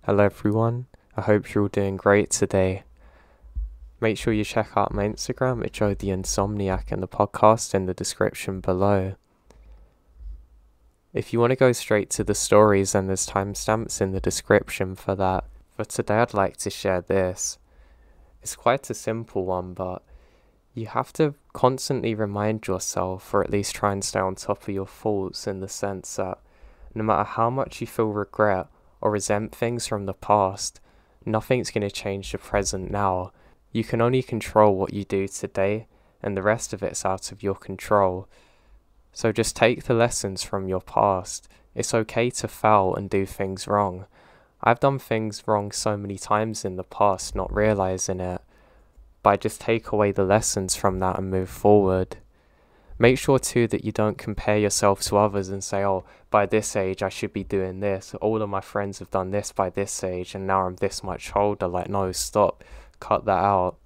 Hello everyone, I hope you're all doing great today. Make sure you check out my Instagram at Joe the Insomniac and the podcast in the description below. If you want to go straight to the stories, then there's timestamps in the description for that. For today I'd like to share this. It's quite a simple one, but you have to constantly remind yourself, or at least try and stay on top of your thoughts, in the sense that no matter how much you feel regret or resent things from the past, nothing's going to change the present now. You can only control what you do today, and the rest of it's out of your control. So just take the lessons from your past. It's okay to fail and do things wrong. I've done things wrong so many times in the past, not realizing it, but I just take away the lessons from that and move forward. Make sure too that you don't compare yourself to others and say, oh, by this age I should be doing this. All of my friends have done this by this age and now I'm this much older. Like, no, stop. Cut that out.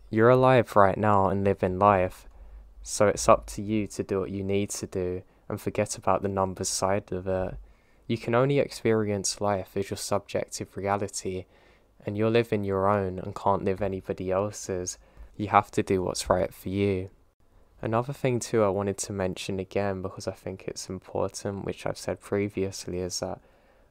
You're alive right now and living life. So it's up to you to do what you need to do and forget about the numbers side of it. You can only experience life as your subjective reality, and you're living your own and can't live anybody else's. You have to do what's right for you. Another thing too I wanted to mention again, because I think it's important, which I've said previously, is that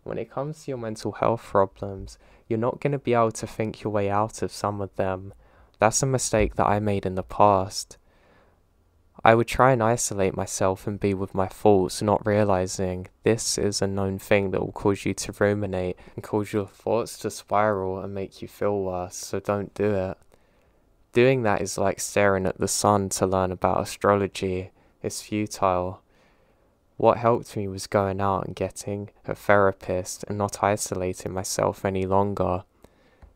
when it comes to your mental health problems, you're not going to be able to think your way out of some of them. That's a mistake that I made in the past. I would try and isolate myself and be with my thoughts, not realizing this is a known thing that will cause you to ruminate and cause your thoughts to spiral and make you feel worse, so don't do it. Doing that is like staring at the sun to learn about astrology. It's futile. What helped me was going out and getting a therapist and not isolating myself any longer.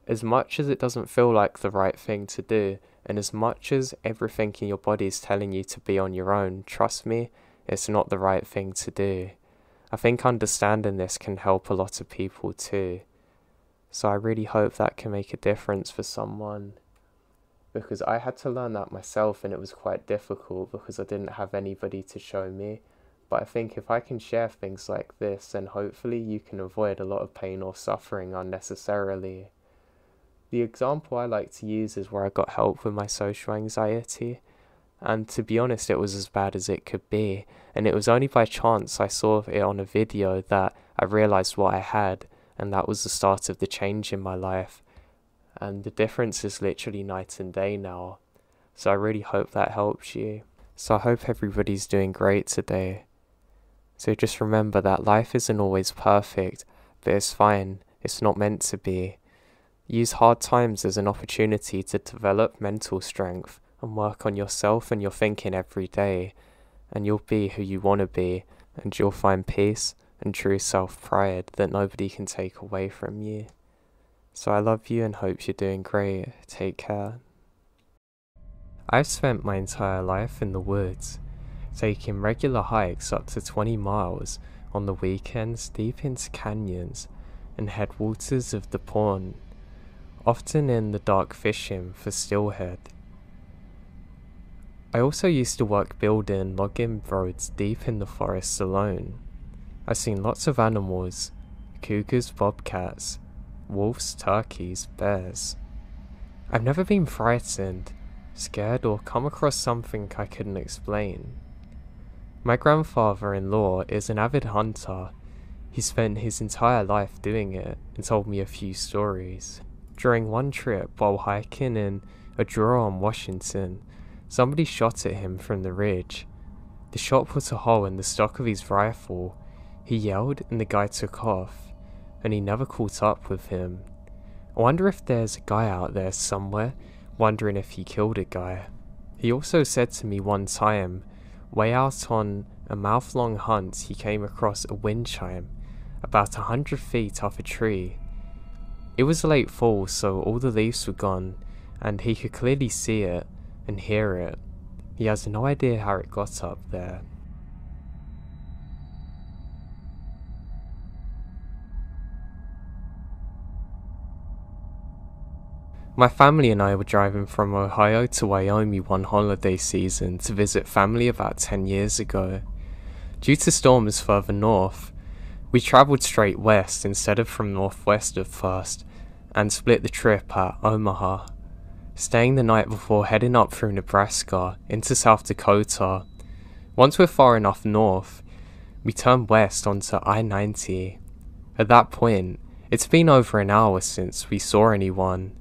As much as it doesn't feel like the right thing to do, and as much as everything in your body is telling you to be on your own, trust me, it's not the right thing to do. I think understanding this can help a lot of people too. So I really hope that can make a difference for someone. Because I had to learn that myself, and it was quite difficult because I didn't have anybody to show me. But I think if I can share things like this, then hopefully you can avoid a lot of pain or suffering unnecessarily. The example I like to use is where I got help with my social anxiety, and to be honest it was as bad as it could be, and it was only by chance I saw it on a video that I realised what I had, and that was the start of the change in my life. And the difference is literally night and day now. So I really hope that helps you. So I hope everybody's doing great today. So just remember that life isn't always perfect, but it's fine. It's not meant to be. Use hard times as an opportunity to develop mental strength and work on yourself and your thinking every day. And you'll be who you want to be, and you'll find peace and true self-pride that nobody can take away from you. So I love you and hope you're doing great. Take care. I've spent my entire life in the woods, taking regular hikes up to 20 miles on the weekends deep into canyons and headwaters of the pond, often in the dark fishing for steelhead. I also used to work building logging roads deep in the forest alone. I've seen lots of animals: cougars, bobcats, wolves, turkeys, bears. I've never been frightened, scared, or come across something I couldn't explain. My grandfather-in-law is an avid hunter. He spent his entire life doing it and told me a few stories. During one trip while hiking in a draw on Washington, somebody shot at him from the ridge. The shot put a hole in the stock of his rifle. He yelled and the guy took off, and he never caught up with him. I wonder if there's a guy out there somewhere wondering if he killed a guy. He also said to me one time, way out on a mouth-long hunt, he came across a wind chime about 100 feet off a tree. It was late fall, so all the leaves were gone, and he could clearly see it and hear it. He has no idea how it got up there. My family and I were driving from Ohio to Wyoming one holiday season to visit family about 10 years ago. Due to storms further north, We travelled straight west instead of from northwest at first, and split the trip at Omaha, staying the night before heading up through Nebraska into South Dakota. Once we're far enough north, we turn west onto I-90. At that point, it's been over an hour since we saw anyone,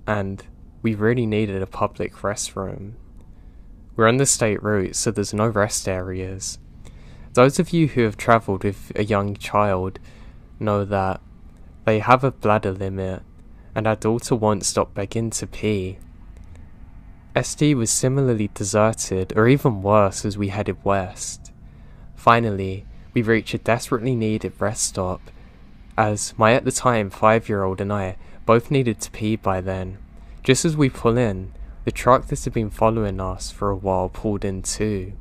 and we really needed a public restroom. We're on the state route, so there's no rest areas. Those of you who have travelled with a young child know that they have a bladder limit, and our daughter won't stop begging to pee. SD was similarly deserted, or even worse, as we headed west. Finally, we reach a desperately needed rest stop, as my at the time 5-year-old and I both needed to pee by then. Just as we pull in, the truck that had been following us for a while pulled in too.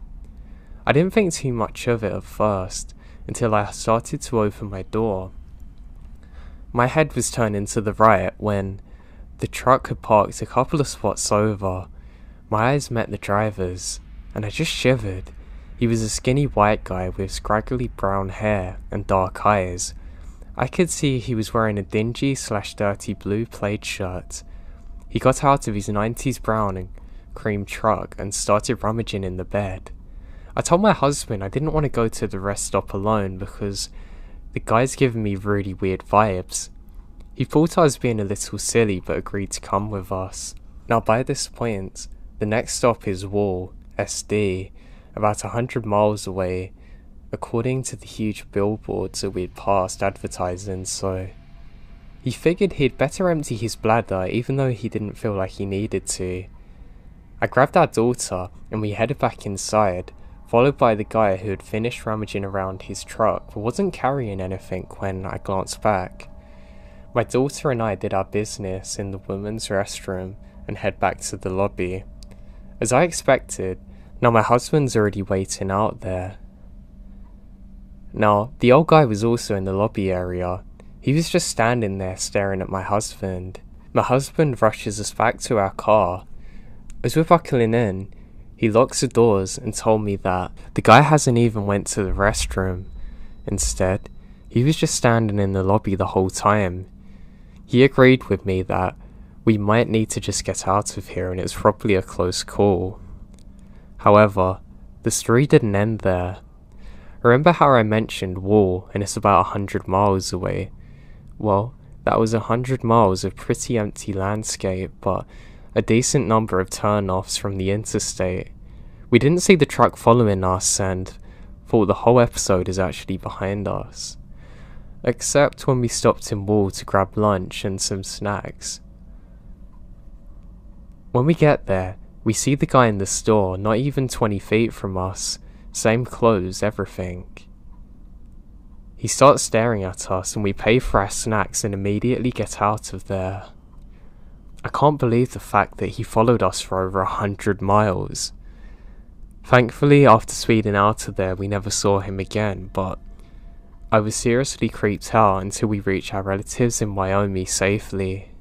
I didn't think too much of it at first, until I started to open my door. My head was turning to the right when the truck had parked a couple of spots over. My eyes met the driver's, and I just shivered. He was a skinny white guy with scraggly brown hair and dark eyes. I could see he was wearing a dingy/dirty blue plaid shirt. He got out of his 90s brown and cream truck and started rummaging in the bed. I told my husband I didn't want to go to the rest stop alone because the guy's giving me really weird vibes. He thought I was being a little silly but agreed to come with us. Now by this point, the next stop is Wall, SD, about 100 miles away, according to the huge billboards that we'd passed advertising, so he figured he'd better empty his bladder even though he didn't feel like he needed to. I grabbed our daughter and we headed back inside, followed by the guy who had finished rummaging around his truck but wasn't carrying anything when I glanced back. My daughter and I did our business in the women's restroom and head back to the lobby. As I expected, now my husband's already waiting out there. Now, the old guy was also in the lobby area. He was just standing there staring at my husband. My husband rushes us back to our car. As we're buckling in, he locks the doors and told me that the guy hasn't even went to the restroom. Instead, he was just standing in the lobby the whole time. He agreed with me that we might need to just get out of here and it's probably a close call. However, the story didn't end there. Remember how I mentioned Wall and it's about 100 miles away? Well, that was 100 miles of pretty empty landscape, but a decent number of turn-offs from the interstate. We didn't see the truck following us and thought the whole episode is actually behind us. Except when we stopped in Wall to grab lunch and some snacks. When we get there, we see the guy in the store not even 20 feet from us, same clothes, everything. He starts staring at us and we pay for our snacks and immediately get out of there. I can't believe the fact that he followed us for over 100 miles. Thankfully, after speeding out of there, we never saw him again, but I was seriously creeped out until we reached our relatives in Wyoming safely.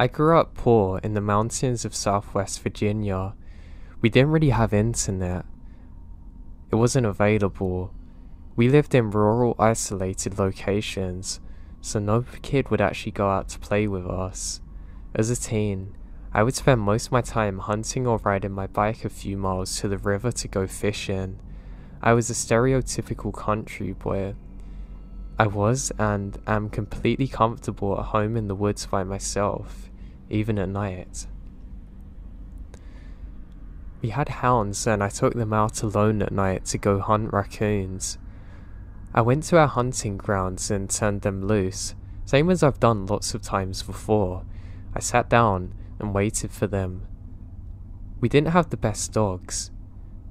I grew up poor in the mountains of southwest Virginia. We didn't really have internet. It wasn't available. We lived in rural, isolated locations, so no kid would actually go out to play with us. As a teen, I would spend most of my time hunting or riding my bike a few miles to the river to go fishing. I was a stereotypical country boy. I was and am completely comfortable at home in the woods by myself, even at night. We had hounds and I took them out alone at night to go hunt raccoons. I went to our hunting grounds and turned them loose, same as I've done lots of times before. I sat down and waited for them. We didn't have the best dogs.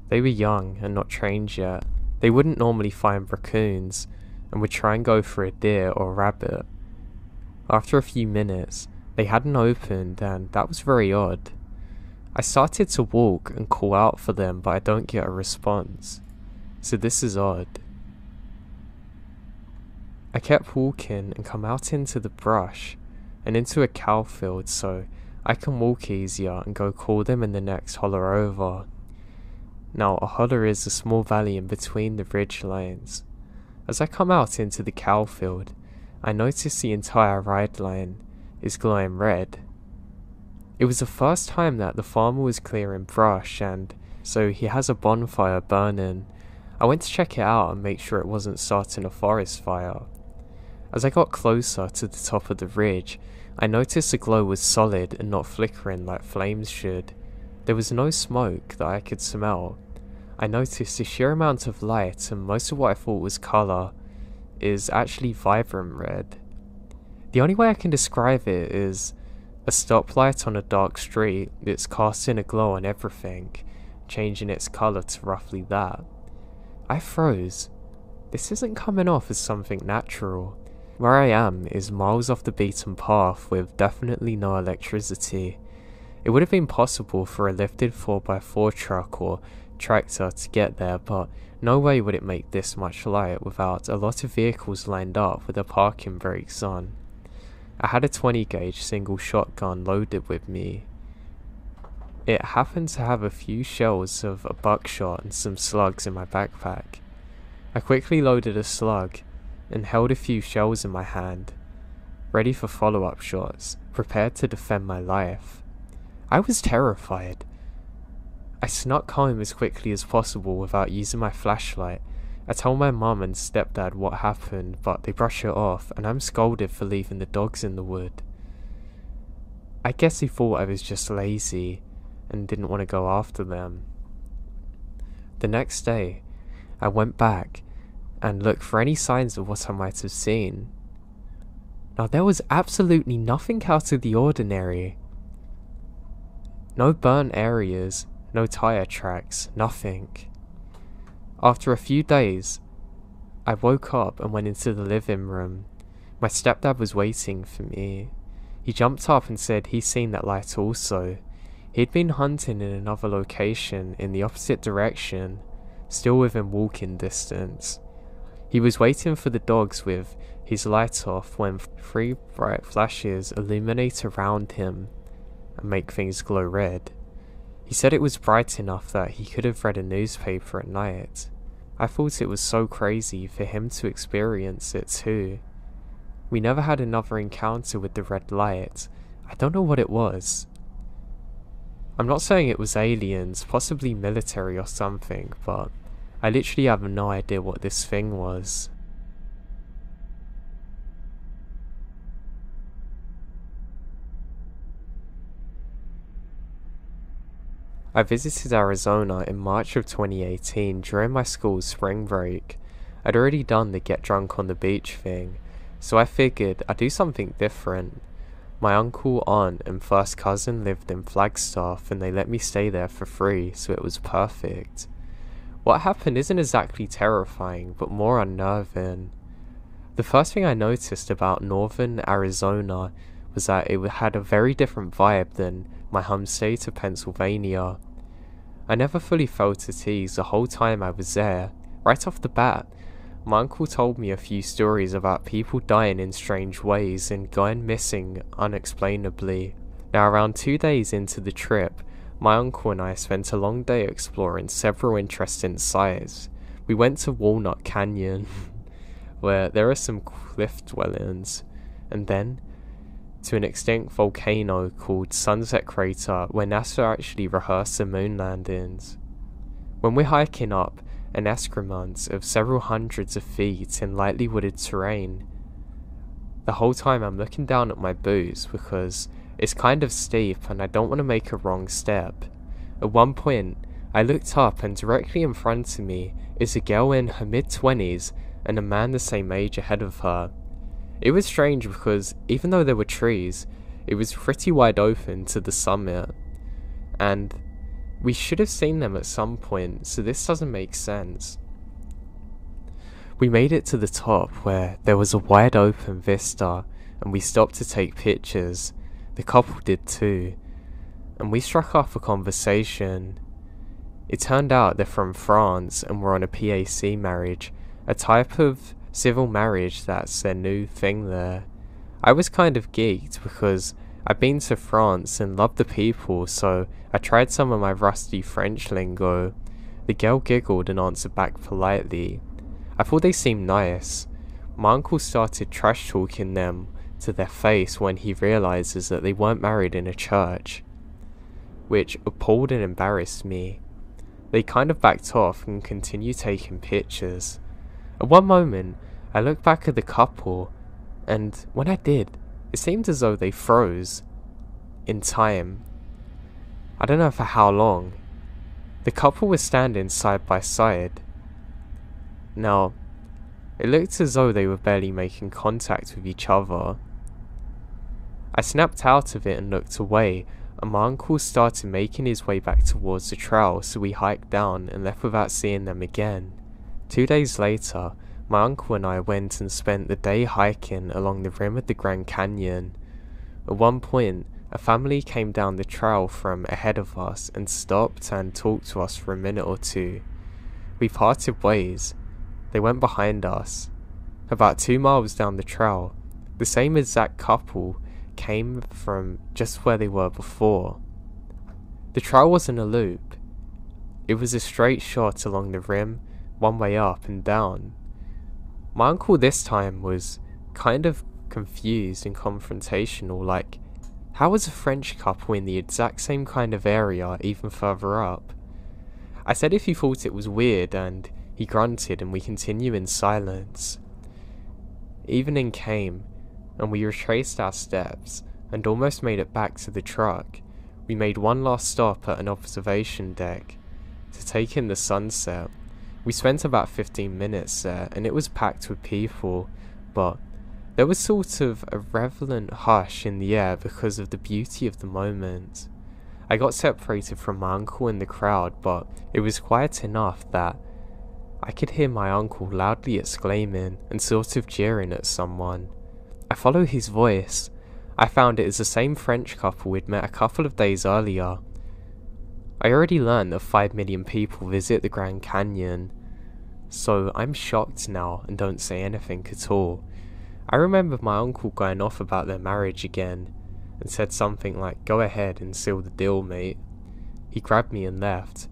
They were young and not trained yet. They wouldn't normally find raccoons and would try and go for a deer or a rabbit. After a few minutes, they hadn't opened and that was very odd. I started to walk and call out for them, but I don't get a response. So this is odd. I kept walking and come out into the brush and into a cow field, so I can walk easier and go call them in the next holler over. Now, a holler is a small valley in between the ridge lines. As I come out into the cow field, I notice the entire ride line is glowing red. It was the first time that the farmer was clearing brush, and so he has a bonfire burning. I went to check it out and make sure it wasn't starting a forest fire. As I got closer to the top of the ridge, I noticed the glow was solid and not flickering like flames should. There was no smoke that I could smell. I noticed the sheer amount of light, and most of what I thought was colour is actually vibrant red. The only way I can describe it is a stoplight on a dark street that's casting a glow on everything, changing its colour to roughly that. I froze. This isn't coming off as something natural. Where I am is miles off the beaten path with definitely no electricity. It would have been possible for a lifted 4x4 truck or tractor to get there, but no way would it make this much light without a lot of vehicles lined up with their parking brakes on. I had a 20 gauge single shotgun loaded with me. It happened to have a few shells of a buckshot and some slugs in my backpack. I quickly loaded a slug and held a few shells in my hand, ready for follow-up shots, prepared to defend my life. I was terrified. I snuck home as quickly as possible without using my flashlight. I told my mum and stepdad what happened, but they brush it off, and I'm scolded for leaving the dogs in the wood. I guess they thought I was just lazy and didn't want to go after them. The next day, I went back and looked for any signs of what I might have seen. Now, there was absolutely nothing out of the ordinary. No burnt areas, no tire tracks, nothing. After a few days, I woke up and went into the living room. My stepdad was waiting for me. He jumped up and said he'd seen that light also. He'd been hunting in another location in the opposite direction, still within walking distance. He was waiting for the dogs with his light off when 3 bright flashes illuminate around him and make things glow red. He said it was bright enough that he could have read a newspaper at night. I thought it was so crazy for him to experience it too. We never had another encounter with the red light. I don't know what it was. I'm not saying it was aliens, possibly military or something, but I literally have no idea what this thing was. I visited Arizona in March of 2018 during my school's spring break. I'd already done the get drunk on the beach thing, so I figured I'd do something different. My uncle, aunt and first cousin lived in Flagstaff and they let me stay there for free, so it was perfect. What happened isn't exactly terrifying, but more unnerving. The first thing I noticed about northern Arizona was that it had a very different vibe than my home state of Pennsylvania. I never fully felt at ease the whole time I was there. Right off the bat, my uncle told me a few stories about people dying in strange ways and going missing unexplainably. Now, around 2 days into the trip, my uncle and I spent a long day exploring several interesting sites. We went to Walnut Canyon, where there are some cliff dwellings, and then to an extinct volcano called Sunset Crater, where NASA actually rehearsed the moon landings. When we're hiking up an escarpment of several hundreds of feet in lightly wooded terrain, the whole time I'm looking down at my boots because it's kind of steep and I don't want to make a wrong step. At one point, I looked up and directly in front of me is a girl in her mid-20s and a man the same age ahead of her. It was strange because even though there were trees, it was pretty wide open to the summit, and we should have seen them at some point, so this doesn't make sense. We made it to the top where there was a wide open vista and we stopped to take pictures. The couple did too, and we struck up a conversation. It turned out they're from France and were on a PAC marriage, a type of civil marriage that's their new thing there. I was kind of geeked because I've been to France and loved the people, so I tried some of my rusty French lingo. The girl giggled and answered back politely. I thought they seemed nice. My uncle started trash talking them to their face when he realizes that they weren't married in a church, which appalled and embarrassed me. They kind of backed off and continued taking pictures. At one moment, I looked back at the couple, and when I did, it seemed as though they froze in time. I don't know for how long. The couple was standing side by side. Now, it looked as though they were barely making contact with each other. I snapped out of it and looked away, and my uncle started making his way back towards the trail, so we hiked down and left without seeing them again. 2 days later, my uncle and I went and spent the day hiking along the rim of the Grand Canyon. At one point, a family came down the trail from ahead of us and stopped and talked to us for a minute or two. We parted ways. They went behind us. About 2 miles down the trail, the same exact couple came from just where they were before. The trail wasn't a loop. It was a straight shot along the rim, one way up and down. My uncle this time was kind of confused and confrontational, like, how was a French couple in the exact same kind of area even further up? I said if he thought it was weird, and he grunted and we continued in silence. Evening came, and we retraced our steps and almost made it back to the truck. We made one last stop at an observation deck to take in the sunset. We spent about 15 minutes there, and it was packed with people, but there was sort of a relevant hush in the air because of the beauty of the moment. I got separated from my uncle in the crowd, but it was quiet enough that I could hear my uncle loudly exclaiming and sort of jeering at someone. I followed his voice. I found it is the same French couple we'd met a couple of days earlier. I already learned that 5 million people visit the Grand Canyon, so I'm shocked now and don't say anything at all. I remember my uncle going off about their marriage again and said something like, "Go ahead and seal the deal, mate." He grabbed me and left.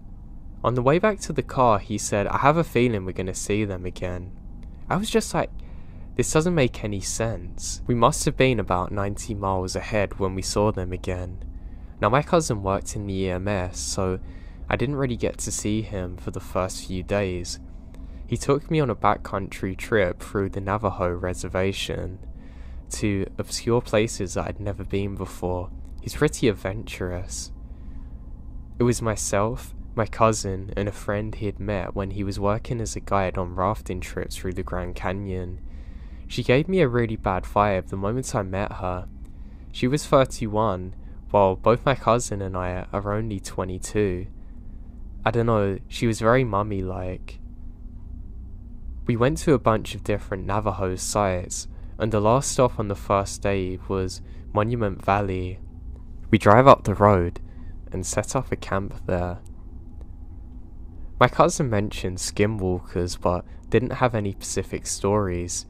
On the way back to the car, he said, "I have a feeling we're going to see them again." I was just like, this doesn't make any sense. We must have been about 90 miles ahead when we saw them again. Now my cousin worked in the EMS, so I didn't really get to see him for the first few days. He took me on a backcountry trip through the Navajo reservation to obscure places that I'd never been before. He's pretty adventurous. It was myself, my cousin, and a friend he had met when he was working as a guide on rafting trips through the Grand Canyon. She gave me a really bad vibe the moment I met her. She was 31, while both my cousin and I are only 22. I don't know, she was very mummy-like. We went to a bunch of different Navajo sites, and the last stop on the first day was Monument Valley. We drive up the road and set up a camp there. My cousin mentioned skinwalkers, but didn't have any specific stories.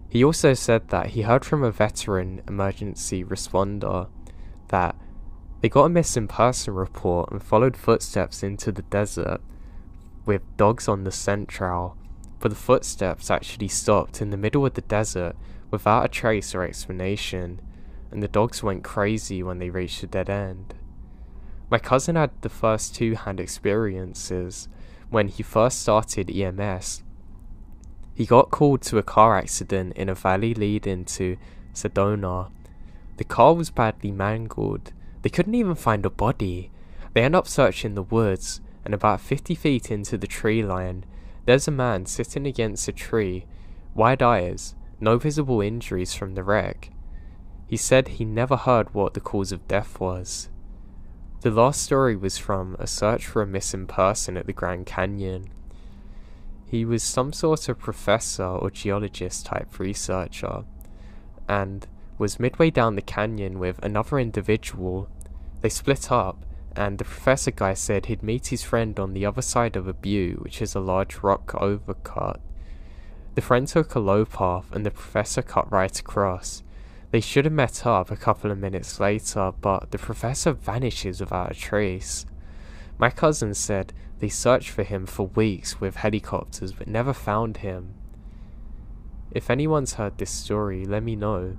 He also said that he heard from a veteran emergency responder that they got a missing person report and followed footsteps into the desert with dogs on the scent trail, but the footsteps actually stopped in the middle of the desert without a trace or explanation, and the dogs went crazy when they reached a dead end. My cousin had the first two-hand experiences when he first started EMS. He got called to a car accident in a valley leading to Sedona. The car was badly mangled. They couldn't even find a body. They end up searching the woods, and about 50 feet into the tree line, there's a man sitting against a tree, wide eyes, no visible injuries from the wreck. He said he never heard what the cause of death was. The last story was from a search for a missing person at the Grand Canyon. He was some sort of professor or geologist type researcher, and was midway down the canyon with another individual. They split up, and the professor guy said he'd meet his friend on the other side of a butte, which is a large rock overcut. The friend took a low path, and the professor cut right across. They should have met up a couple of minutes later, but the professor vanishes without a trace. My cousin said they searched for him for weeks with helicopters but never found him. If anyone's heard this story, let me know.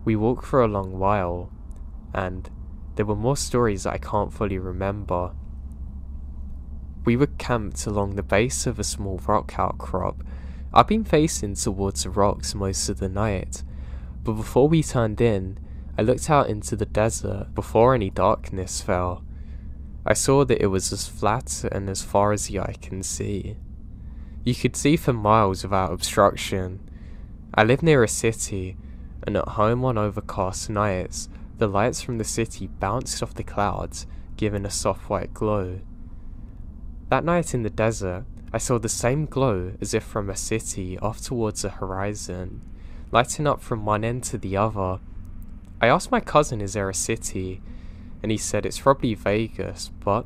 We walked for a long while, and there were more stories that I can't fully remember. We were camped along the base of a small rock outcrop. I'd been facing towards the rocks most of the night, but before we turned in, I looked out into the desert before any darkness fell. I saw that it was as flat and as far as the eye can see. You could see for miles without obstruction. I live near a city, and at home on overcast nights, the lights from the city bounced off the clouds, giving a soft white glow. That night in the desert, I saw the same glow as if from a city off towards the horizon, lighting up from one end to the other. I asked my cousin, is there a city? And he said it's probably Vegas, but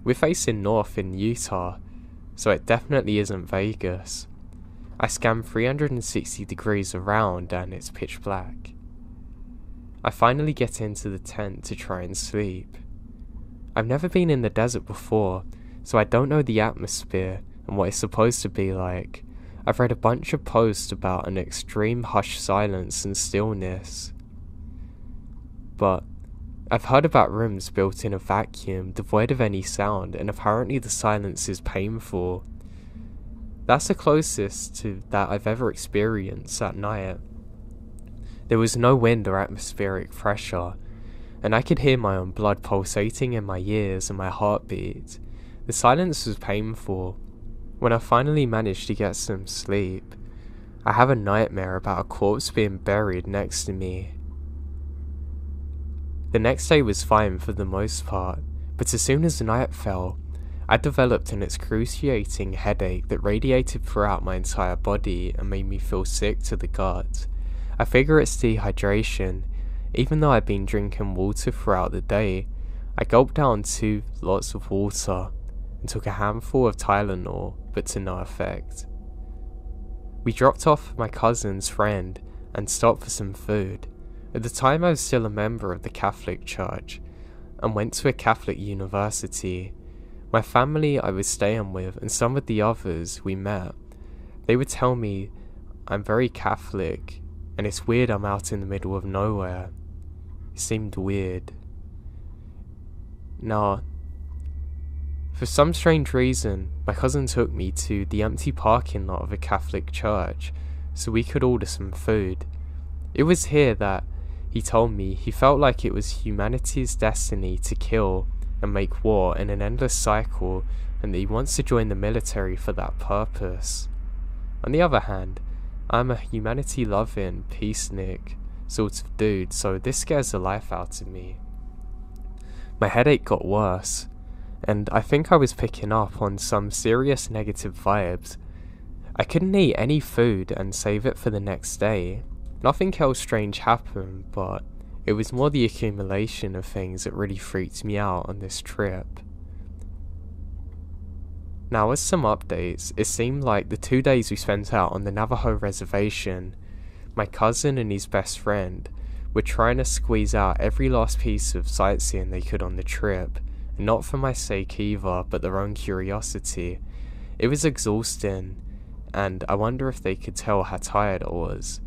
we're facing north in Utah, so it definitely isn't Vegas. I scanned 360 degrees around and it's pitch black. I finally get into the tent to try and sleep. I've never been in the desert before, so I don't know the atmosphere and what it's supposed to be like. I've read a bunch of posts about an extreme hushed silence and stillness. But I've heard about rooms built in a vacuum, devoid of any sound, and apparently the silence is painful. That's the closest to that I've ever experienced that night. There was no wind or atmospheric pressure, and I could hear my own blood pulsating in my ears and my heartbeat. The silence was painful. When I finally managed to get some sleep, I have a nightmare about a corpse being buried next to me. The next day was fine for the most part, but as soon as the night fell, I developed an excruciating headache that radiated throughout my entire body and made me feel sick to the gut. I figure it's dehydration. Even though I'd been drinking water throughout the day, I gulped down 2 lots of water and took a handful of Tylenol, but to no effect. We dropped off my cousin's friend and stopped for some food. At the time I was still a member of the Catholic Church and went to a Catholic university. My family I was staying with and some of the others we met, they would tell me I'm very Catholic and it's weird I'm out in the middle of nowhere. It seemed weird. Now, for some strange reason, my cousin took me to the empty parking lot of a Catholic church so we could order some food. It was here that he told me he felt like it was humanity's destiny to kill and make war in an endless cycle, and that he wants to join the military for that purpose. On the other hand, I'm a humanity-loving, peacenik sort of dude, so this scares the life out of me. My headache got worse, and I think I was picking up on some serious negative vibes. I couldn't eat any food and save it for the next day. Nothing else strange happened, but it was more the accumulation of things that really freaked me out on this trip. Now, as some updates, it seemed like the 2 days we spent out on the Navajo reservation, my cousin and his best friend were trying to squeeze out every last piece of sightseeing they could on the trip, and not for my sake either, but their own curiosity. It was exhausting, and I wonder if they could tell how tired I was.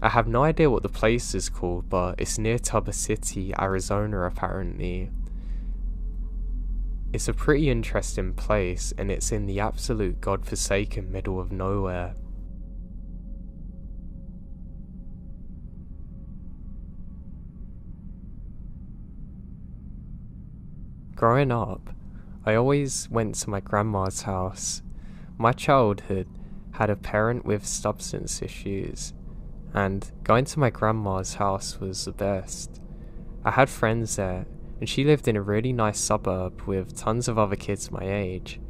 I have no idea what the place is called, but it's near Tuba City, Arizona apparently. It's a pretty interesting place, and it's in the absolute godforsaken middle of nowhere. Growing up, I always went to my grandma's house. My childhood had a parent with substance issues, and going to my grandma's house was the best. I had friends there, and she lived in a really nice suburb with tons of other kids my age.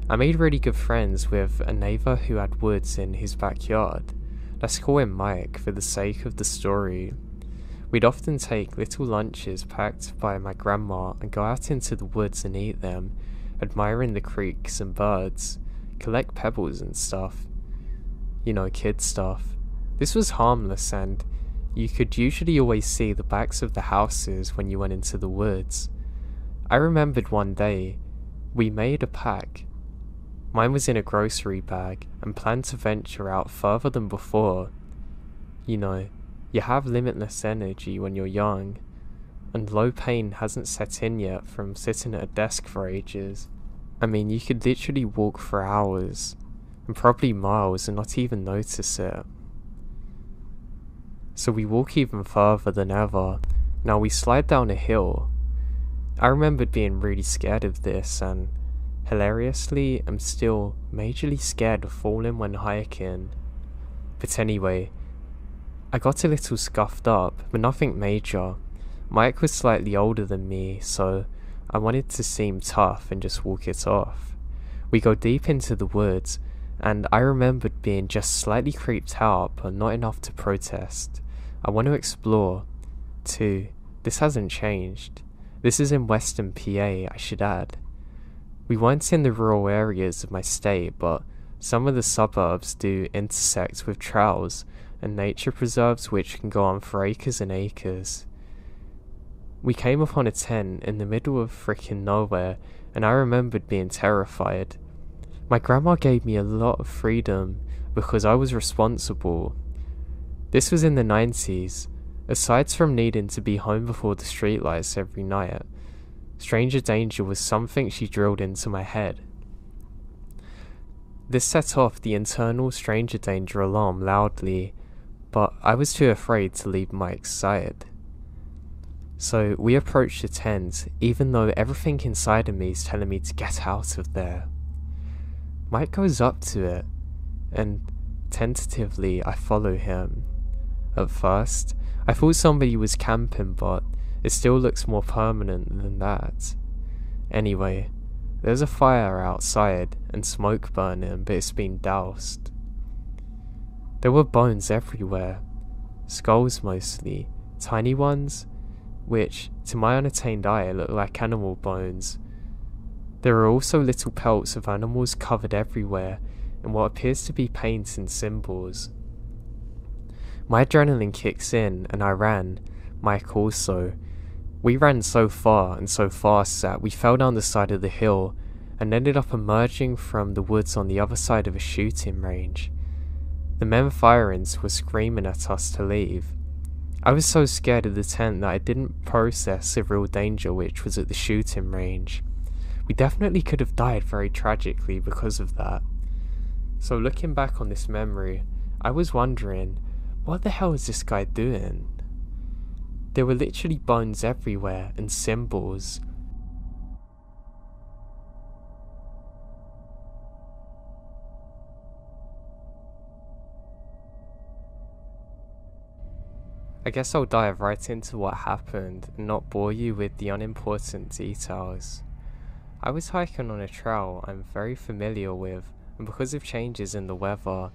I made really good friends with a neighbour who had woods in his backyard. Let's call him Mike for the sake of the story. We'd often take little lunches packed by my grandma and go out into the woods and eat them, admiring the creeks and birds, collect pebbles and stuff. You know, kid stuff. This was harmless, and you could usually always see the backs of the houses when you went into the woods. I remembered one day, we made a pack. Mine was in a grocery bag and planned to venture out further than before. You know, you have limitless energy when you're young, and low pain hasn't set in yet from sitting at a desk for ages. I mean, you could literally walk for hours, and probably miles, and not even notice it. So we walk even further than ever. Now we slide down a hill. I remembered being really scared of this, and hilariously, I'm still majorly scared of falling when hiking. But anyway, I got a little scuffed up, but nothing major. Mike was slightly older than me, so I wanted to seem tough and just walk it off. We go deep into the woods, and I remembered being just slightly creeped out, but not enough to protest. I want to explore. Too, this hasn't changed. This is in Western PA, I should add. We weren't in the rural areas of my state, but some of the suburbs do intersect with trails and nature preserves which can go on for acres and acres. We came upon a tent in the middle of frickin' nowhere, and I remembered being terrified. My grandma gave me a lot of freedom because I was responsible. This was in the 90s. Aside from needing to be home before the streetlights every night, stranger danger was something she drilled into my head. This set off the internal stranger danger alarm loudly, but I was too afraid to leave Mike's side. So we approached the tent, even though everything inside of me is telling me to get out of there. Mike goes up to it, and tentatively I follow him. At first, I thought somebody was camping, but it still looks more permanent than that. Anyway, there's a fire outside and smoke burning, but it's been doused. There were bones everywhere, skulls mostly, tiny ones, which, to my unattained eye, look like animal bones. There are also little pelts of animals covered everywhere in what appears to be paint and symbols. My adrenaline kicks in and I ran, Mike also. We ran so far and so fast that we fell down the side of the hill and ended up emerging from the woods on the other side of a shooting range. The men firing were screaming at us to leave. I was so scared of the tent that I didn't process the real danger which was at the shooting range. We definitely could have died very tragically because of that. So looking back on this memory, I was wondering, what the hell is this guy doing? There were literally bones everywhere and symbols. I guess I'll dive right into what happened and not bore you with the unimportant details. I was hiking on a trail I'm very familiar with, and because of changes in the weather,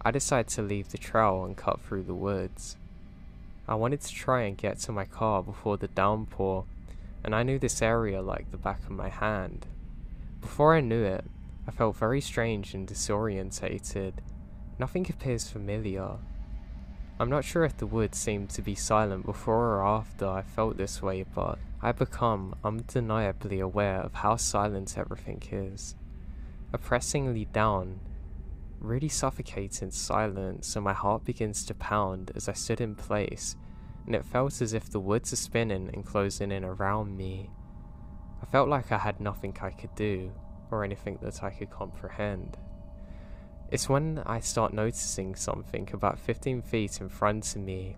I decided to leave the trail and cut through the woods. I wanted to try and get to my car before the downpour, and I knew this area like the back of my hand. Before I knew it, I felt very strange and disorientated. Nothing appears familiar. I'm not sure if the woods seemed to be silent before or after I felt this way, but I become undeniably aware of how silent everything is. Oppressingly down, really suffocating silence, and my heart begins to pound as I stood in place, and it felt as if the woods are spinning and closing in around me. I felt like I had nothing I could do, or anything that I could comprehend. It's when I start noticing something about 15 feet in front of me.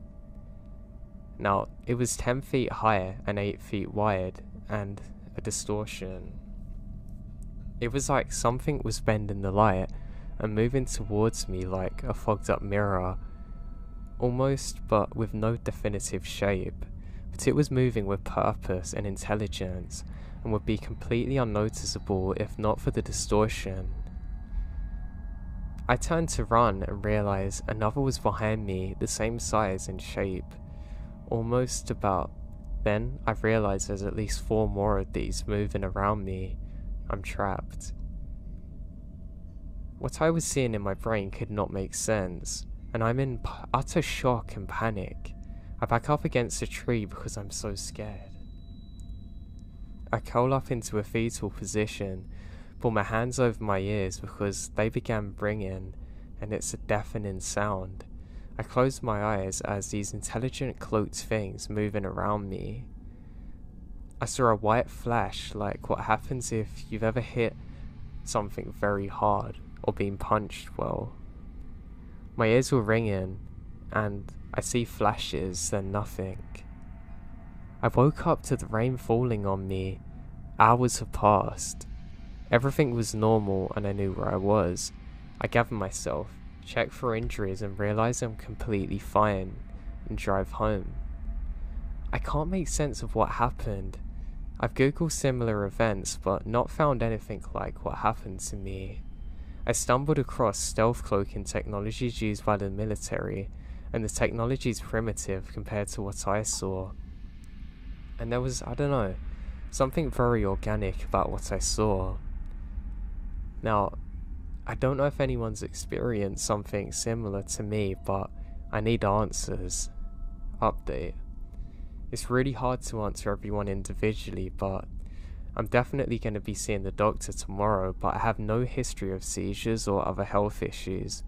Now, it was 10 feet high and 8 feet wide, and a distortion. It was like something was bending the light and moving towards me like a fogged up mirror, almost, but with no definitive shape. But it was moving with purpose and intelligence, and would be completely unnoticeable if not for the distortion. I turned to run and realised another was behind me, the same size and shape, almost about. Then I realised there's at least 4 more of these moving around me. I'm trapped. What I was seeing in my brain could not make sense. and I'm in utter shock and panic. I back up against a tree because I'm so scared. I curl up into a fetal position, pull my hands over my ears because they began ringing, and it's a deafening sound. I close my eyes as these intelligent cloaked things moving around me. I saw a white flash, like what happens if you've ever hit something very hard or been punched well. My ears were ringing, and I see flashes, then nothing. I woke up to the rain falling on me. Hours have passed. Everything was normal and I knew where I was. I gather myself, check for injuries and realise I'm completely fine, and drive home. I can't make sense of what happened. I've googled similar events but not found anything like what happened to me. I stumbled across stealth cloaking technologies used by the military, and the technology is primitive compared to what I saw. And there was, I don't know, something very organic about what I saw. Now, I don't know if anyone's experienced something similar to me, but I need answers. Update. It's really hard to answer everyone individually, but I'm definitely going to be seeing the doctor tomorrow, but I have no history of seizures or other health issues.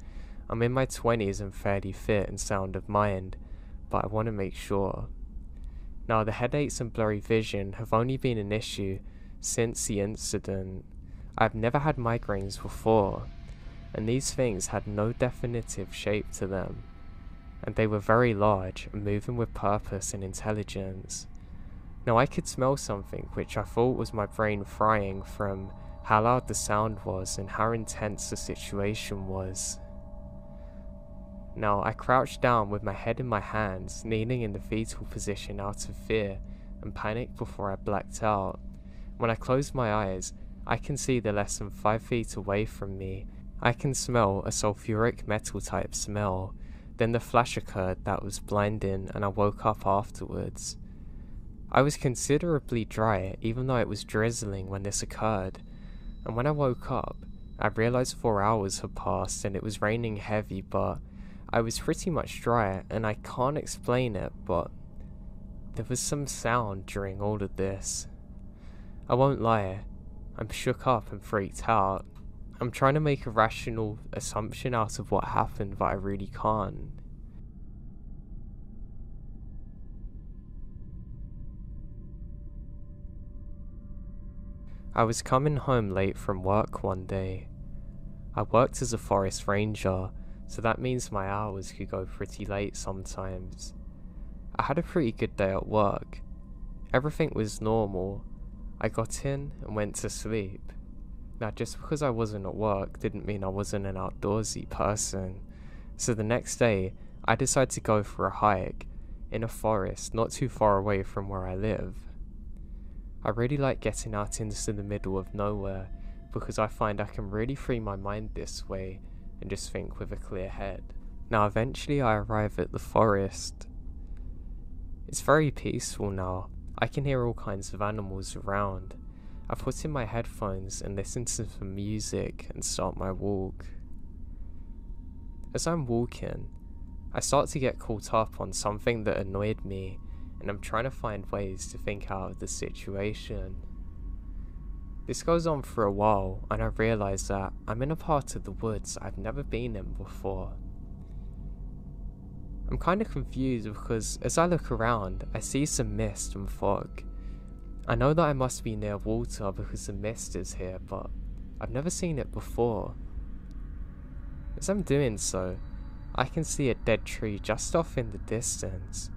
I'm in my 20s and fairly fit and sound of mind, but I want to make sure. Now, the headaches and blurry vision have only been an issue since the incident. I've never had migraines before, and these things had no definitive shape to them, and they were very large and moving with purpose and intelligence. Now I could smell something which I thought was my brain frying from how loud the sound was and how intense the situation was. Now I crouched down with my head in my hands, kneeling in the fetal position out of fear and panic before I blacked out. When I closed my eyes, I can see the less than 5 feet away from me. I can smell a sulfuric metal type smell. Then the flash occurred that was blinding and I woke up afterwards. I was considerably dry even though it was drizzling when this occurred, and when I woke up, I realised 4 hours had passed and it was raining heavy, but I was pretty much dry and I can't explain it, but there was some sound during all of this. I won't lie, I'm shook up and freaked out. I'm trying to make a rational assumption out of what happened, but I really can't. I was coming home late from work one day. I worked as a forest ranger, so that means my hours could go pretty late sometimes. I had a pretty good day at work. Everything was normal. I got in and went to sleep. Now, just because I wasn't at work didn't mean I wasn't an outdoorsy person. So the next day, I decided to go for a hike in a forest not too far away from where I live. I really like getting out into the middle of nowhere because I find I can really free my mind this way and just think with a clear head. Now eventually I arrive at the forest. It's very peaceful now. I can hear all kinds of animals around. I put in my headphones and listen to some music and start my walk. As I'm walking, I start to get caught up on something that annoyed me, and I'm trying to find ways to think out of the situation. This goes on for a while, and I realise that I'm in a part of the woods I've never been in before. I'm kind of confused because as I look around, I see some mist and fog. I know that I must be near water because the mist is here, but I've never seen it before. As I'm doing so, I can see a dead tree just off in the distance.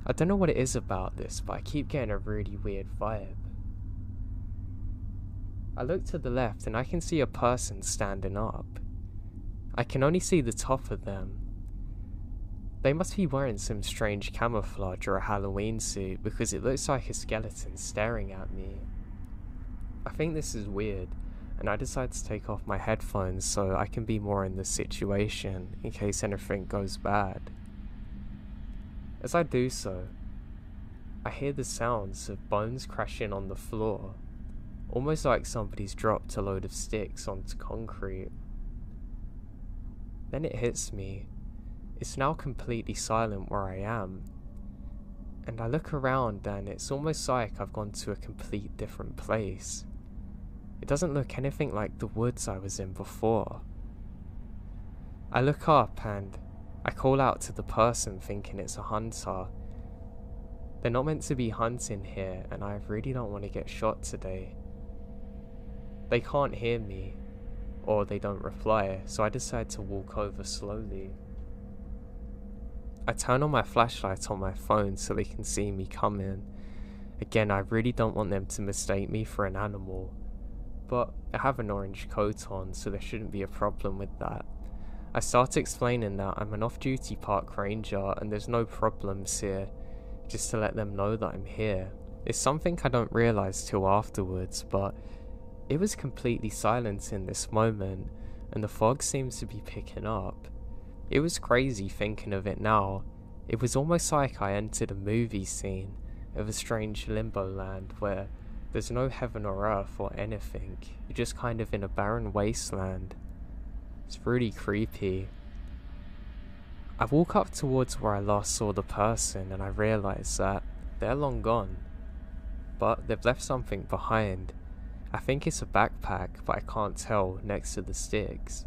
I don't know what it is about this, but I keep getting a really weird vibe. I look to the left and I can see a person standing up. I can only see the top of them. They must be wearing some strange camouflage or a Halloween suit because it looks like a skeleton staring at me. I think this is weird, and I decide to take off my headphones so I can be more in the situation in case anything goes bad. As I do so, I hear the sounds of bones crashing on the floor, almost like somebody's dropped a load of sticks onto concrete. Then it hits me. It's now completely silent where I am, and I look around and it's almost like I've gone to a complete different place. It doesn't look anything like the woods I was in before. I look up and I call out to the person thinking it's a hunter. They're not meant to be hunting here, and I really don't want to get shot today. They can't hear me, or they don't reply, so I decide to walk over slowly. I turn on my flashlight on my phone so they can see me coming. Again, I really don't want them to mistake me for an animal, but I have an orange coat on, so there shouldn't be a problem with that. I start explaining that I'm an off-duty park ranger and there's no problems here, just to let them know that I'm here. It's something I don't realise till afterwards, but it was completely silent in this moment, and the fog seems to be picking up. It was crazy thinking of it now. It was almost like I entered a movie scene of a strange limbo land where there's no heaven or earth or anything. You're just kind of in a barren wasteland. It's really creepy. I walk up towards where I last saw the person and I realise that they're long gone. But they've left something behind. I think it's a backpack, but I can't tell next to the sticks.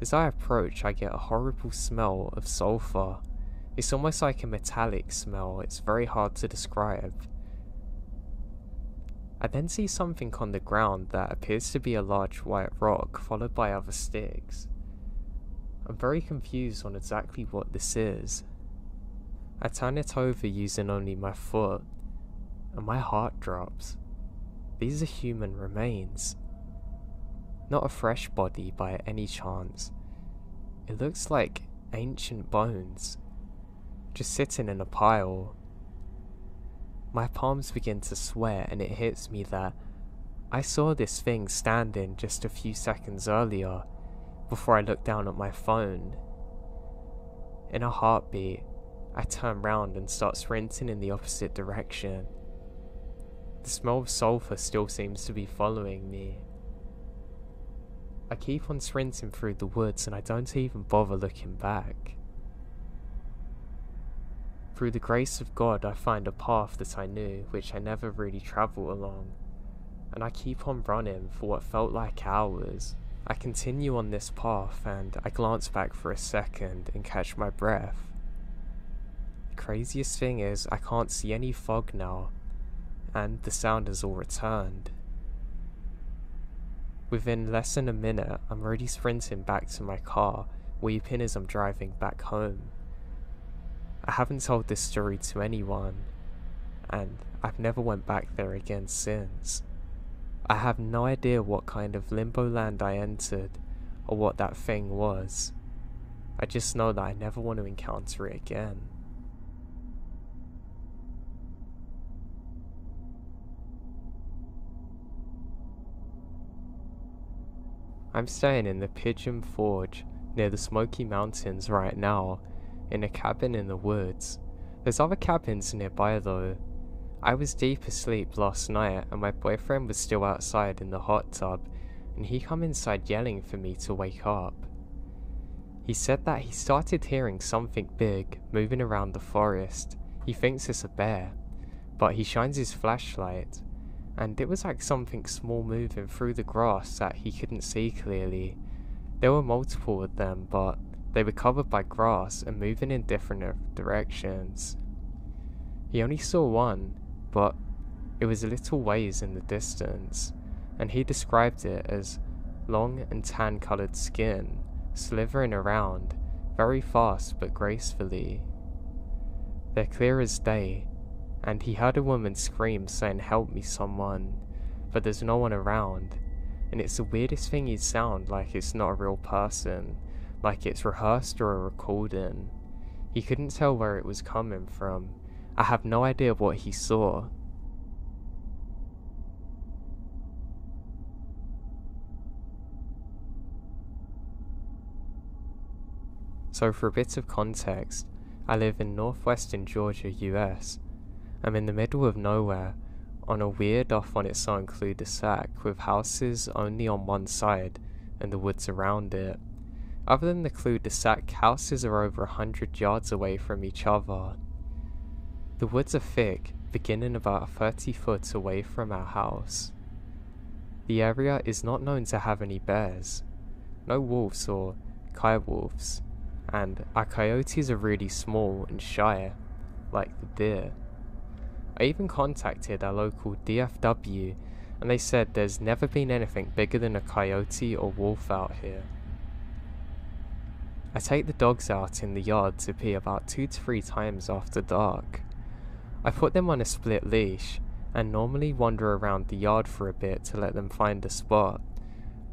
As I approach, I get a horrible smell of sulphur. It's almost like a metallic smell. It's very hard to describe. I then see something on the ground that appears to be a large white rock, followed by other sticks. I'm very confused on exactly what this is. I turn it over using only my foot, and my heart drops. These are human remains. Not a fresh body by any chance. It looks like ancient bones, just sitting in a pile. My palms begin to sweat and it hits me that I saw this thing standing just a few seconds earlier before I looked down at my phone. In a heartbeat, I turn round and start sprinting in the opposite direction. The smell of sulphur still seems to be following me. I keep on sprinting through the woods and I don't even bother looking back. Through the grace of God, I find a path that I knew, which I never really travel along, and I keep on running for what felt like hours. I continue on this path and I glance back for a second and catch my breath. The craziest thing is I can't see any fog now, and the sound has all returned. Within less than a minute, I'm already sprinting back to my car, weeping as I'm driving back home. I haven't told this story to anyone, and I've never went back there again since. I have no idea what kind of limbo land I entered, or what that thing was. I just know that I never want to encounter it again. I'm staying in the Pigeon Forge near the Smoky Mountains right now, in a cabin in the woods. There's other cabins nearby though. I was deep asleep last night and my boyfriend was still outside in the hot tub, and he come inside yelling for me to wake up. He said that he started hearing something big moving around the forest. He thinks it's a bear, but he shines his flashlight, and it was like something small moving through the grass that he couldn't see clearly. There were multiple of them, but they were covered by grass and moving in different directions. He only saw one, but it was a little ways in the distance, and he described it as long and tan-coloured skin, slithering around, very fast but gracefully. They're clear as day, and he heard a woman scream saying, "Help me someone," but there's no one around, and it's the weirdest thing he'd sound like it's not a real person, like it's rehearsed or a recording. He couldn't tell where it was coming from. I have no idea what he saw. So for a bit of context, I live in northwestern Georgia, US. I'm in the middle of nowhere, on a weird off on its own cul-de-sac with houses only on one side and the woods around it. Other than the cul-de-sac, houses are over 100 yards away from each other. The woods are thick, beginning about 30 foot away from our house. The area is not known to have any bears, no wolves or coyotes, and our coyotes are really small and shy, like the deer. I even contacted our local DFW and they said there's never been anything bigger than a coyote or wolf out here. I take the dogs out in the yard to pee about 2 to 3 times after dark. I put them on a split leash and normally wander around the yard for a bit to let them find a spot,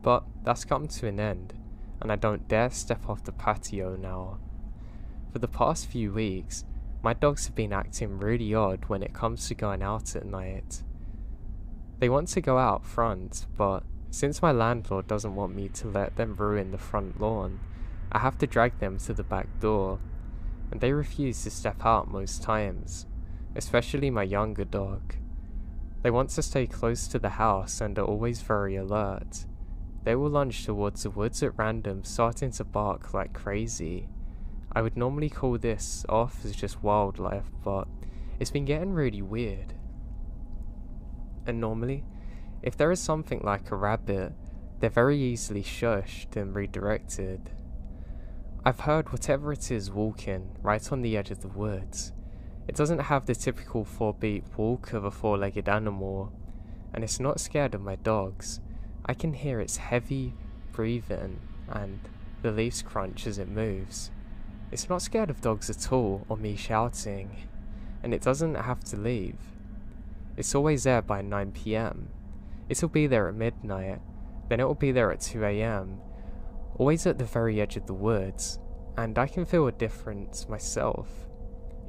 but that's come to an end and I don't dare step off the patio now. For the past few weeks, my dogs have been acting really odd when it comes to going out at night. They want to go out front, but since my landlord doesn't want me to let them ruin the front lawn, I have to drag them to the back door, and they refuse to step out most times, especially my younger dog. They want to stay close to the house and are always very alert. They will lunge towards the woods at random, starting to bark like crazy. I would normally call this off as just wildlife, but it's been getting really weird. And normally, if there is something like a rabbit, they're very easily shushed and redirected. I've heard whatever it is walking right on the edge of the woods. It doesn't have the typical 4-beat walk of a 4-legged animal, and it's not scared of my dogs. I can hear its heavy breathing and the leaves crunch as it moves. It's not scared of dogs at all or me shouting, and it doesn't have to leave. It's always there by 9 PM. It'll be there at midnight, then it'll be there at 2 AM, always at the very edge of the woods, and I can feel a difference myself.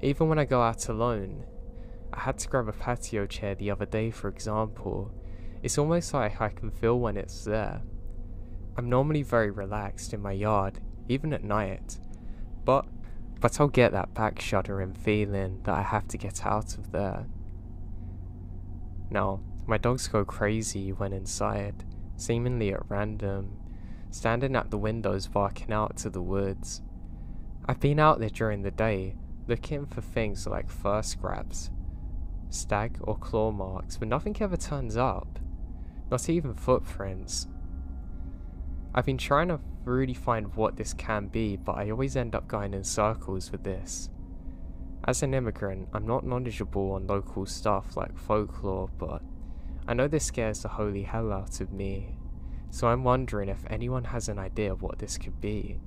Even when I go out alone, I had to grab a patio chair the other day for example. It's almost like I can feel when it's there. I'm normally very relaxed in my yard, even at night, but I'll get that back shuddering feeling that I have to get out of there. Now, my dogs go crazy when inside, seemingly at random, standing at the windows barking out to the woods. I've been out there during the day, looking for things like fur scraps, stag or claw marks, but nothing ever turns up, not even footprints. I've been trying to really find what this can be, but I always end up going in circles with this. As an immigrant, I'm not knowledgeable on local stuff like folklore, but I know this scares the holy hell out of me, so I'm wondering if anyone has an idea of what this could be.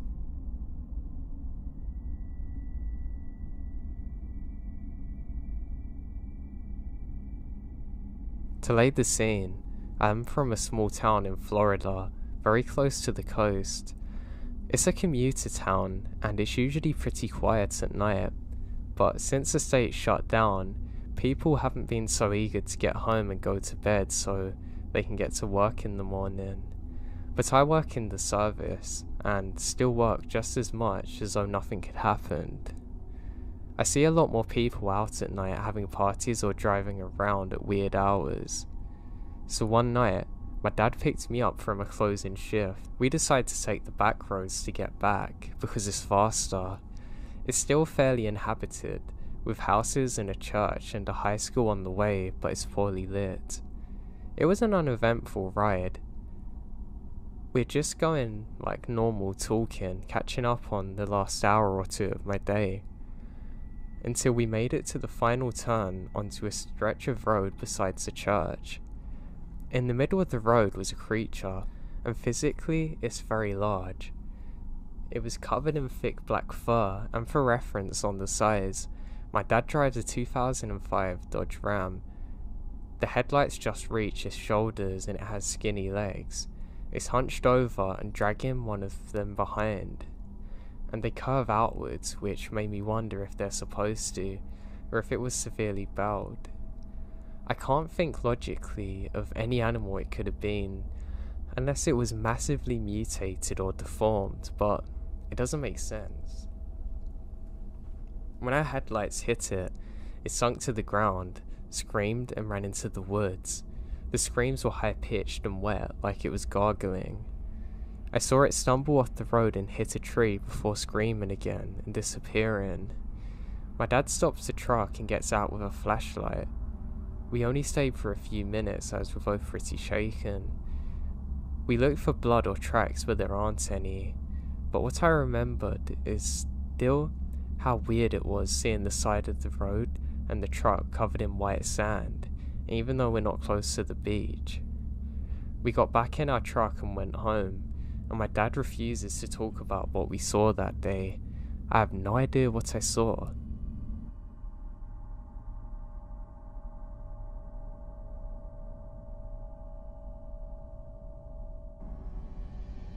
To lay the scene, I'm from a small town in Florida, very close to the coast. It's a commuter town, and it's usually pretty quiet at night, but since the state shut down, people haven't been so eager to get home and go to bed so they can get to work in the morning. But I work in the service, and still work just as much as though nothing had happened. I see a lot more people out at night having parties or driving around at weird hours. So one night, my dad picked me up from a closing shift. We decided to take the back roads to get back, because it's faster. It's still fairly inhabited, with houses and a church and a high school on the way, but it's poorly lit. It was an uneventful ride. We're just going like normal talking, catching up on the last hour or two of my day, until we made it to the final turn onto a stretch of road besides the church. In the middle of the road was a creature, and physically it's very large. It was covered in thick black fur, and for reference on the size, my dad drives a 2005 Dodge Ram. The headlights just reach his shoulders and it has skinny legs. It's hunched over and dragging one of them behind, and they curve outwards, which made me wonder if they're supposed to, or if it was severely bowed. I can't think logically of any animal it could have been, unless it was massively mutated or deformed, but it doesn't make sense. When our headlights hit it, it sunk to the ground, screamed and ran into the woods. The screams were high-pitched and wet, like it was gargling. I saw it stumble off the road and hit a tree before screaming again and disappearing. My dad stops the truck and gets out with a flashlight. We only stayed for a few minutes as we're both pretty shaken. We looked for blood or tracks, but there aren't any. But what I remembered is still how weird it was seeing the side of the road and the truck covered in white sand, even though we're not close to the beach. We got back in our truck and went home, and my dad refuses to talk about what we saw that day. I have no idea what I saw.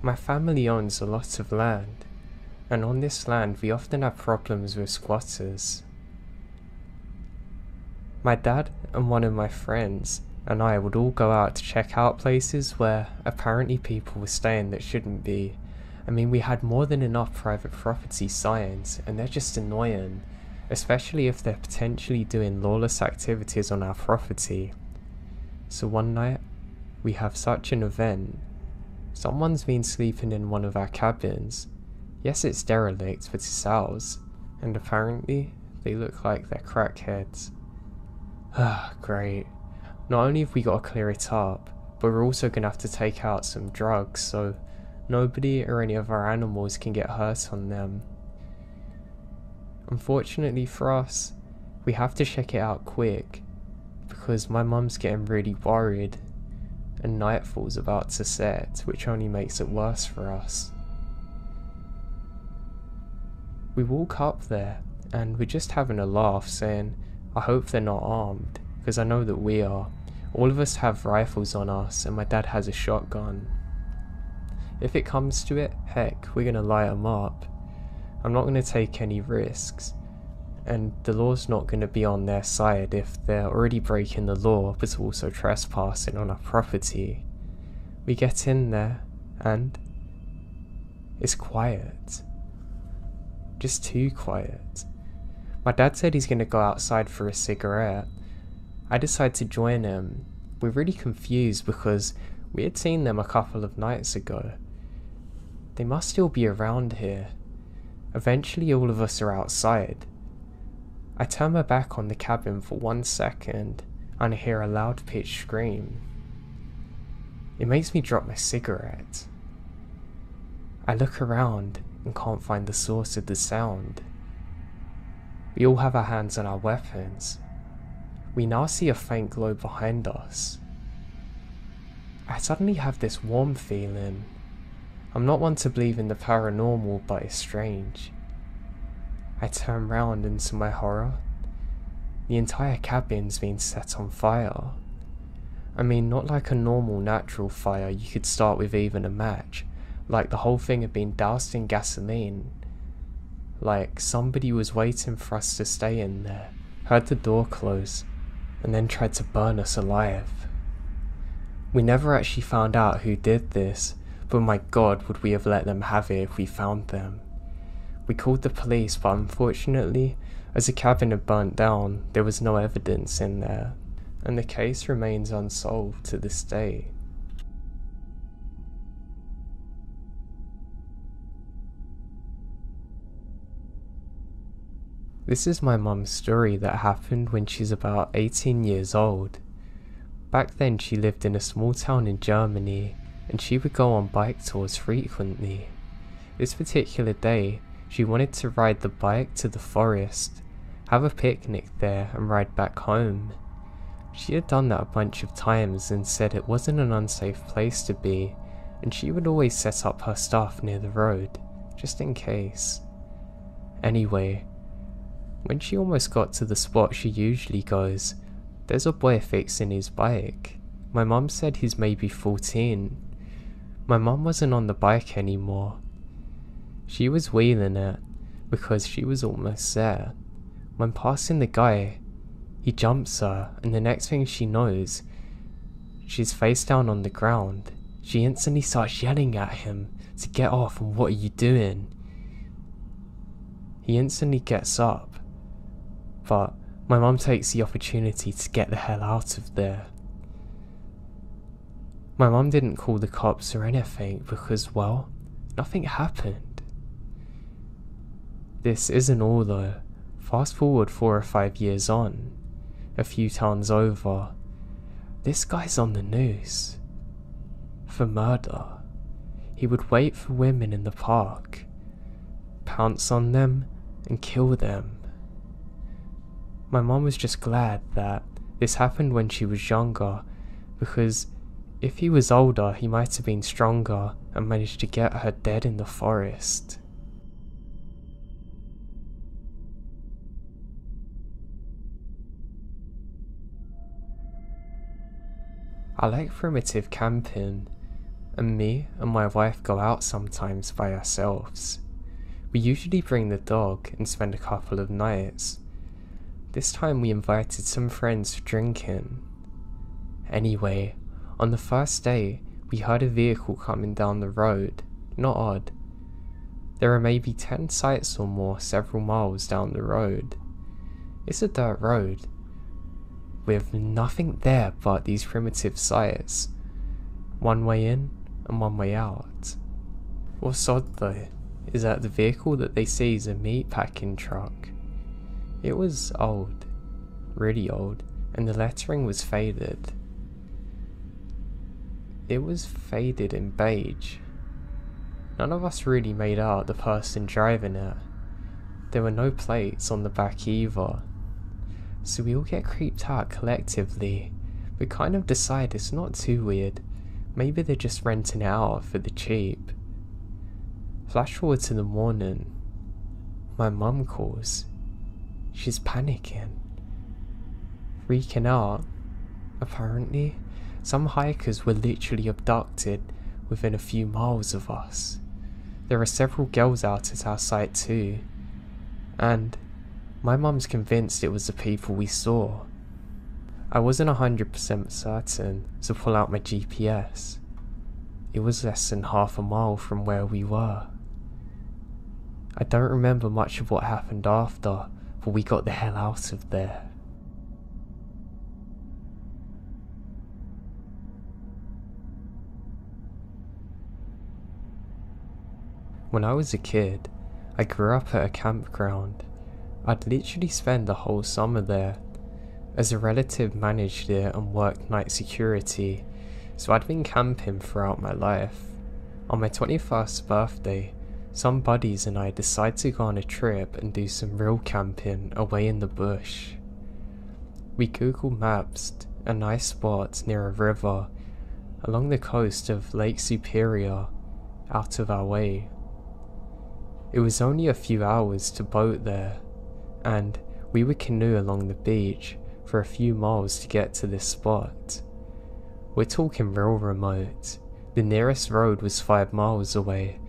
My family owns a lot of land, and on this land we often have problems with squatters. My dad and one of my friends and I would all go out to check out places where apparently people were staying that shouldn't be. I mean, we had more than enough private property signs, and they're just annoying, especially if they're potentially doing lawless activities on our property. So one night, we have such an event. Someone's been sleeping in one of our cabins. Yes, it's derelict, but it's ours, and apparently they look like they're crackheads. Ah, great. Not only have we got to clear it up, but we're also going to have to take out some drugs so nobody or any of our animals can get hurt on them. Unfortunately for us, we have to check it out quick, because my mum's getting really worried, and nightfall's about to set, which only makes it worse for us. We walk up there, and we're just having a laugh, saying, I hope they're not armed, because I know that we are. All of us have rifles on us, and my dad has a shotgun. If it comes to it, heck, we're going to light them up. I'm not going to take any risks, and the law's not going to be on their side if they're already breaking the law but also trespassing on our property. We get in there, and it's quiet. Just too quiet. My dad said he's going to go outside for a cigarette. I decide to join him. We're really confused because we had seen them a couple of nights ago. They must still be around here. Eventually all of us are outside. I turn my back on the cabin for 1 second and I hear a loud pitched scream. It makes me drop my cigarette. I look around and can't find the source of the sound. We all have our hands on our weapons. We now see a faint glow behind us. I suddenly have this warm feeling. I'm not one to believe in the paranormal, but it's strange. I turn round and to my horror, the entire cabin's been set on fire. I mean, not like a normal natural fire you could start with even a match, like the whole thing had been doused in gasoline. Like somebody was waiting for us to stay in there, heard the door close, and then tried to burn us alive. We never actually found out who did this, but my god, would we have let them have it if we found them. We called the police, but unfortunately, as the cabin had burnt down, there was no evidence in there, and the case remains unsolved to this day. This is my mum's story that happened when she's about 18 years old. Back then she lived in a small town in Germany, and she would go on bike tours frequently. This particular day, she wanted to ride the bike to the forest, have a picnic there and ride back home. She had done that a bunch of times and said it wasn't an unsafe place to be, and she would always set up her stuff near the road, just in case. Anyway, when she almost got to the spot she usually goes, there's a boy fixing his bike. My mum said he's maybe 14. My mum wasn't on the bike anymore. She was wheeling it, because she was almost there. When passing the guy, he jumps her, and the next thing she knows, she's face down on the ground. She instantly starts yelling at him to get off and what are you doing? He instantly gets up. But my mum takes the opportunity to get the hell out of there. My mum didn't call the cops or anything because, well, nothing happened. This isn't all though. Fast forward 4 or 5 years on, a few towns over, this guy's on the news. For murder. He would wait for women in the park, pounce on them, and kill them. My mum was just glad that this happened when she was younger, because if he was older, he might have been stronger and managed to get her dead in the forest. I like primitive camping, and me and my wife go out sometimes by ourselves. We usually bring the dog and spend a couple of nights. This time we invited some friends for drinking. Anyway, on the first day, we heard a vehicle coming down the road. Not odd. There are maybe 10 sites or more several miles down the road. It's a dirt road, with nothing there but these primitive sites. One way in and one way out. What's odd though, is that the vehicle that they see is a meat packing truck. It was old, really old, and the lettering was faded. It was faded in beige. None of us really made out the person driving it. There were no plates on the back either. So we all get creeped out collectively, but kind of decide it's not too weird. Maybe they're just renting it out for the cheap. Flash forward to the morning. My mum calls. She's panicking. Freaking out. Apparently, some hikers were literally abducted within a few miles of us. There are several girls out at our site too. And my mum's convinced it was the people we saw. I wasn't 100% certain, so pull out my GPS. It was less than half a mile from where we were. I don't remember much of what happened after, but we got the hell out of there. When I was a kid, I grew up at a campground. I'd literally spend the whole summer there, as a relative managed it and worked night security, so I'd been camping throughout my life. On my 21st birthday, some buddies and I decided to go on a trip and do some real camping away in the bush. We Google Maps'd a nice spot near a river along the coast of Lake Superior, out of our way. It was only a few hours to boat there, and we would canoe along the beach for a few miles to get to this spot. We're talking real remote. The nearest road was 5 miles away,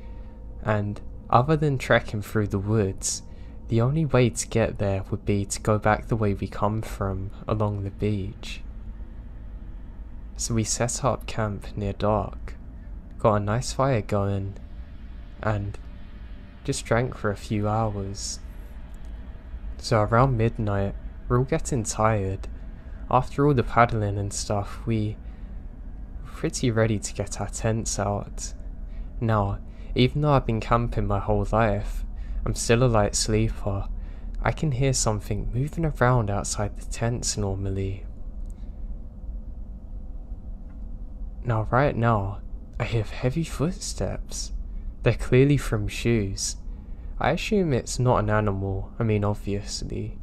and other than trekking through the woods, the only way to get there would be to go back the way we come from, along the beach. So we set up camp near dark, got a nice fire going, and just drank for a few hours. So around midnight, we're all getting tired. After all the paddling and stuff, we were pretty ready to get our tents out. Now, even though I've been camping my whole life, I'm still a light sleeper. I can hear something moving around outside the tents normally. Now right now, I hear heavy footsteps. They're clearly from shoes. I assume it's not an animal, I mean obviously,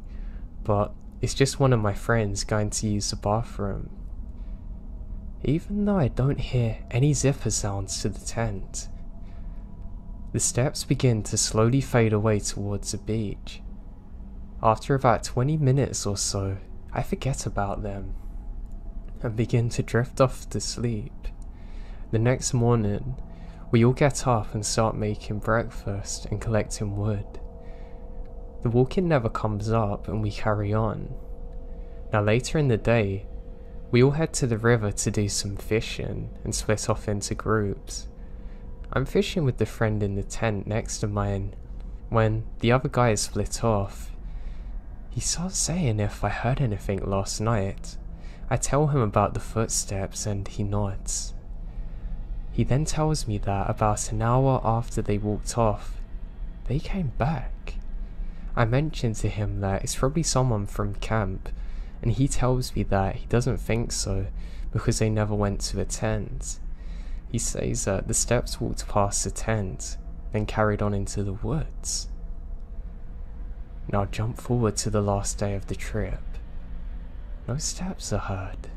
but it's just one of my friends going to use the bathroom. Even though I don't hear any zipper sounds to the tent, the steps begin to slowly fade away towards the beach. After about 20 minutes or so, I forget about them and begin to drift off to sleep. The next morning, we all get up and start making breakfast and collecting wood. The walking never comes up and we carry on. Now later in the day, we all head to the river to do some fishing and split off into groups. I'm fishing with the friend in the tent next to mine. When the other guys split off, he starts saying if I heard anything last night. I tell him about the footsteps and he nods. He then tells me that about an hour after they walked off, they came back. I mentioned to him that it's probably someone from camp, and he tells me that he doesn't think so because they never went to the tent. He says that the steps walked past the tent, then carried on into the woods. Now jump forward to the last day of the trip. No steps are heard,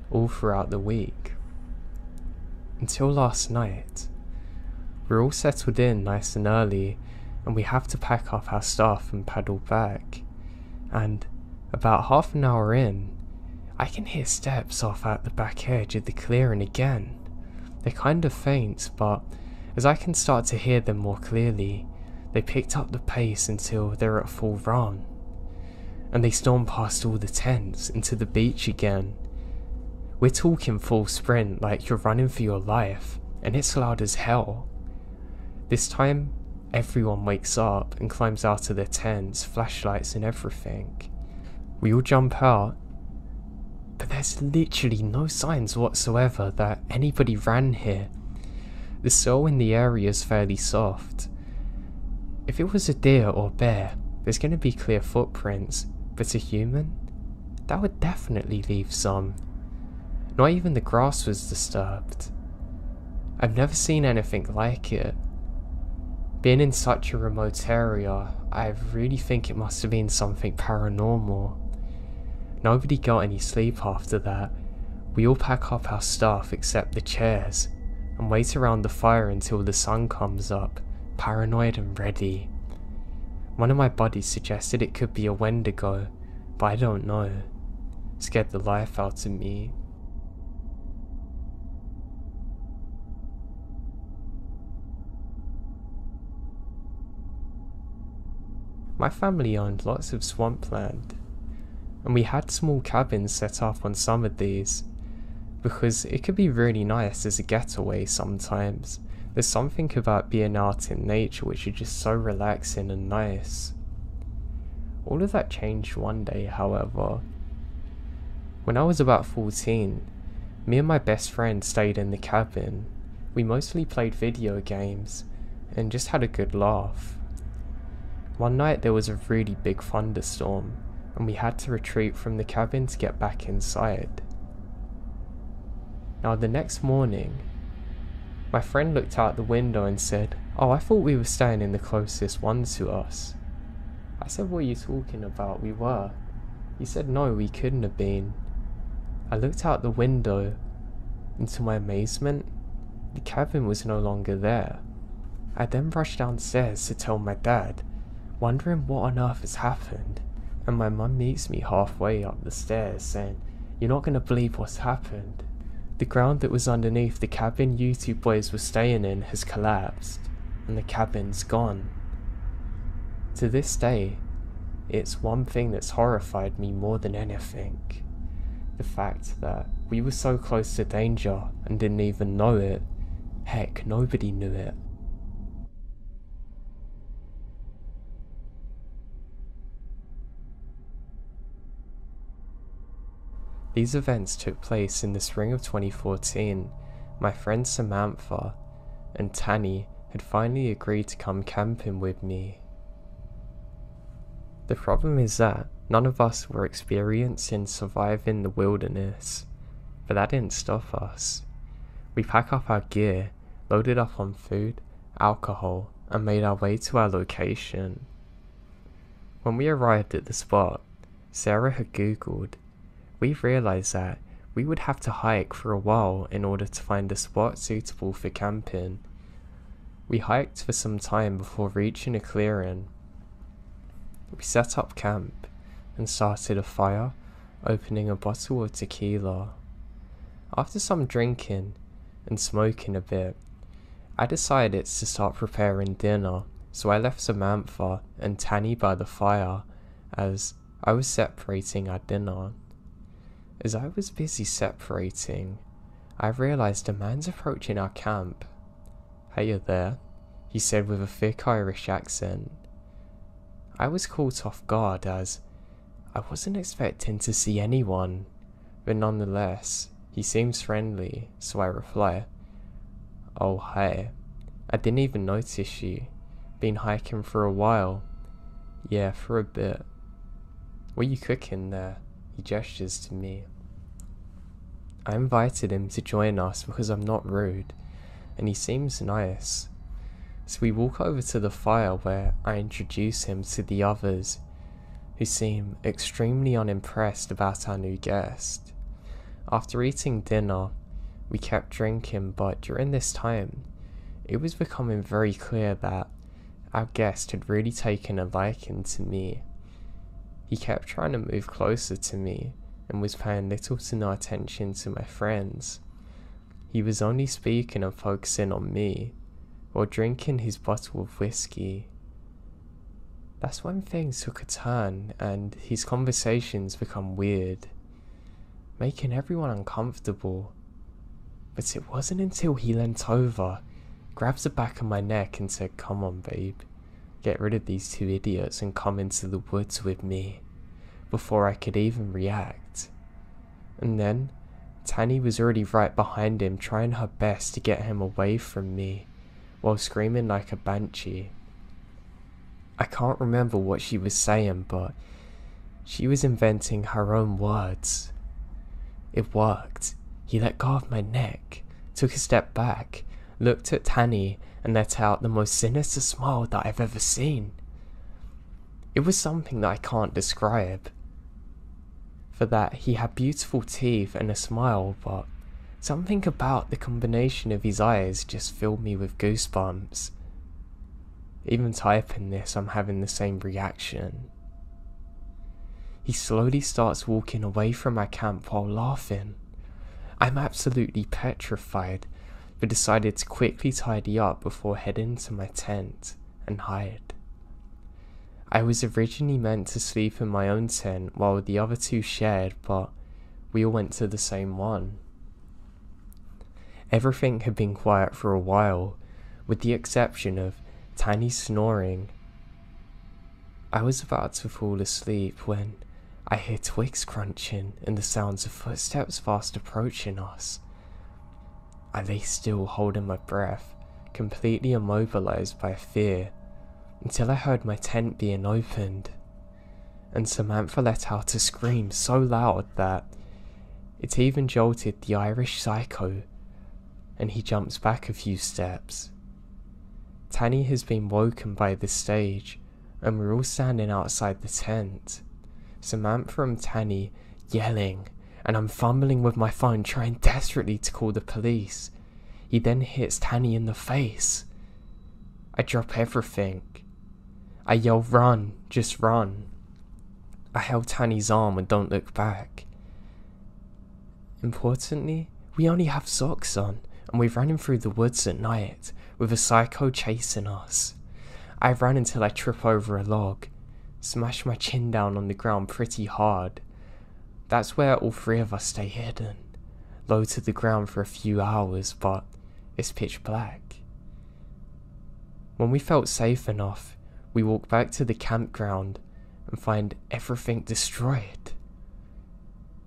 all throughout the week. Until last night. We're all settled in nice and early, and we have to pack up our stuff and paddle back. And about half an hour in, I can hear steps off at the back edge of the clearing again. They're kind of faint, but as I can start to hear them more clearly, they picked up the pace until they're at full run. And they storm past all the tents into the beach again. We're talking full sprint, like you're running for your life, and it's loud as hell. This time, everyone wakes up and climbs out of their tents, flashlights and everything. We all jump out, but there's literally no signs whatsoever that anybody ran here. The soil in the area is fairly soft. If it was a deer or bear, there's going to be clear footprints, but a human? That would definitely leave some. Not even the grass was disturbed. I've never seen anything like it. Being in such a remote area, I really think it must have been something paranormal. Nobody got any sleep after that. We all pack up our stuff except the chairs, and wait around the fire until the sun comes up, paranoid and ready. One of my buddies suggested it could be a Wendigo, but I don't know. Scared the life out of me. My family owned lots of swampland, and we had small cabins set up on some of these, because it could be really nice as a getaway sometimes. There's something about being out in nature which is just so relaxing and nice. All of that changed one day, however. When I was about 14, me and my best friend stayed in the cabin. We mostly played video games, and just had a good laugh. One night there was a really big thunderstorm, and we had to retreat from the cabin to get back inside. Now the next morning, my friend looked out the window and said, "Oh, I thought we were staying in the closest one to us." I said, "What are you talking about? We were." He said, "No, we couldn't have been." I looked out the window, and to my amazement, the cabin was no longer there. I then rushed downstairs to tell my dad, wondering what on earth has happened, and my mum meets me halfway up the stairs saying, "You're not going to believe what's happened. The ground that was underneath the cabin you two boys were staying in has collapsed, and the cabin's gone." To this day, it's one thing that's horrified me more than anything. The fact that we were so close to danger and didn't even know it. Heck, nobody knew it. These events took place in the spring of 2014. My friend Samantha and Tanny had finally agreed to come camping with me. The problem is that none of us were experienced in surviving the wilderness, but that didn't stop us. We packed up our gear, loaded up on food, alcohol, and made our way to our location. When we arrived at the spot, Sarah had Googled. We realised that we would have to hike for a while in order to find a spot suitable for camping. We hiked for some time before reaching a clearing. We set up camp and started a fire, opening a bottle of tequila. After some drinking and smoking a bit, I decided to start preparing dinner, so I left Samantha and Tanny by the fire as I was separating our dinner. As I was busy separating, I realised a man's approaching our camp. "Hey there," he said with a thick Irish accent. I was caught off guard as I wasn't expecting to see anyone, but nonetheless, he seems friendly, so I reply, "Oh, hi. I didn't even notice you. Been hiking for a while." "Yeah, for a bit." "What you cooking there?" He gestures to me. I invited him to join us because I'm not rude, and he seems nice. So we walk over to the fire where I introduce him to the others, who seem extremely unimpressed about our new guest. After eating dinner, we kept drinking, but during this time, it was becoming very clear that our guest had really taken a liking to me. He kept trying to move closer to me and was paying little to no attention to my friends. He was only speaking and focusing on me, while drinking his bottle of whiskey. That's when things took a turn and his conversations become weird, making everyone uncomfortable. But it wasn't until he leant over, grabbed the back of my neck and said, "Come on, babe, get rid of these two idiots and come into the woods with me," before I could even react. And then Tanny was already right behind him, trying her best to get him away from me, while screaming like a banshee. I can't remember what she was saying, but she was inventing her own words. It worked. He let go of my neck, took a step back, looked at Tanny, and let out the most sinister smile that I've ever seen. It was something that I can't describe. For that, he had beautiful teeth and a smile, but something about the combination of his eyes just filled me with goosebumps. Even typing this, I'm having the same reaction. He slowly starts walking away from my camp while laughing. I'm absolutely petrified, but decided to quickly tidy up before heading to my tent and hide. I was originally meant to sleep in my own tent while the other two shared, but we all went to the same one. Everything had been quiet for a while, with the exception of Tanny snoring. I was about to fall asleep when I hear twigs crunching and the sounds of footsteps fast approaching us. I lay still, holding my breath, completely immobilized by fear, until I heard my tent being opened, and Samantha let out a scream so loud that it even jolted the Irish psycho, and he jumps back a few steps. Tanny has been woken by this stage, and we're all standing outside the tent. Samantha and Tanny yelling, and I'm fumbling with my phone trying desperately to call the police. He then hits Tanny in the face. I drop everything. I yell, "Run, just run." I held Tanny's arm and don't look back. Importantly, we only have socks on, and we're running through the woods at night, with a psycho chasing us. I ran until I trip over a log, smash my chin down on the ground pretty hard. That's where all three of us stay hidden, low to the ground for a few hours, but it's pitch black. When we felt safe enough, we walk back to the campground and find everything destroyed.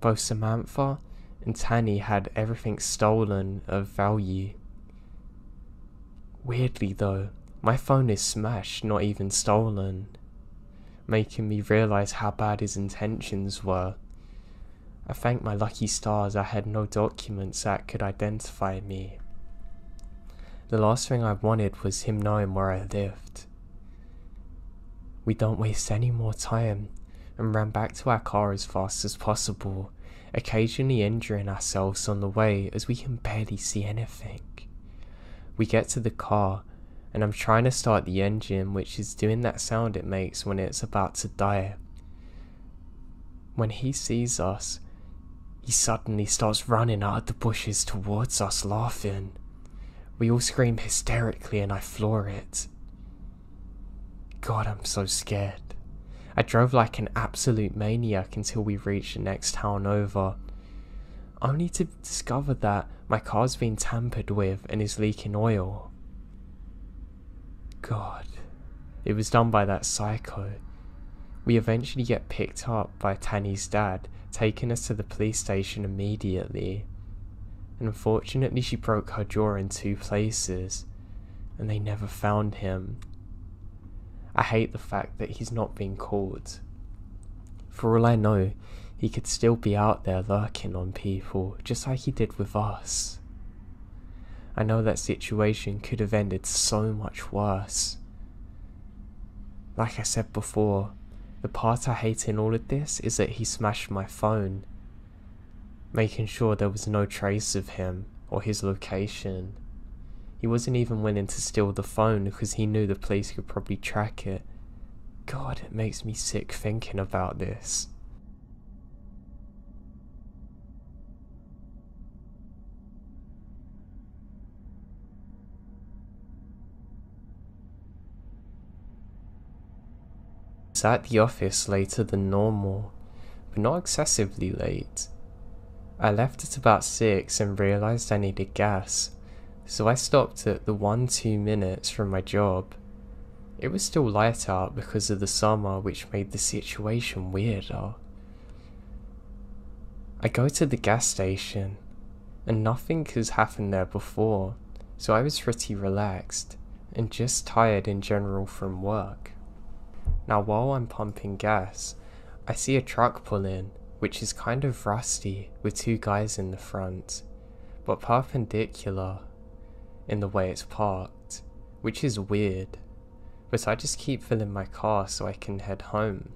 Both Samantha and Tanny had everything stolen of value. Weirdly though, my phone is smashed, not even stolen, making me realise how bad his intentions were. I thank my lucky stars I had no documents that could identify me. The last thing I wanted was him knowing where I lived. We don't waste any more time and ran back to our car as fast as possible, occasionally injuring ourselves on the way as we can barely see anything. We get to the car and I'm trying to start the engine, which is doing that sound it makes when it's about to die. When he sees us, he suddenly starts running out of the bushes towards us, laughing. We all scream hysterically and I floor it. God, I'm so scared. I drove like an absolute maniac until we reached the next town over, only to discover that my car's been tampered with and is leaking oil. God, it was done by that psycho. We eventually get picked up by Tanny's dad, taking us to the police station immediately. and unfortunately she broke her jaw in 2 places, and they never found him. I hate the fact that he's not being caught. For all I know, he could still be out there lurking on people, just like he did with us. I know that situation could have ended so much worse. Like I said before, the part I hate in all of this is that he smashed my phone, making sure there was no trace of him or his location. He wasn't even willing to steal the phone because he knew the police could probably track it. God, it makes me sick thinking about this. I was at the office later than normal, but not excessively late. I left at about 6 and realised I needed gas, so I stopped at the 1-2 minutes from my job. It was still light out because of the summer, which made the situation weirder. I go to the gas station, and nothing has happened there before, so I was pretty relaxed, and just tired in general from work. Now while I'm pumping gas, I see a truck pull in, which is kind of rusty with 2 guys in the front, but perpendicular in the way it's parked, which is weird, but I just keep filling my car so I can head home.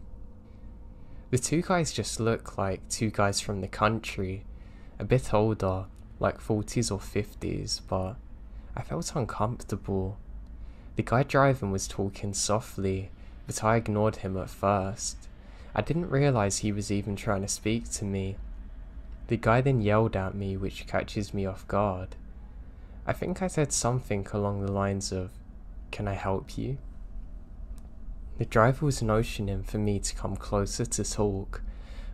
The 2 guys just look like 2 guys from the country, a bit older, like 40s or 50s, but I felt uncomfortable. The guy driving was talking softly, but I ignored him at first. I didn't realise he was even trying to speak to me. The guy then yelled at me, which catches me off guard. I think I said something along the lines of, "Can I help you?" The driver was motioning for me to come closer to talk,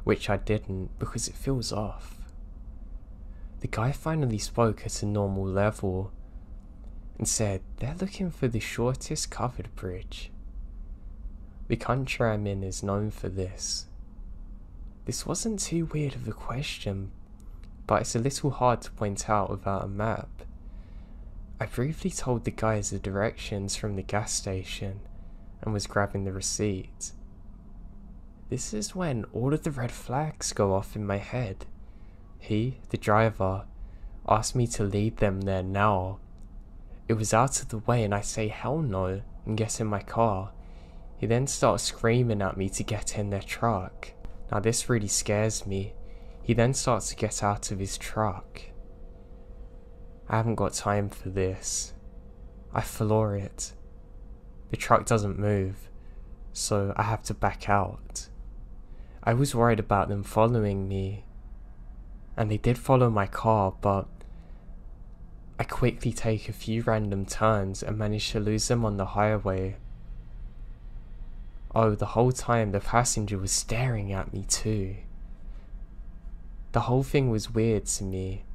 which I didn't because it feels off. The guy finally spoke at a normal level and said they're looking for the shortest covered bridge. The country I'm in is known for this. This wasn't too weird of a question, but it's a little hard to point out without a map. I briefly told the guys the directions from the gas station and was grabbing the receipt. This is when all of the red flags go off in my head. He, the driver, asked me to lead them there now. It was out of the way and I say hell no and get in my car. He then starts screaming at me to get in their truck. Now this really scares me. He then starts to get out of his truck. I haven't got time for this. I floor it. The truck doesn't move, so I have to back out. I was worried about them following me, and they did follow my car, but I quickly take a few random turns and manage to lose them on the highway. Oh, the whole time the passenger was staring at me too. The whole thing was weird to me,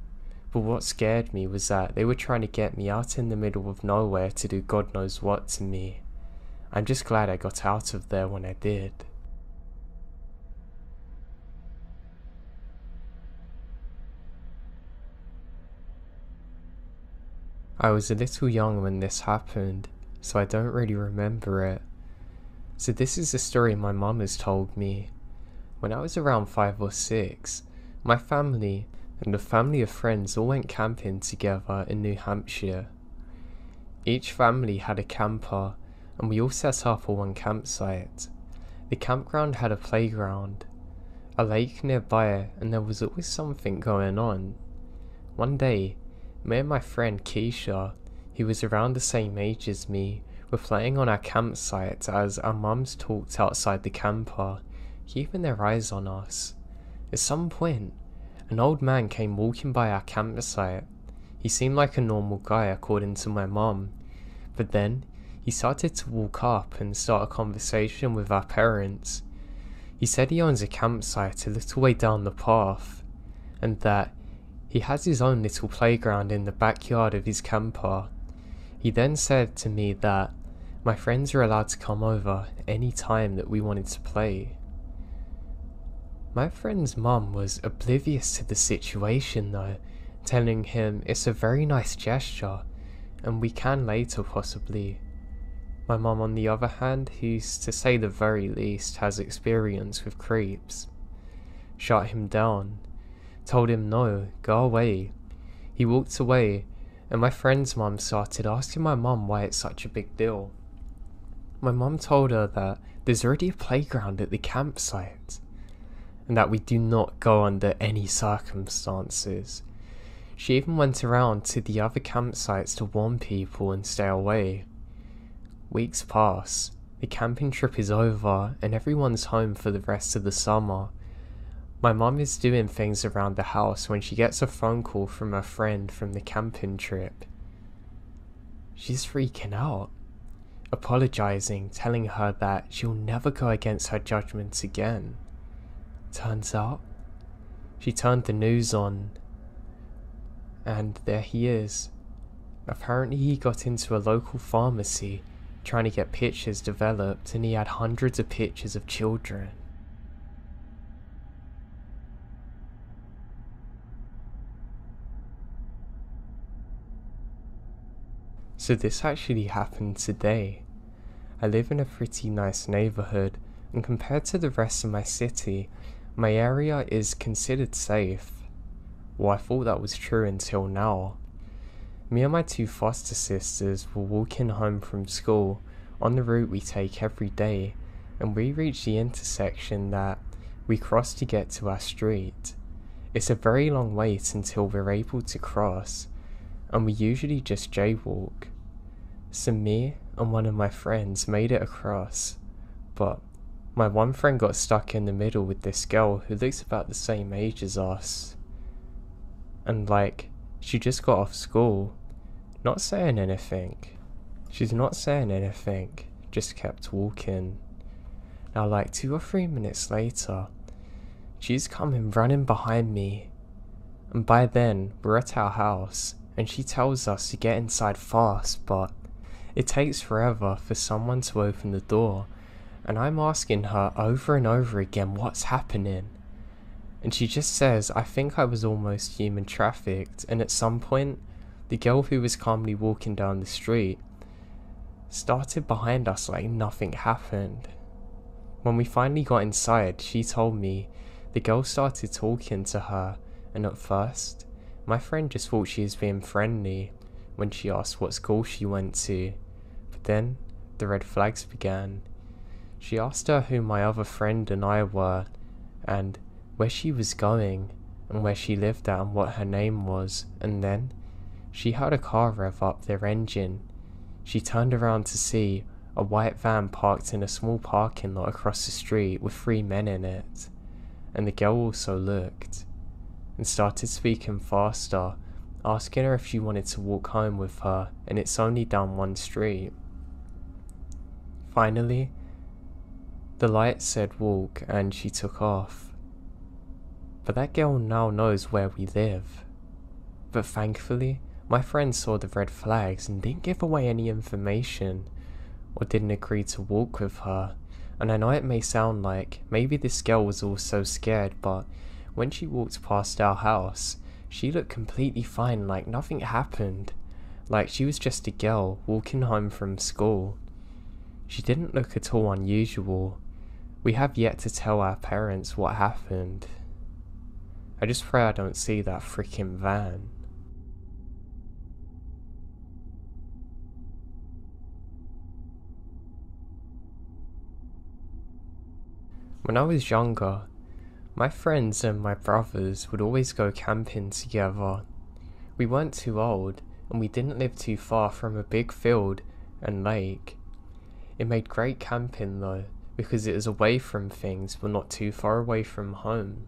but what scared me was that they were trying to get me out in the middle of nowhere to do God knows what to me. I'm just glad I got out of there when I did. I was a little young when this happened, so I don't really remember it. So this is a story my mum has told me. When I was around 5 or 6, my family and a family of friends all went camping together in New Hampshire. Each family had a camper, and we all set up at one campsite. The campground had a playground, a lake nearby, and there was always something going on. One day, me and my friend Keisha, who was around the same age as me, were playing on our campsite as our mums talked outside the camper, keeping their eyes on us. At some point, an old man came walking by our campsite. He seemed like a normal guy according to my mum, but then he started to walk up and start a conversation with our parents. He said he owns a campsite a little way down the path, and that he has his own little playground in the backyard of his camper. He then said to me that my friends are allowed to come over any time that we wanted to play. My friend's mum was oblivious to the situation though, telling him it's a very nice gesture and we can later possibly. My mum on the other hand, who's to say the very least has experience with creeps, shut him down, told him no, go away. He walked away, and my friend's mum started asking my mum why it's such a big deal. My mum told her that there's already a playground at the campsite, and that we do not go under any circumstances. She even went around to the other campsites to warn people and stay away. Weeks pass, the camping trip is over, and everyone's home for the rest of the summer. My mum is doing things around the house when she gets a phone call from her friend from the camping trip. She's freaking out, apologizing, telling her that she'll never go against her judgments again. Turns out, she turned the news on, and there he is. Apparently he got into a local pharmacy trying to get pictures developed, and he had hundreds of pictures of children. So this actually happened today. I live in a pretty nice neighborhood, and compared to the rest of my city, my area is considered safe. Well, I thought that was true until now. Me and my two foster sisters were walking home from school on the route we take every day, and we reached the intersection that we cross to get to our street. It's a very long wait until we're able to cross, and we usually just jaywalk. So me and one of my friends made it across, but my one friend got stuck in the middle with this girl who looks about the same age as us. And she just got off school, not saying anything. She's not saying anything, just kept walking. Now 2 or 3 minutes later, she's coming running behind me, and by then we're at our house, and she tells us to get inside fast, but it takes forever for someone to open the door, and I'm asking her over and over again what's happening. And she just says, I think I was almost human trafficked, and at some point, the girl who was calmly walking down the street started behind us like nothing happened. When we finally got inside, she told me the girl started talking to her, and at first, my friend just thought she was being friendly when she asked what school she went to, but then the red flags began. She asked her who my other friend and I were, and where she was going, and where she lived at, and what her name was, and then she heard a car rev up their engine. She turned around to see a white van parked in a small parking lot across the street with 3 men in it, and the girl also looked, and started speaking faster, asking her if she wanted to walk home with her, and it's only down one street. Finally, the light said walk, and she took off. But that girl now knows where we live. But thankfully, my friend saw the red flags and didn't give away any information, or didn't agree to walk with her. And I know it may sound like maybe this girl was also scared, but when she walked past our house, she looked completely fine, like nothing happened. Like she was just a girl walking home from school. She didn't look at all unusual. We have yet to tell our parents what happened. I just pray I don't see that freaking van. When I was younger, my friends and my brothers would always go camping together. We weren't too old, and we didn't live too far from a big field and lake. It made great camping though, because it was away from things but not too far away from home.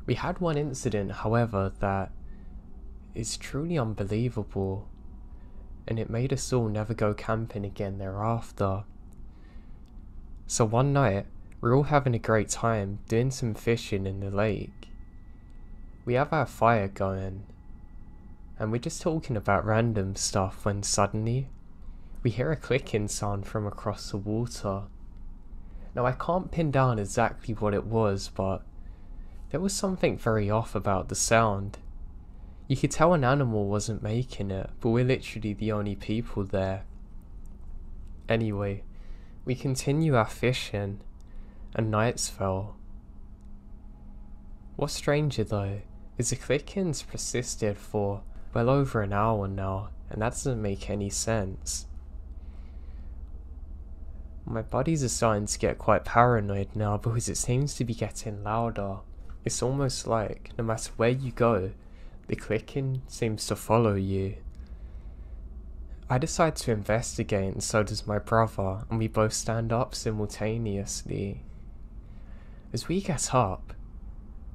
We had one incident, however, that is truly unbelievable, and it made us all never go camping again thereafter. So one night, we're all having a great time doing some fishing in the lake. We have our fire going, and we're just talking about random stuff when suddenly we hear a clicking sound from across the water. Now I can't pin down exactly what it was, but there was something very off about the sound. You could tell an animal wasn't making it, but we're literally the only people there. Anyway, we continue our fishing, and nights fell. What's stranger though, is the clickings persisted for well over an hour now, and that doesn't make any sense. My buddies are starting to get quite paranoid now because it seems to be getting louder. It's almost like, no matter where you go, the clicking seems to follow you. I decide to investigate, and so does my brother, and we both stand up simultaneously. As we get up,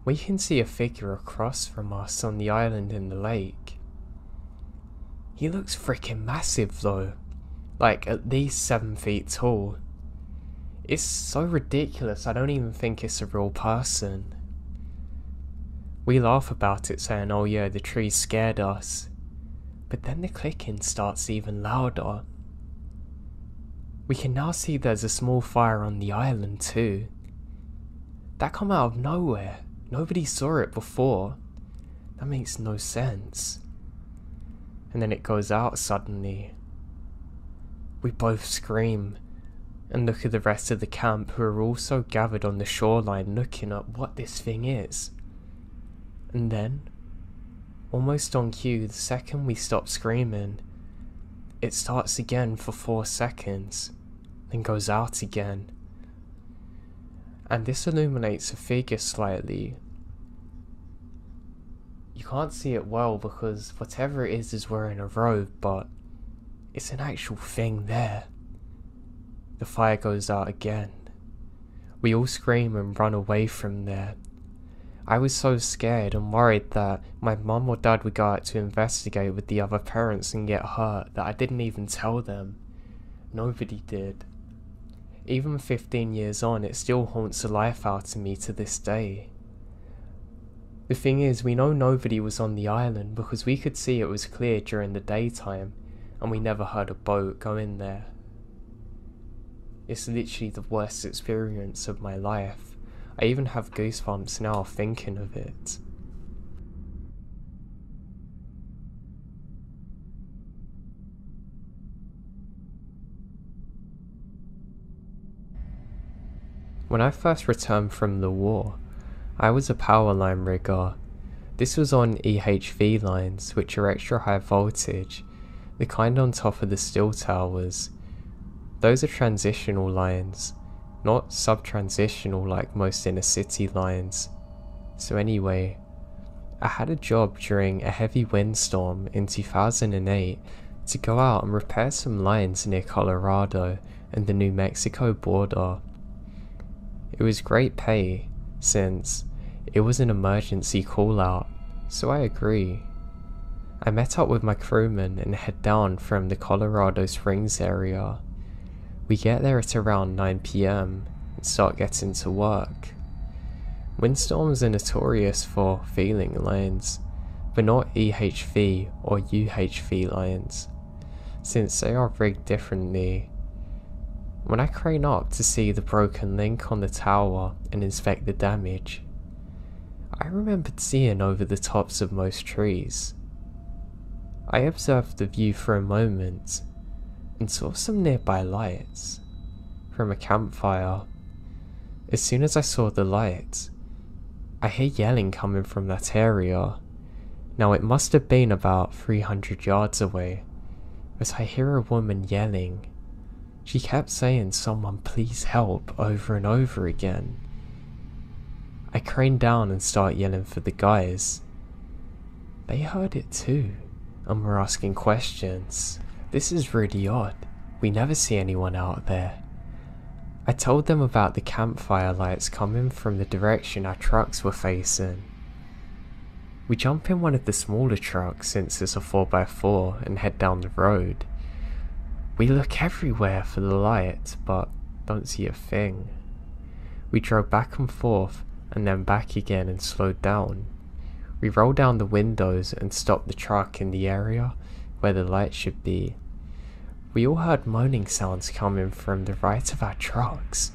we can see a figure across from us on the island in the lake. He looks freaking massive though, like at least 7 feet tall. It's so ridiculous, I don't even think it's a real person. We laugh about it, saying, oh yeah, the tree scared us. But then the clicking starts even louder. We can now see there's a small fire on the island too. That come out of nowhere. Nobody saw it before. That makes no sense. And then it goes out suddenly. We both scream and look at the rest of the camp, who are also gathered on the shoreline looking at what this thing is. And then, almost on cue, the second we stop screaming, it starts again for 4 seconds, then goes out again. And this illuminates a figure slightly. You can't see it well because whatever it is wearing a robe, but it's an actual thing there. The fire goes out again. We all scream and run away from there. I was so scared and worried that my mum or dad would go out to investigate with the other parents and get hurt that I didn't even tell them. Nobody did. Even 15 years on, it still haunts the life out of me to this day. The thing is, we know nobody was on the island because we could see it was clear during the daytime, and we never heard a boat go in there. It's literally the worst experience of my life. I even have goosebumps now thinking of it. When I first returned from the war, I was a power line rigger. This was on EHV lines, which are extra high voltage, the kind on top of the steel towers. Those are transitional lines, not sub-transitional like most inner city lines. So anyway, I had a job during a heavy windstorm in 2008 to go out and repair some lines near Colorado and the New Mexico border. It was great pay, since it was an emergency call out, so I agree. I met up with my crewman and head down from the Colorado Springs area. We get there at around 9 PM and start getting to work. Windstorms are notorious for failing lines, but not EHV or UHV lines, since they are rigged differently. When I crane up to see the broken link on the tower and inspect the damage, I remembered seeing over the tops of most trees. I observed the view for a moment and saw some nearby lights from a campfire. As soon as I saw the lights, I hear yelling coming from that area. Now it must have been about 300 yards away, but I hear a woman yelling. She kept saying, "Someone please help," over and over again. I crane down and start yelling for the guys. They heard it too, and were asking questions. This is really odd. We never see anyone out there. I told them about the campfire lights coming from the direction our trucks were facing. We jump in one of the smaller trucks, since it's a 4x4, and head down the road. We look everywhere for the light, but don't see a thing. We drove back and forth, and then back again and slowed down. We rolled down the windows and stopped the truck in the area where the light should be. We all heard moaning sounds coming from the right of our trucks,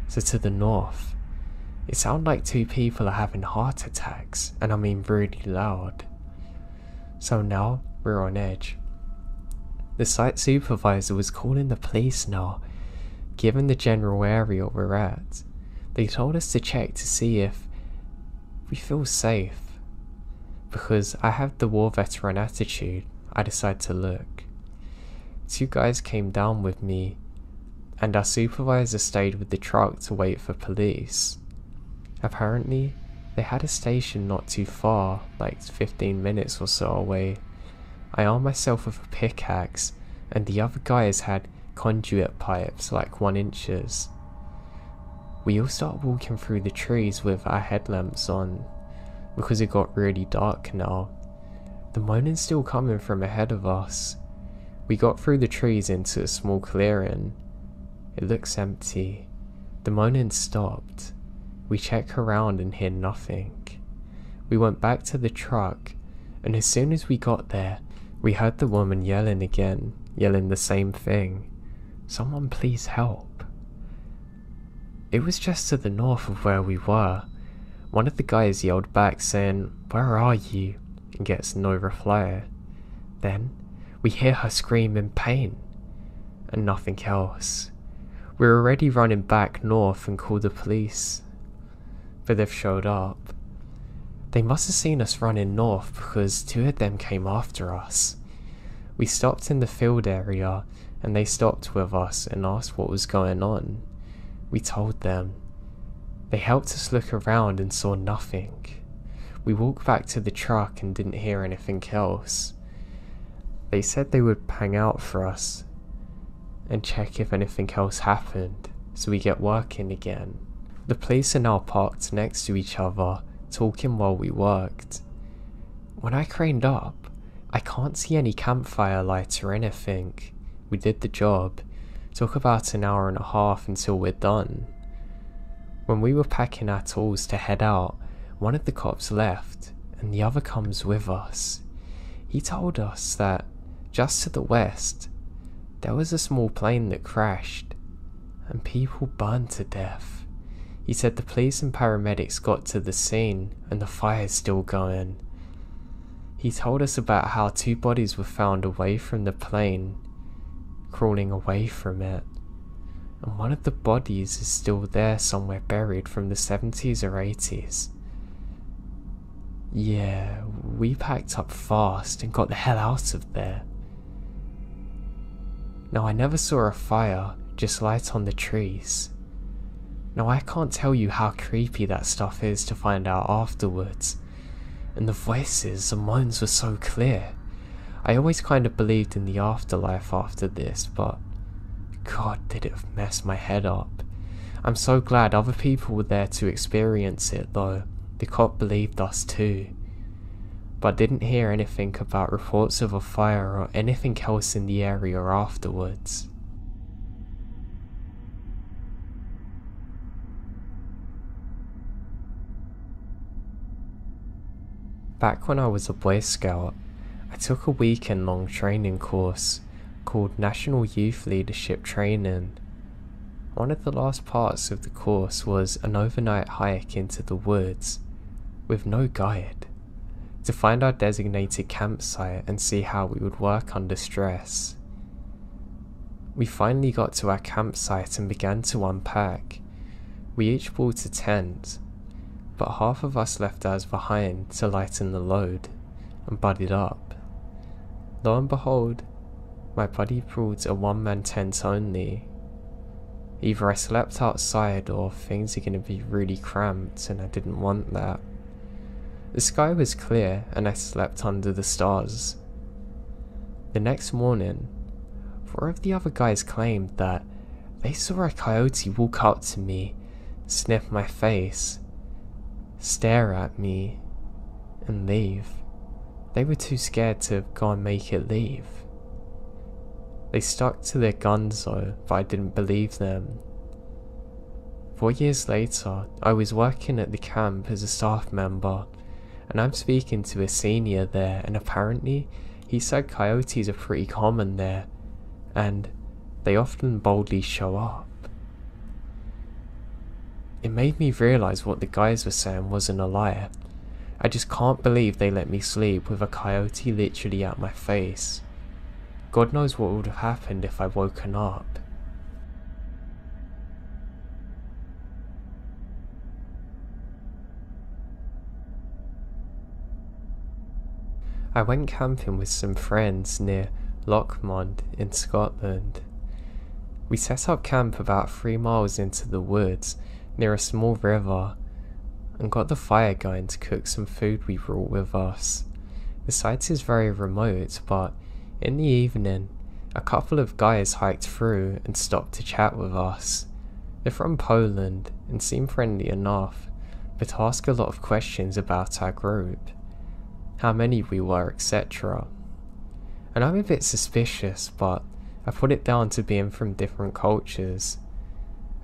so to the north. It sounded like 2 people are having heart attacks, and I mean really loud. So now we're on edge. The site supervisor was calling the police now. Given the general area we're at, they told us to check to see if we feel safe. Because I have the war veteran attitude, I decided to look. 2 guys came down with me, and our supervisor stayed with the truck to wait for police. Apparently, they had a station not too far, like 15 minutes or so away. I armed myself with a pickaxe, and the other guys had conduit pipes like 1 inches. We all started walking through the trees with our headlamps on, because it got really dark now. The moaning's still coming from ahead of us. We got through the trees into a small clearing. It looks empty. The moaning stopped. We checked around and hear nothing. We went back to the truck, and as soon as we got there, we heard the woman yelling again, yelling the same thing. Someone please help. It was just to the north of where we were. One of the guys yelled back saying, "Where are you?" and gets no reply. Then we hear her scream in pain, and nothing else. We're already running back north and called the police, but they've showed up. They must have seen us running north because 2 of them came after us. We stopped in the field area and they stopped with us and asked what was going on. We told them. They helped us look around and saw nothing. We walked back to the truck and didn't hear anything else. They said they would hang out for us and check if anything else happened, so we get working again. The police are now parked next to each other, talking while we worked. When I craned up, I can't see any campfire lights or anything. We did the job. Took about an hour and a half until we're done. When we were packing our tools to head out, one of the cops left, and the other comes with us. He told us that, just to the west, there was a small plane that crashed, and people burned to death. He said the police and paramedics got to the scene, and the fire's still going. He told us about how 2 bodies were found away from the plane, crawling away from it. And one of the bodies is still there somewhere buried from the 70s or 80s. Yeah, we packed up fast and got the hell out of there. Now I never saw a fire, just light on the trees. Now I can't tell you how creepy that stuff is to find out afterwards. And the voices and moans were so clear. I always kind of believed in the afterlife after this, but God, did it mess my head up. I'm so glad other people were there to experience it though. The cop believed us too. But didn't hear anything about reports of a fire or anything else in the area afterwards. Back when I was a Boy Scout, I took a weekend-long training course called National Youth Leadership Training. One of the last parts of the course was an overnight hike into the woods, with no guide, to find our designated campsite and see how we would work under stress. We finally got to our campsite and began to unpack. We each bought a tent, but half of us left ours behind to lighten the load and buddied up. Lo and behold, my buddy brought a 1-man tent only. Either I slept outside or things are going to be really cramped and I didn't want that. The sky was clear and I slept under the stars. The next morning, 4 of the other guys claimed that they saw a coyote walk up to me, sniff my face, stare at me, and leave. They were too scared to go and make it leave. They stuck to their guns though, but I didn't believe them. 4 years later, I was working at the camp as a staff member, and I'm speaking to a senior there, and apparently he said coyotes are pretty common there, and they often boldly show up. It made me realise what the guys were saying wasn't a lie. I just can't believe they let me sleep with a coyote literally at my face. God knows what would have happened if I'd woken up. I went camping with some friends near Lochmond in Scotland. We set up camp about 3 miles into the woods near a small river and got the fire going to cook some food we brought with us. The site is very remote, but in the evening a couple of guys hiked through and stopped to chat with us. They're from Poland and seem friendly enough, but ask a lot of questions about our group, how many we were, etc. And I'm a bit suspicious, but I put it down to being from different cultures.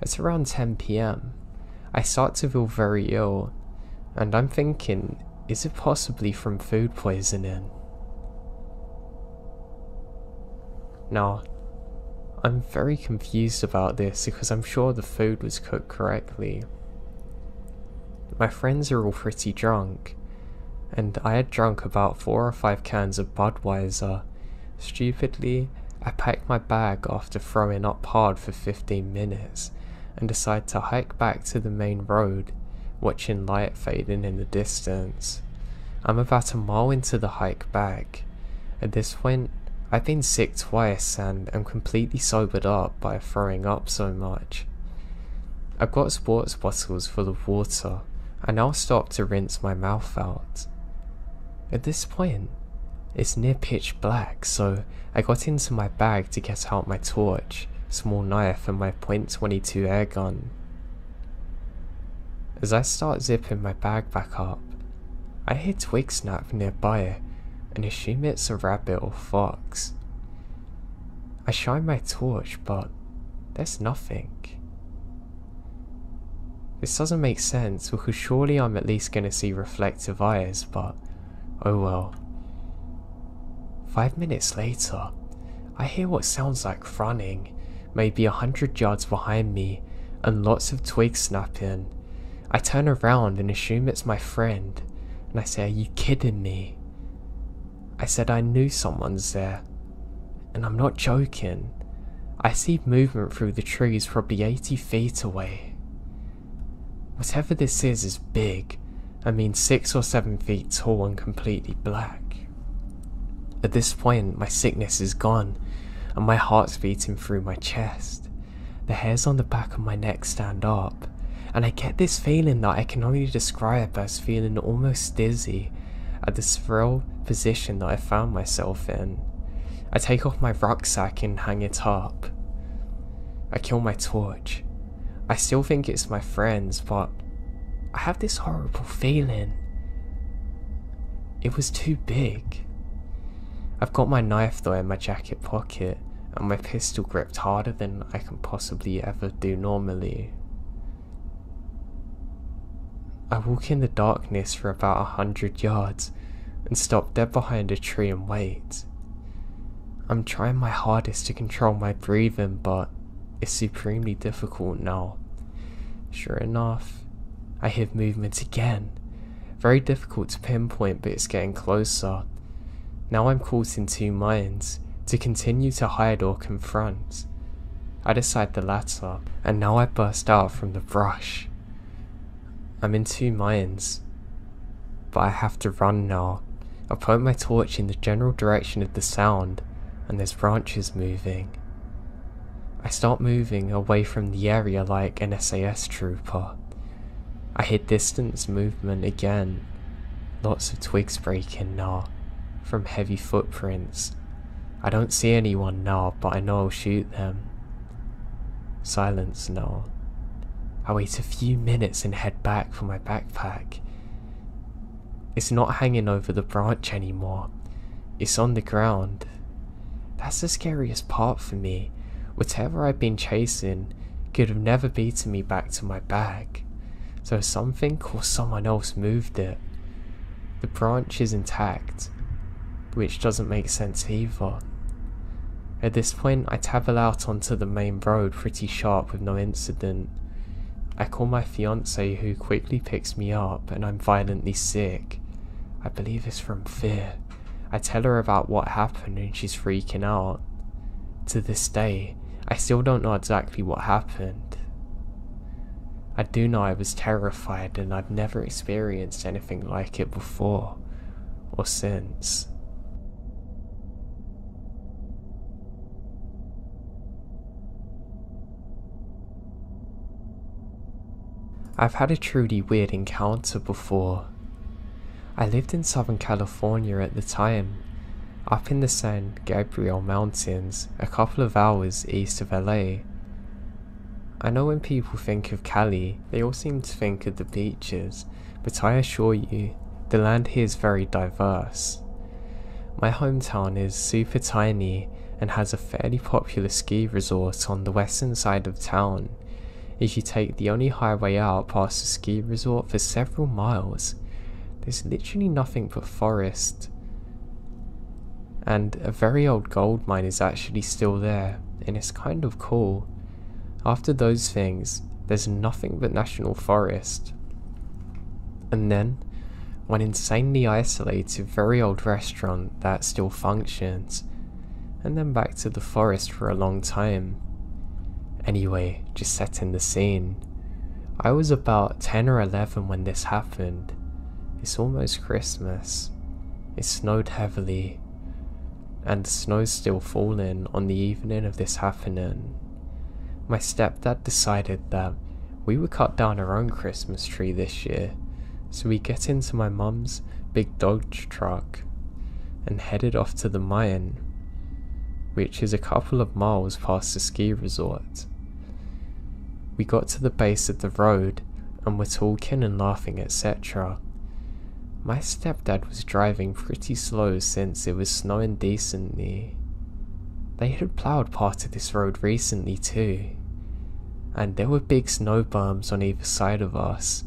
It's around 10 PM. I start to feel very ill, and I'm thinking, is it possibly from food poisoning? Now, I'm very confused about this because I'm sure the food was cooked correctly. My friends are all pretty drunk, and I had drunk about 4 or 5 cans of Budweiser. Stupidly, I packed my bag after throwing up hard for 15 minutes and decided to hike back to the main road, watching light fading in the distance. I'm about a mile into the hike back. At this point, I've been sick twice and am completely sobered up by throwing up so much. I've got sports bottles full of water. I now stop to rinse my mouth out. At this point, it's near pitch black, so I got into my bag to get out my torch, small knife and my .22 air gun. As I start zipping my bag back up, I hear twig snap nearby and assume it's a rabbit or fox. I shine my torch, but there's nothing. This doesn't make sense because surely I'm at least going to see reflective eyes, but oh well. 5 minutes later, I hear what sounds like running, maybe 100 yards behind me, and lots of twigs snapping. I turn around and assume it's my friend, and I say, "Are you kidding me?" I said I knew someone's there, and I'm not joking. I see movement through the trees probably 80 feet away. Whatever this is big. I mean 6 or 7 feet tall and completely black. At this point, my sickness is gone, and my heart's beating through my chest. The hairs on the back of my neck stand up, and I get this feeling that I can only describe as feeling almost dizzy at the surreal position that I found myself in. I take off my rucksack and hang it up. I kill my torch. I still think it's my friends, but I have this horrible feeling. It was too big. I've got my knife though in my jacket pocket, and my pistol gripped harder than I can possibly ever do normally. I walk in the darkness for about 100 yards and stop dead behind a tree and wait. I'm trying my hardest to control my breathing, but it's supremely difficult now. Sure enough, I hear movement again. Very difficult to pinpoint, but it's getting closer. Now I'm caught in two minds, to continue to hide or confront. I decide the latter, and now I burst out from the brush. I'm in two minds, but I have to run now. I point my torch in the general direction of the sound, and there's branches moving. I start moving away from the area like an SAS trooper. I hear distance movement again. Lots of twigs breaking now, from heavy footprints. I don't see anyone now, but I know I'll shoot them. Silence now. I wait a few minutes and head back for my backpack. It's not hanging over the branch anymore. It's on the ground. That's the scariest part for me. Whatever I've been chasing could have never beaten me back to my bag. So something or someone else moved it. The branch is intact, which doesn't make sense either. At this point, I travel out onto the main road pretty sharp with no incident. I call my fiance, who quickly picks me up, and I'm violently sick. I believe it's from fear. I tell her about what happened and she's freaking out. To this day, I still don't know exactly what happened. I do know I was terrified and I'd never experienced anything like it before or since. I've had a truly weird encounter before. I lived in Southern California at the time, up in the San Gabriel Mountains, a couple of hours east of LA. I know when people think of Cali, they all seem to think of the beaches, but I assure you, the land here is very diverse. My hometown is super tiny and has a fairly popular ski resort on the western side of town. If you take the only highway out past the ski resort for several miles, there's literally nothing but forest. And a very old gold mine is actually still there, and it's kind of cool. After those things, there's nothing but national forest. And then, one insanely isolated, very old restaurant that still functions, and then back to the forest for a long time. Anyway, just setting the scene. I was about 10 or 11 when this happened. It's almost Christmas. It snowed heavily, and the snow's still falling on the evening of this happening. My stepdad decided that we would cut down our own Christmas tree this year, so we get into my mum's big Dodge truck and headed off to the mine, which is a couple of miles past the ski resort. We got to the base of the road and were talking and laughing, etc. My stepdad was driving pretty slow since it was snowing decently. They had ploughed part of this road recently too, and there were big snow berms on either side of us,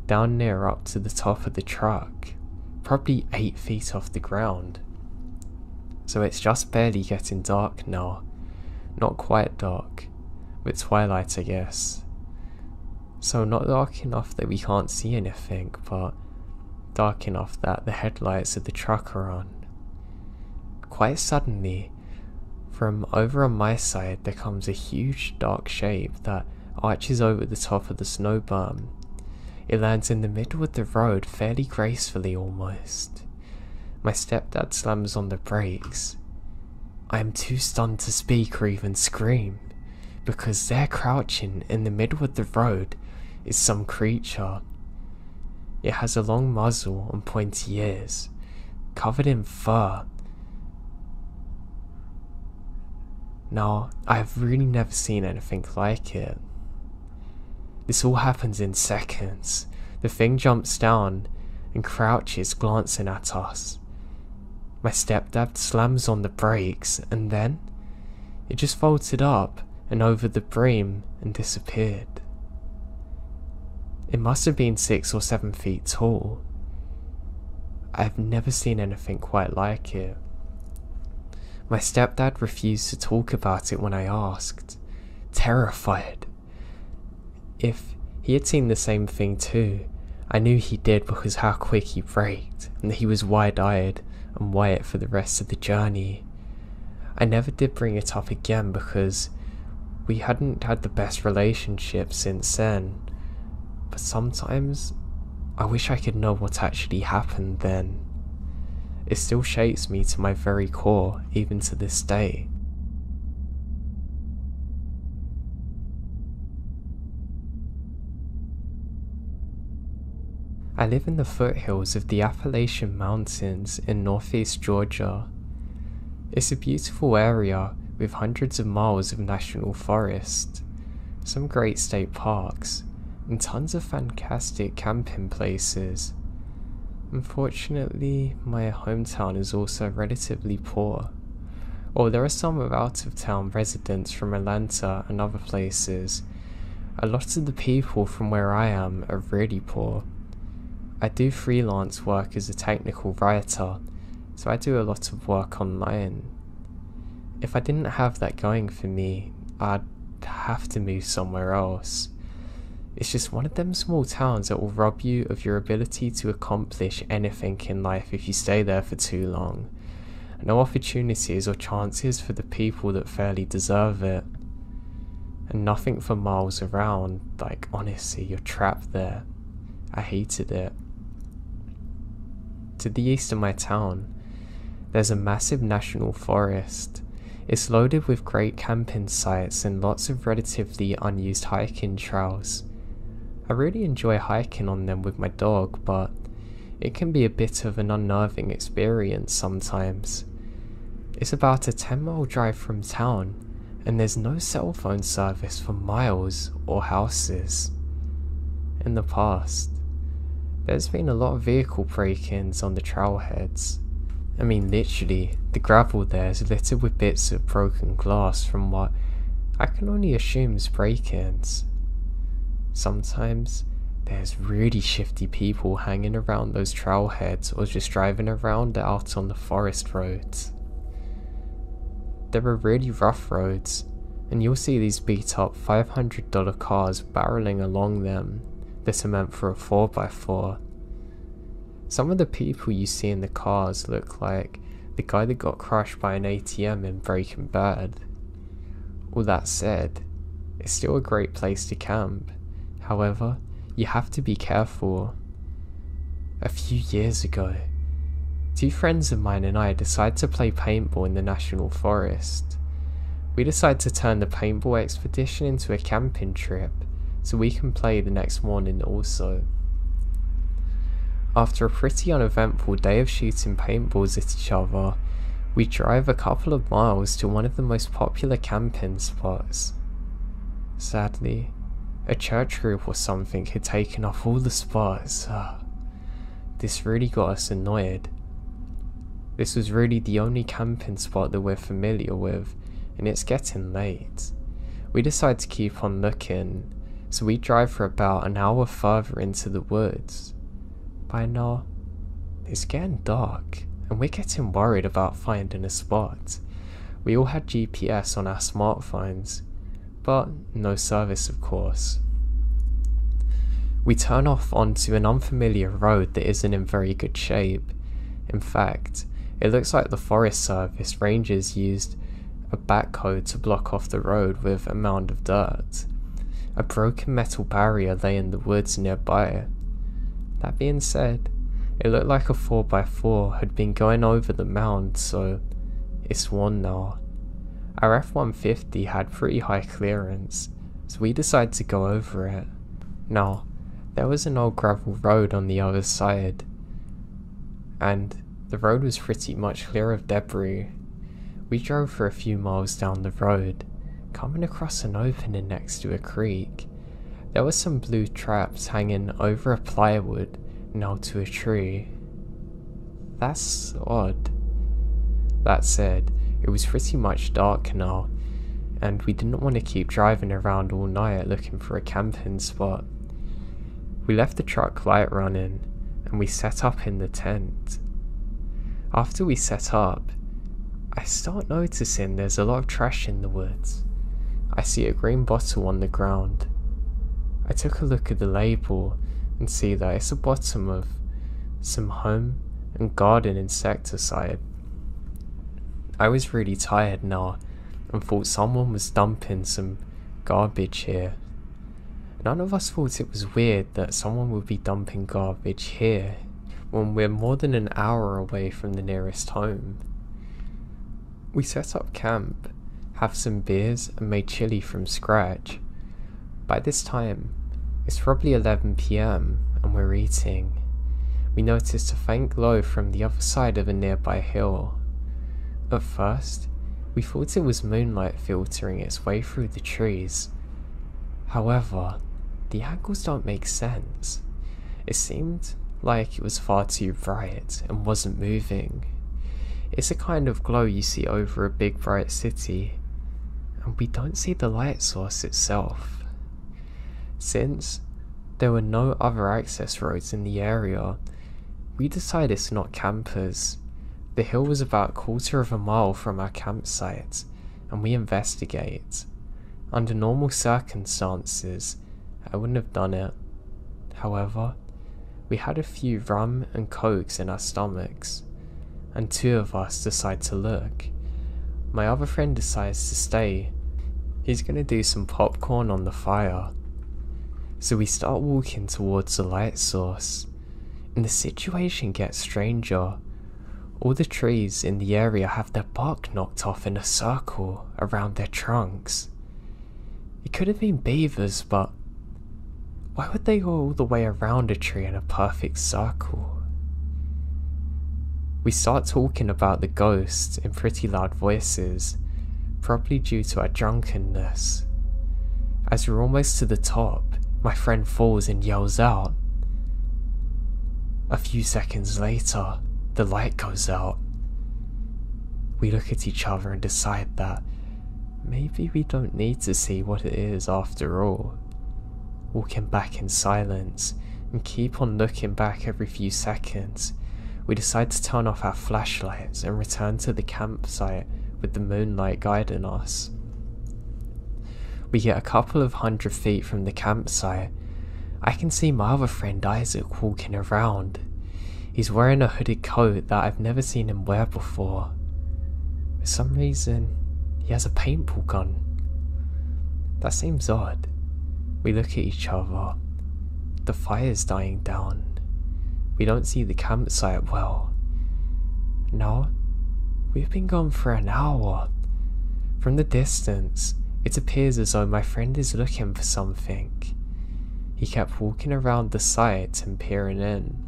down near up to the top of the truck, probably 8 feet off the ground. So it's just barely getting dark now. Not quite dark, but twilight I guess. So not dark enough that we can't see anything, but dark enough that the headlights of the truck are on. Quite suddenly, from over on my side there comes a huge dark shape that arches over the top of the snow berm. It lands in the middle of the road fairly gracefully almost. My stepdad slams on the brakes. I am too stunned to speak or even scream, because there crouching in the middle of the road is some creature. It has a long muzzle and pointy ears, covered in fur. Now, I have really never seen anything like it. This all happens in seconds. The thing jumps down and crouches, glancing at us. My stepdad slams on the brakes, and then it just vaulted up and over the beam and disappeared. It must have been 6 or 7 feet tall. I have never seen anything quite like it. My stepdad refused to talk about it when I asked, terrified. If he had seen the same thing too, I knew he did because how quick he braked, and that he was wide-eyed and white for the rest of the journey. I never did bring it up again because we hadn't had the best relationship since then, but sometimes I wish I could know what actually happened then. It still shakes me to my very core, even to this day. I live in the foothills of the Appalachian Mountains in northeast Georgia. It's a beautiful area with hundreds of miles of national forest, some great state parks, and tons of fantastic camping places. Unfortunately, my hometown is also relatively poor. Or there are some of out-of-town residents from Atlanta and other places. A lot of the people from where I am are really poor. I do freelance work as a technical writer, so I do a lot of work online. If I didn't have that going for me, I'd have to move somewhere else. It's just one of them small towns that will rob you of your ability to accomplish anything in life if you stay there for too long. No opportunities or chances for the people that fairly deserve it. And nothing for miles around. Like, honestly, you're trapped there. I hated it. To the east of my town, there's a massive national forest. It's loaded with great camping sites and lots of relatively unused hiking trails. I really enjoy hiking on them with my dog, but it can be a bit of an unnerving experience sometimes. It's about a 10-mile drive from town, and there's no cell phone service for miles or houses. In the past, there's been a lot of vehicle break-ins on the trailheads. I mean, literally, the gravel there is littered with bits of broken glass from what I can only assume is break-ins. Sometimes, there's really shifty people hanging around those trailheads or just driving around out on the forest roads. There are really rough roads, and you'll see these beat up $500 cars barreling along them that are meant for a 4x4. Some of the people you see in the cars look like the guy that got crushed by an ATM in Breaking Bad. All that said, it's still a great place to camp. However, you have to be careful. A few years ago, 2 friends of mine and I decided to play paintball in the national forest. We decided to turn the paintball expedition into a camping trip, so we can play the next morning also. After a pretty uneventful day of shooting paintballs at each other, we drive a couple of miles to one of the most popular camping spots. Sadly, a church group or something had taken off all the spots. This really got us annoyed. This was really the only camping spot that we're familiar with, and it's getting late. We decide to keep on looking, so we drive for about an hour further into the woods. By now, it's getting dark, and we're getting worried about finding a spot. We all had GPS on our smartphones, but no service of course. We turn off onto an unfamiliar road that isn't in very good shape. In fact, it looks like the Forest Service rangers used a backhoe to block off the road with a mound of dirt. A broken metal barrier lay in the woods nearby. That being said, it looked like a 4x4 had been going over the mound, so it's worn now. Our F-150 had pretty high clearance, so we decided to go over it. Now, there was an old gravel road on the other side, and the road was pretty much clear of debris. We drove for a few miles down the road, coming across an opening next to a creek. There were some blue traps hanging over a plywood nailed to a tree. That's odd. That said, it was pretty much dark now, and we didn't want to keep driving around all night looking for a camping spot. We left the truck light running, and we set up in the tent. After we set up, I start noticing there's a lot of trash in the woods. I see a green bottle on the ground. I took a look at the label and see that it's a bottle of some home and garden insecticide. I was really tired now and thought someone was dumping some garbage here. None of us thought it was weird that someone would be dumping garbage here when we're more than an hour away from the nearest home. We set up camp, have some beers and made chili from scratch. By this time, it's probably 11 PM and we're eating. We noticed a faint glow from the other side of a nearby hill. At first, we thought it was moonlight filtering its way through the trees. However, the angles don't make sense. It seemed like it was far too bright and wasn't moving. It's a kind of glow you see over a big bright city, and we don't see the light source itself. Since there were no other access roads in the area, we decided it's not campers. The hill was about a quarter of a mile from our campsite, and we investigate. Under normal circumstances, I wouldn't have done it. However, we had a few rum and cokes in our stomachs, and two of us decide to look. My other friend decides to stay. He's gonna do some popcorn on the fire. So we start walking towards the light source, and the situation gets stranger. All the trees in the area have their bark knocked off in a circle around their trunks. It could have been beavers, but why would they go all the way around a tree in a perfect circle? We start talking about the ghost in pretty loud voices, probably due to our drunkenness. As we're almost to the top, my friend falls and yells out. A few seconds later, the light goes out. We look at each other and decide that maybe we don't need to see what it is after all. Walking back in silence and keep on looking back every few seconds, we decide to turn off our flashlights and return to the campsite with the moonlight guiding us. We get a couple of 100 feet from the campsite. I can see my other friend Isaac walking around. He's wearing a hooded coat that I've never seen him wear before. For some reason, he has a paintball gun. That seems odd. We look at each other. The fire's dying down. We don't see the campsite well. Now, we've been gone for an hour. From the distance, it appears as though my friend is looking for something. He kept walking around the site and peering in.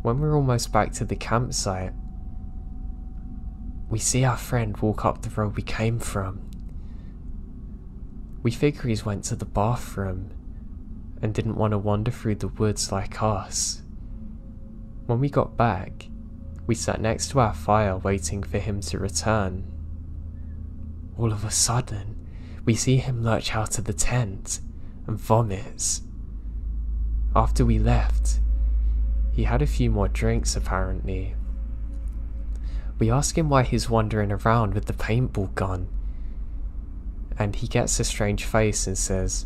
When we're almost back to the campsite, we see our friend walk up the road we came from. We figure he's went to the bathroom and didn't want to wander through the woods like us. When we got back, we sat next to our fire waiting for him to return. All of a sudden, we see him lurch out of the tent and vomits. After we left, he had a few more drinks apparently. We ask him why he's wandering around with the paintball gun, and he gets a strange face and says,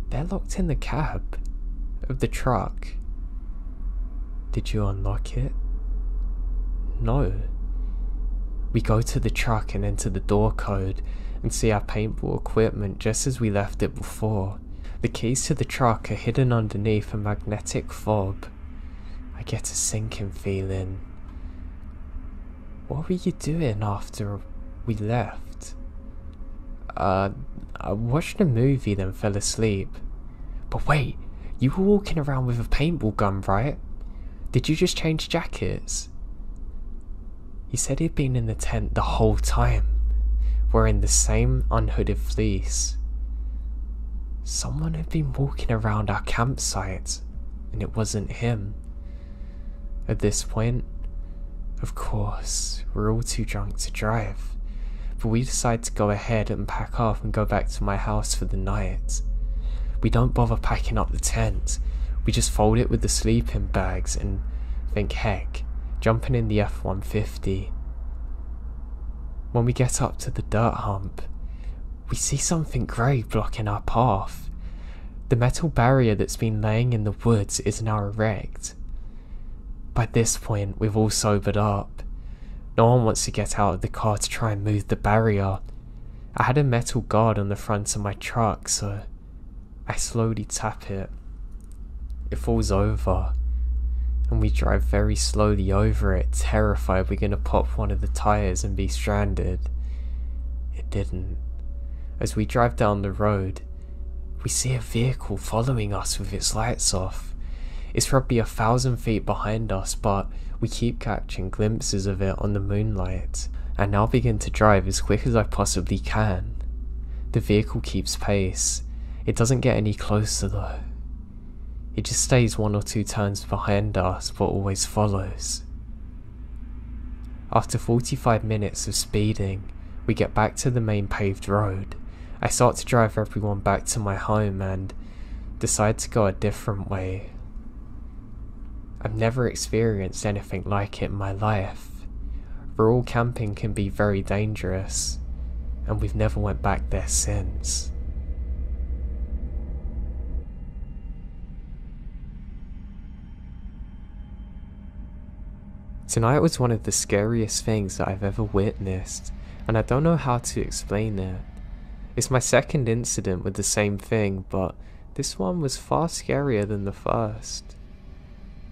"They're locked in the cab of the truck." "Did you unlock it?" "No." We go to the truck and enter the door code and see our paintball equipment just as we left it before. The keys to the truck are hidden underneath a magnetic fob. I get a sinking feeling. What were you doing after we left? I watched a movie then fell asleep. But wait, you were walking around with a paintball gun, right? Did you just change jackets? He said he'd been in the tent the whole time, wearing the same unhooded fleece. Someone had been walking around our campsite, and it wasn't him. At this point, of course, we're all too drunk to drive, but we decide to go ahead and pack up and go back to my house for the night. We don't bother packing up the tent, we just fold it with the sleeping bags and think, heck, jumping in the F-150. When we get up to the dirt hump, we see something grey blocking our path. The metal barrier that's been laying in the woods is now erect. By this point, we've all sobered up. No one wants to get out of the car to try and move the barrier. I had a metal guard on the front of my truck, so I slowly tap it. It falls over, and we drive very slowly over it, terrified we're going to pop one of the tyres and be stranded. It didn't. As we drive down the road, we see a vehicle following us with its lights off. It's probably 1,000 feet behind us, but we keep catching glimpses of it on the moonlight. I now begin to drive as quick as I possibly can. The vehicle keeps pace. It doesn't get any closer though. It just stays 1 or 2 turns behind us, but always follows. After 45 minutes of speeding, we get back to the main paved road. I start to drive everyone back to my home and decide to go a different way. I've never experienced anything like it in my life. Rural camping can be very dangerous, and we've never went back there since. Tonight was one of the scariest things that I've ever witnessed, and I don't know how to explain it. It's my second incident with the same thing, but this one was far scarier than the first.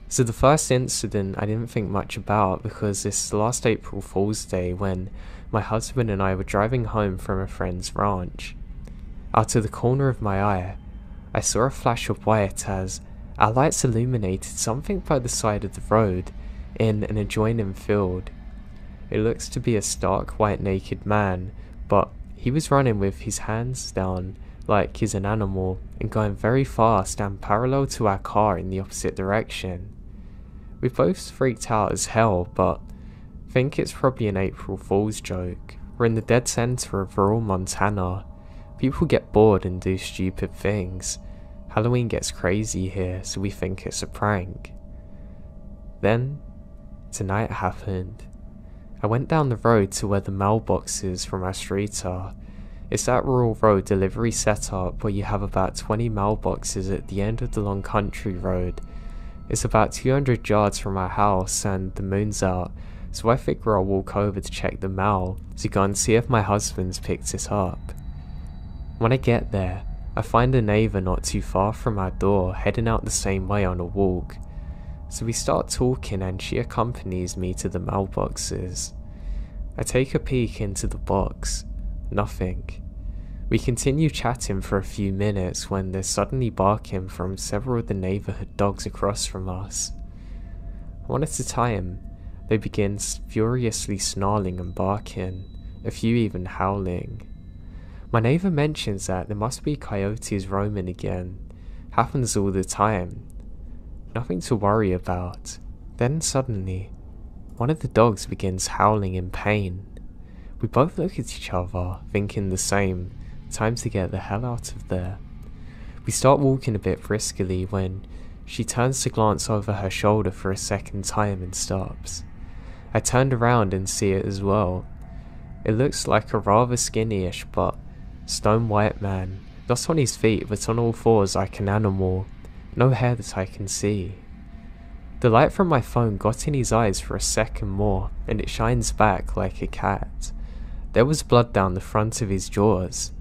So the first incident I didn't think much about because it's last April Fool's Day when my husband and I were driving home from a friend's ranch. Out of the corner of my eye, I saw a flash of white as our lights illuminated something by the side of the road in an adjoining field. It looks to be a stark white naked man, but he was running with his hands down like he's an animal and going very fast and parallel to our car in the opposite direction. We both freaked out as hell, but think it's probably an April Fool's joke. We're in the dead center of rural Montana. People get bored and do stupid things. Halloween gets crazy here, so we think it's a prank. Then, tonight happened. I went down the road to where the mailboxes from our street are. It's that rural road delivery setup where you have about 20 mailboxes at the end of the long country road. It's about 200 yards from our house and the moon's out, so I figure I'll walk over to check the mail to go and see if my husband's picked it up. When I get there, I find a neighbour not too far from our door heading out the same way on a walk. So we start talking and she accompanies me to the mailboxes. I take a peek into the box. Nothing. We continue chatting for a few minutes when there's suddenly barking from several of the neighbourhood dogs across from us. One at a time, they begin furiously snarling and barking, a few even howling. My neighbour mentions that there must be coyotes roaming again. Happens all the time. Nothing to worry about. Then suddenly, one of the dogs begins howling in pain. We both look at each other, thinking the same. Time to get the hell out of there. We start walking a bit briskly when she turns to glance over her shoulder for a second time and stops. I turned around and see it as well. It looks like a rather skinny-ish but stone white man, not on his feet but on all fours like an animal, no hair that I can see. The light from my phone got in his eyes for a second more and it shines back like a cat. There was blood down the front of his jaws.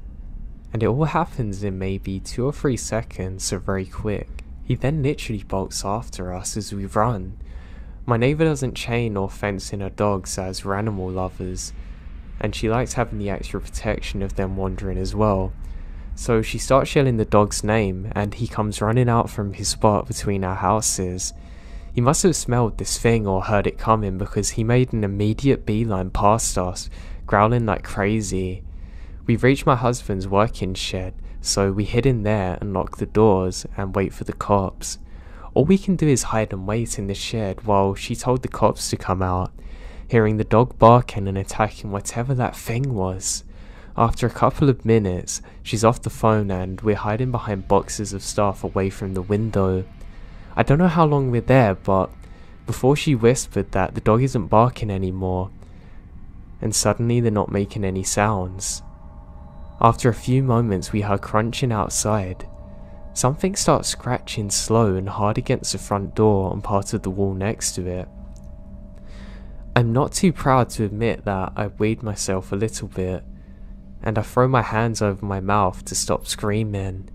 And it all happens in maybe 2 or 3 seconds, so very quick. He then literally bolts after us as we run. My neighbour doesn't chain or fence in her dogs as we're animal lovers, and she likes having the extra protection of them wandering as well. So she starts yelling the dog's name and he comes running out from his spot between our houses. He must have smelled this thing or heard it coming because he made an immediate beeline past us, growling like crazy. We reached my husband's working shed, so we hid in there and lock the doors and wait for the cops. All we can do is hide and wait in the shed while she told the cops to come out, hearing the dog barking and attacking whatever that thing was. After a couple of minutes, she's off the phone and we're hiding behind boxes of stuff away from the window. I don't know how long we're there, but before she whispered that the dog isn't barking anymore, and suddenly they're not making any sounds. After a few moments we heard crunching outside. Something starts scratching slow and hard against the front door on part of the wall next to it. I'm not too proud to admit that I weighed myself a little bit, and I throw my hands over my mouth to stop screaming.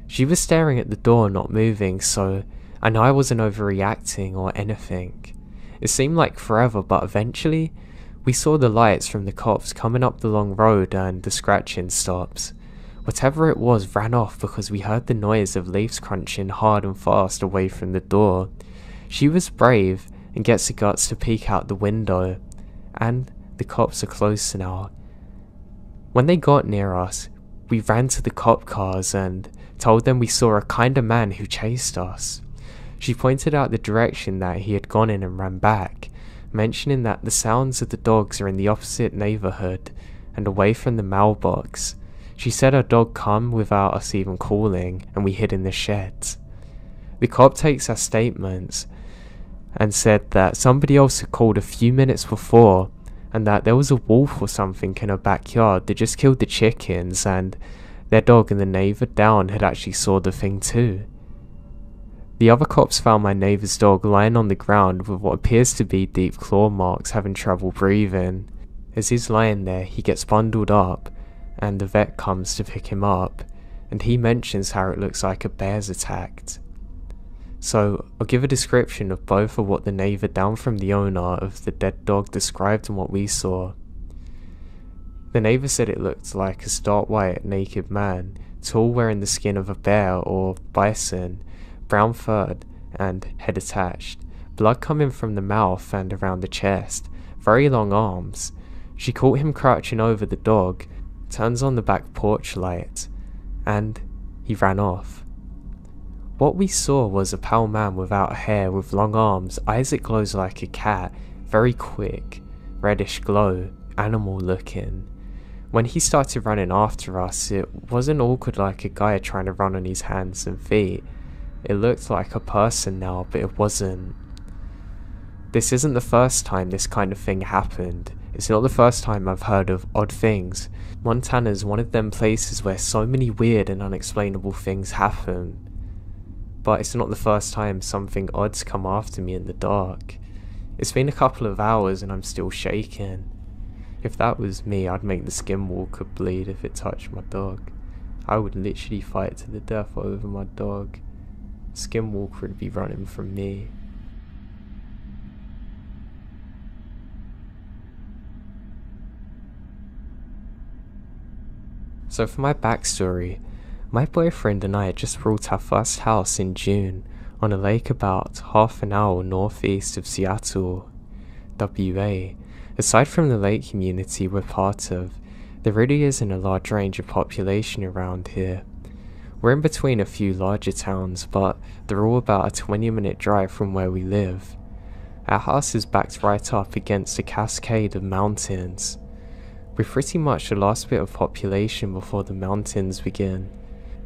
She was staring at the door not moving, so I know I wasn't overreacting or anything. It seemed like forever, but eventually we saw the lights from the cops coming up the long road and the scratching stops. Whatever it was ran off because we heard the noise of leaves crunching hard and fast away from the door. She was brave and gets the guts to peek out the window, and the cops are close now. When they got near us, we ran to the cop cars and told them we saw a kind of man who chased us. She pointed out the direction that he had gone in and ran back, mentioning that the sounds of the dogs are in the opposite neighbourhood and away from the mailbox. She said her dog come without us even calling and we hid in the sheds. The cop takes our statements and said that somebody else had called a few minutes before and that there was a wolf or something in her backyard that just killed the chickens and their dog and the neighbour down had actually saw the thing too. The other cops found my neighbour's dog lying on the ground with what appears to be deep claw marks, having trouble breathing. As he's lying there, he gets bundled up, and the vet comes to pick him up, and he mentions how it looks like a bear's attacked. So I'll give a description of both of what the neighbour down from the owner of the dead dog described and what we saw. The neighbour said it looked like a stark white naked man, tall, wearing the skin of a bear or bison, brown furred and head attached, blood coming from the mouth and around the chest, very long arms. She caught him crouching over the dog, turns on the back porch light, and he ran off. What we saw was a pale man without hair, with long arms, eyes that glows like a cat, very quick, reddish glow, animal looking. When he started running after us, it wasn't awkward like a guy trying to run on his hands and feet. It looked like a person now, but it wasn't. This isn't the first time this kind of thing happened. It's not the first time I've heard of odd things. Montana's one of them places where so many weird and unexplainable things happen. But it's not the first time something odd's come after me in the dark. It's been a couple of hours and I'm still shaking. If that was me, I'd make the skinwalker bleed if it touched my dog. I would literally fight to the death over my dog. Skinwalker would be running from me. So for my backstory, my boyfriend and I had just bought our first house in June on a lake about half an hour northeast of Seattle, WA. Aside from the lake community we're part of, there really isn't a large range of population around here. We're in between a few larger towns, but they're all about a 20-minute drive from where we live. Our house is backed right up against a cascade of mountains. We're pretty much the last bit of population before the mountains begin.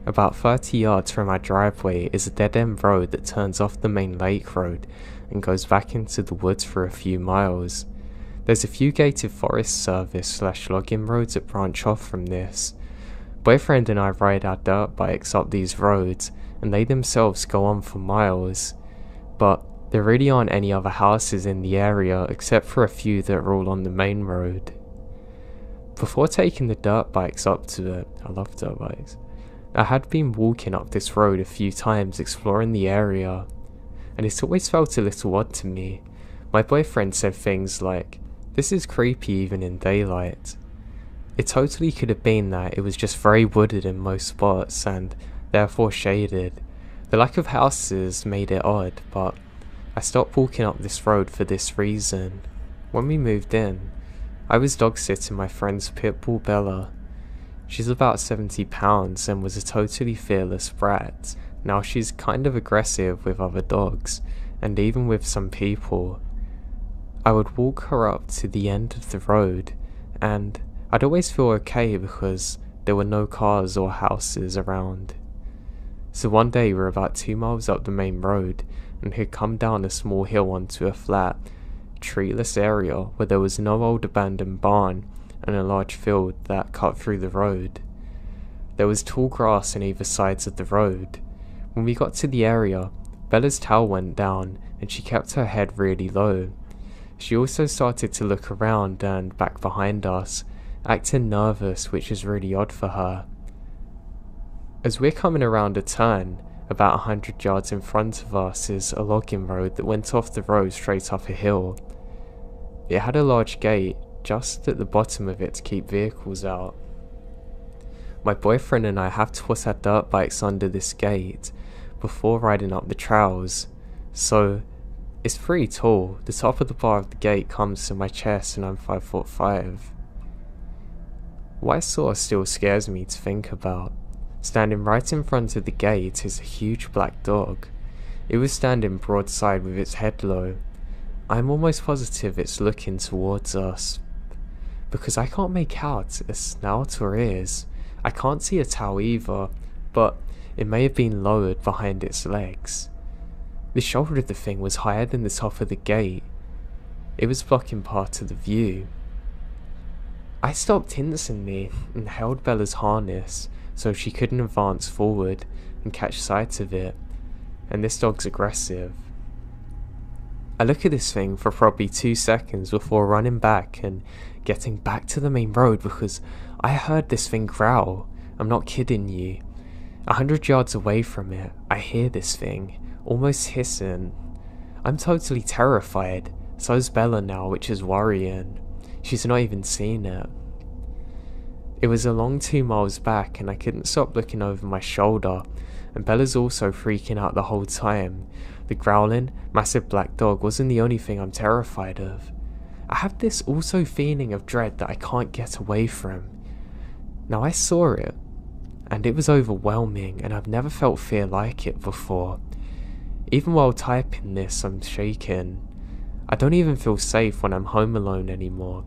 About 30 yards from our driveway is a dead-end road that turns off the main lake road and goes back into the woods for a few miles. There's a few gated Forest Service / logging roads that branch off from this. Boyfriend and I ride our dirt bikes up these roads, and they themselves go on for miles. But there really aren't any other houses in the area except for a few that are all on the main road. Before taking the dirt bikes up to it, I love dirt bikes, I had been walking up this road a few times exploring the area, and it always felt a little odd to me. My boyfriend said things like, "This is creepy even in daylight." It totally could have been that it was just very wooded in most spots and therefore shaded. The lack of houses made it odd, but I stopped walking up this road for this reason. When we moved in, I was dog sitting my friend's pit bull Bella. She's about 70 pounds and was a totally fearless brat. Now she's kind of aggressive with other dogs, and even with some people. I would walk her up to the end of the road, and I'd always feel okay because there were no cars or houses around. So one day we were about 2 miles up the main road and had come down a small hill onto a flat, treeless area where there was no old abandoned barn and a large field that cut through the road. There was tall grass on either sides of the road. When we got to the area, Bella's tail went down and she kept her head really low. She also started to look around and back behind us, acting nervous, which is really odd for her. As we're coming around a turn, about 100 yards in front of us is a logging road that went off the road straight up a hill. It had a large gate just at the bottom of it to keep vehicles out. My boyfriend and I have to put our dirt bikes under this gate before riding up the trails, so it's pretty tall. The top of the bar of the gate comes to my chest and I'm 5'5". What I saw still scares me to think about. Standing right in front of the gate is a huge black dog. It was standing broadside with its head low. I'm almost positive it's looking towards us, because I can't make out a snout or ears. I can't see a tail either, but it may have been lowered behind its legs. The shoulder of the thing was higher than the top of the gate. It was blocking part of the view. I stopped instantly and held Bella's harness so she couldn't advance forward and catch sight of it. and this dog's aggressive. I look at this thing for probably 2 seconds before running back and getting back to the main road because I heard this thing growl. I'm not kidding you. 100 yards away from it, I hear this thing, almost hissing. I'm totally terrified. So's Bella now, which is worrying. She's not even seen it. It was a long 2 miles back and I couldn't stop looking over my shoulder, and Bella's also freaking out the whole time. The growling, massive black dog wasn't the only thing I'm terrified of. I have this also feeling of dread that I can't get away from. Now I saw it, and it was overwhelming, and I've never felt fear like it before. Even while typing this, I'm shaking. I don't even feel safe when I'm home alone anymore.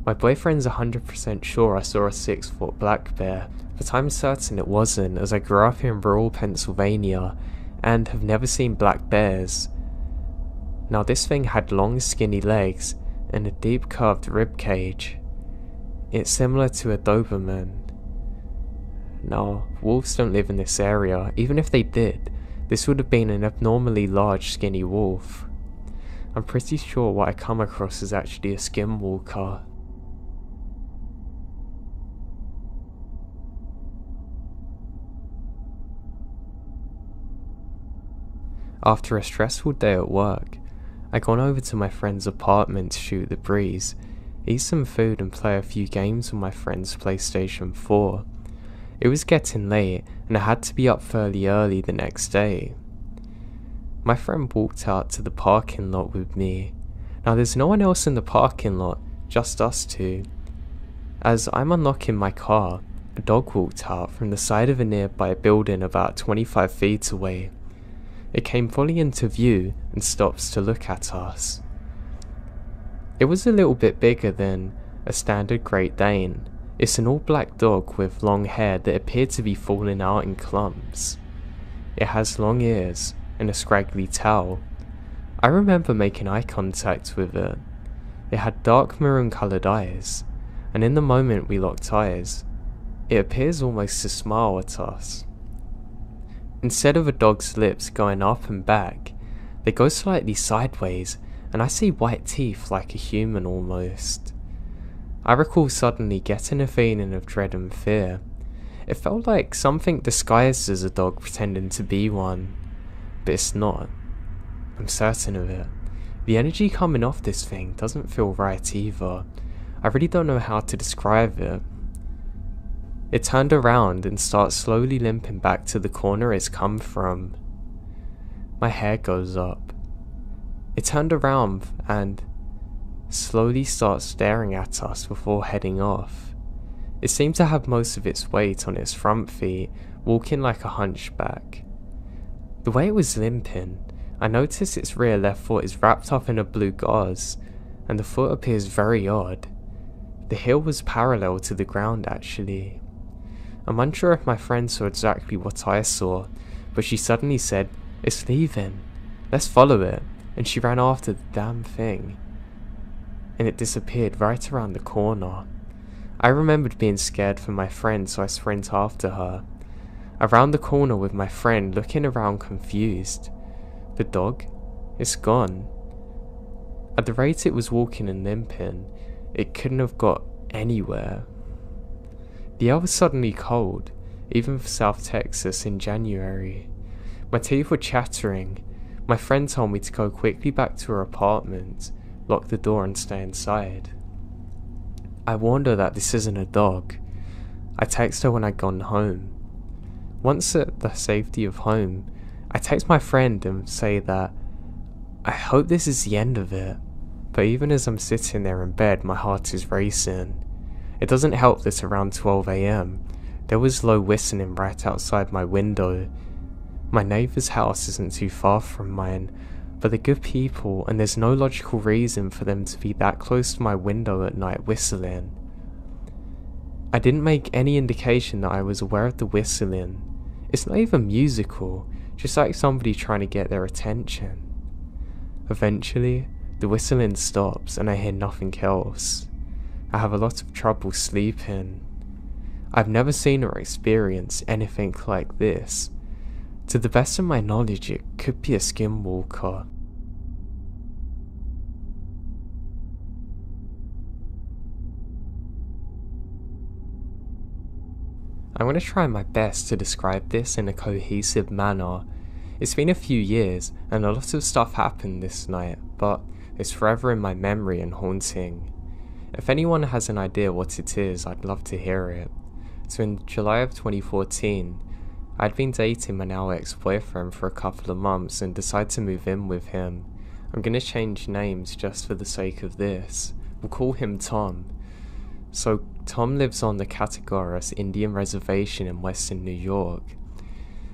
My boyfriend's 100% sure I saw a 6-foot black bear, but I'm certain it wasn't, as I grew up in rural Pennsylvania and have never seen black bears. Now this thing had long skinny legs and a deep curved rib cage. It's similar to a Doberman. Now, wolves don't live in this area. Even if they did, this would have been an abnormally large skinny wolf. I'm pretty sure what I come across is actually a skinwalker. After a stressful day at work, I'd gone over to my friend's apartment to shoot the breeze, eat some food and play a few games on my friend's PlayStation 4. It was getting late and I had to be up fairly early the next day. My friend walked out to the parking lot with me. Now there's no one else in the parking lot, just us two. As I'm unlocking my car, a dog walked out from the side of a nearby building about 25 feet away. It came fully into view and stops to look at us. It was a little bit bigger than a standard Great Dane. It's an all-black dog with long hair that appeared to be falling out in clumps. It has long ears and a scraggly tail. I remember making eye contact with it. It had dark maroon coloured eyes, and in the moment we locked eyes, it appears almost to smile at us. Instead of a dog's lips going up and back, they go slightly sideways, and I see white teeth like a human almost. I recall suddenly getting a feeling of dread and fear. It felt like something disguised as a dog pretending to be one, but it's not. I'm certain of it. The energy coming off this thing doesn't feel right either. I really don't know how to describe it. It turned around and starts slowly limping back to the corner it's come from. My hair goes up. It turned around and slowly starts staring at us before heading off. It seemed to have most of its weight on its front feet, walking like a hunchback. The way it was limping, I noticed its rear left foot is wrapped up in a blue gauze, and the foot appears very odd. The heel was parallel to the ground actually. I'm unsure if my friend saw exactly what I saw, but she suddenly said, "It's leaving. Let's follow it," and she ran after the damn thing. And it disappeared right around the corner. I remembered being scared for my friend, so I sprint after her. Around the corner with my friend, looking around confused. The dog? It's gone. At the rate it was walking and limping, it couldn't have got anywhere. The air was suddenly cold, even for South Texas in January. My teeth were chattering. My friend told me to go quickly back to her apartment, lock the door and stay inside. I warned her that this isn't a dog. I texted her when I'd gone home. Once at the safety of home, I text my friend and say that I hope this is the end of it, but even as I'm sitting there in bed, my heart is racing. It doesn't help that around 12 AM, there was low whistling right outside my window. My neighbour's house isn't too far from mine, but they're good people and there's no logical reason for them to be that close to my window at night whistling. I didn't make any indication that I was aware of the whistling. It's not even musical, just like somebody trying to get their attention. Eventually, the whistling stops and I hear nothing else. I have a lot of trouble sleeping. I've never seen or experienced anything like this. To the best of my knowledge, it could be a skinwalker. I'm going to try my best to describe this in a cohesive manner. It's been a few years, and a lot of stuff happened this night, but it's forever in my memory and haunting. If anyone has an idea what it is, I'd love to hear it. So in July of 2014, I'd been dating my now ex-boyfriend for a couple of months and decided to move in with him. I'm going to change names just for the sake of this. We'll call him Tom. So Tom lives on the Catagoras Indian Reservation in western New York.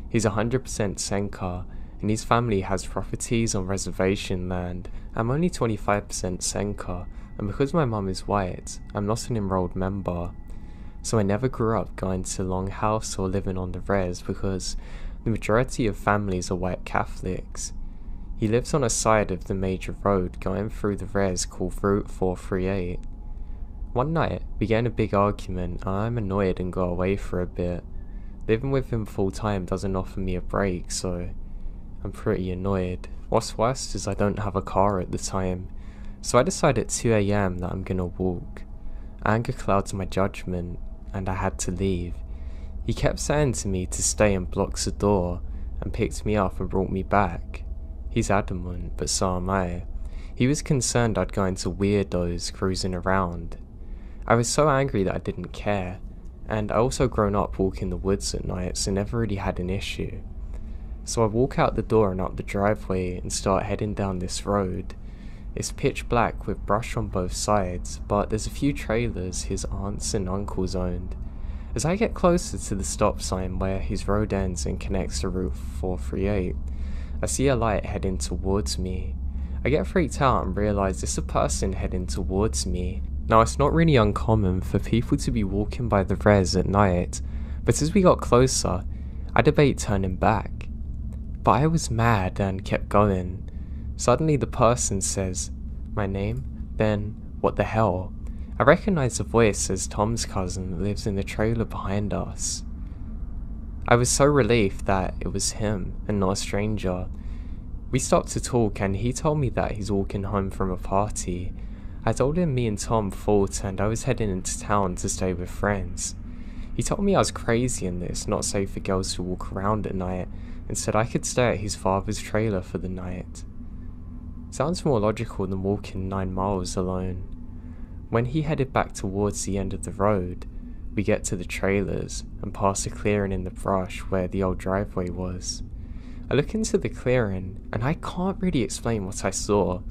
He's 100% Senka, and his family has properties on reservation land. I'm only 25% Senka, and because my mum is white, I'm not an enrolled member. So I never grew up going to Longhouse or living on the res because the majority of families are white Catholics. He lives on a side of the major road going through the res called Route 438. One night, we get in a big argument and I'm annoyed and go away for a bit. Living with him full time doesn't offer me a break, so I'm pretty annoyed. What's worse is I don't have a car at the time, so I decide at 2 AM that I'm gonna walk. Anger clouds my judgment, and I had to leave. He kept saying to me to stay and blocks the door, and picked me up and brought me back. He's adamant, but so am I. He was concerned I'd go into weirdos cruising around. I was so angry that I didn't care, and I also grown up walking the woods at night, so never really had an issue. So I walk out the door and up the driveway and start heading down this road. It's pitch black with brush on both sides, but there's a few trailers his aunts and uncles owned. As I get closer to the stop sign where his road ends and connects to Route 438, I see a light heading towards me. I get freaked out and realise it's a person heading towards me. Now it's not really uncommon for people to be walking by the res at night, but as we got closer, I debate turning back. But I was mad and kept going. Suddenly the person says, "My name?" Then, "What the hell?" I recognise the voice as Tom's cousin that lives in the trailer behind us. I was so relieved that it was him and not a stranger. We stopped to talk and he told me that he's walking home from a party. I told him me and Tom fought and I was heading into town to stay with friends. He told me I was crazy and that it's not safe for girls to walk around at night and said I could stay at his father's trailer for the night. Sounds more logical than walking 9 miles alone. When he headed back towards the end of the road, we get to the trailers and pass a clearing in the brush where the old driveway was. I look into the clearing and I can't really explain what I saw.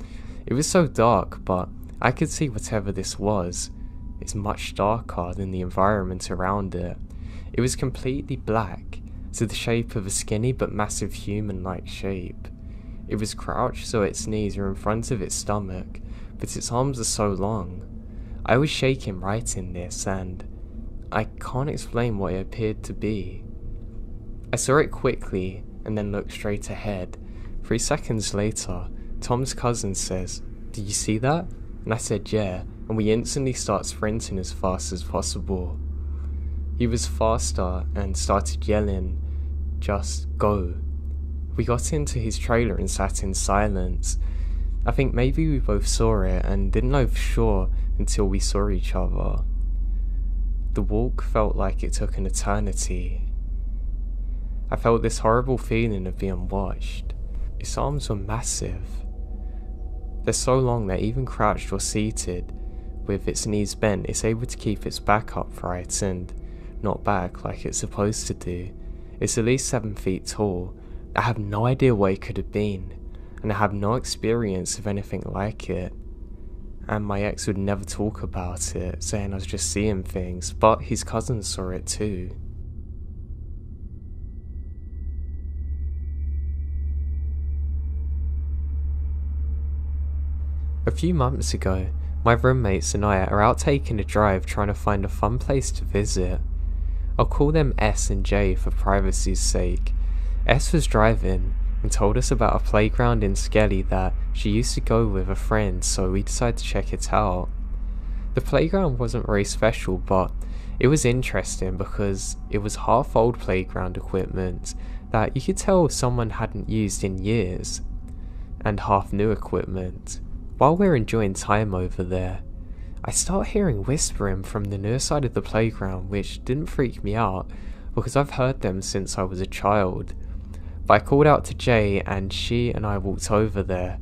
It was so dark, but I could see whatever this was. It's much darker than the environment around it. It was completely black, to the shape of a skinny but massive human-like shape. It was crouched so its knees are in front of its stomach, but its arms are so long. I was shaking right in this, and I can't explain what it appeared to be. I saw it quickly, and then looked straight ahead. 3 seconds later, Tom's cousin says, "Did you see that?" And I said yeah, and we instantly start sprinting as fast as possible. He was faster and started yelling, "Just go." We got into his trailer and sat in silence. I think maybe we both saw it and didn't know for sure until we saw each other. The walk felt like it took an eternity. I felt this horrible feeling of being watched. Its arms were massive. They're so long that even crouched or seated, with its knees bent, it's able to keep its back upright and not back like it's supposed to do. It's at least 7 feet tall. I have no idea what it could have been, and I have no experience of anything like it. And my ex would never talk about it, saying I was just seeing things, but his cousin saw it too. A few months ago, my roommates and I are out taking a drive trying to find a fun place to visit. I'll call them S and J for privacy's sake. S was driving and told us about a playground in Skelly that she used to go with a friend, so we decided to check it out. The playground wasn't very special, but it was interesting because it was half old playground equipment that you could tell someone hadn't used in years, and half new equipment. While we're enjoying time over there, I start hearing whispering from the near side of the playground, which didn't freak me out because I've heard them since I was a child. But I called out to Jay and she and I walked over there.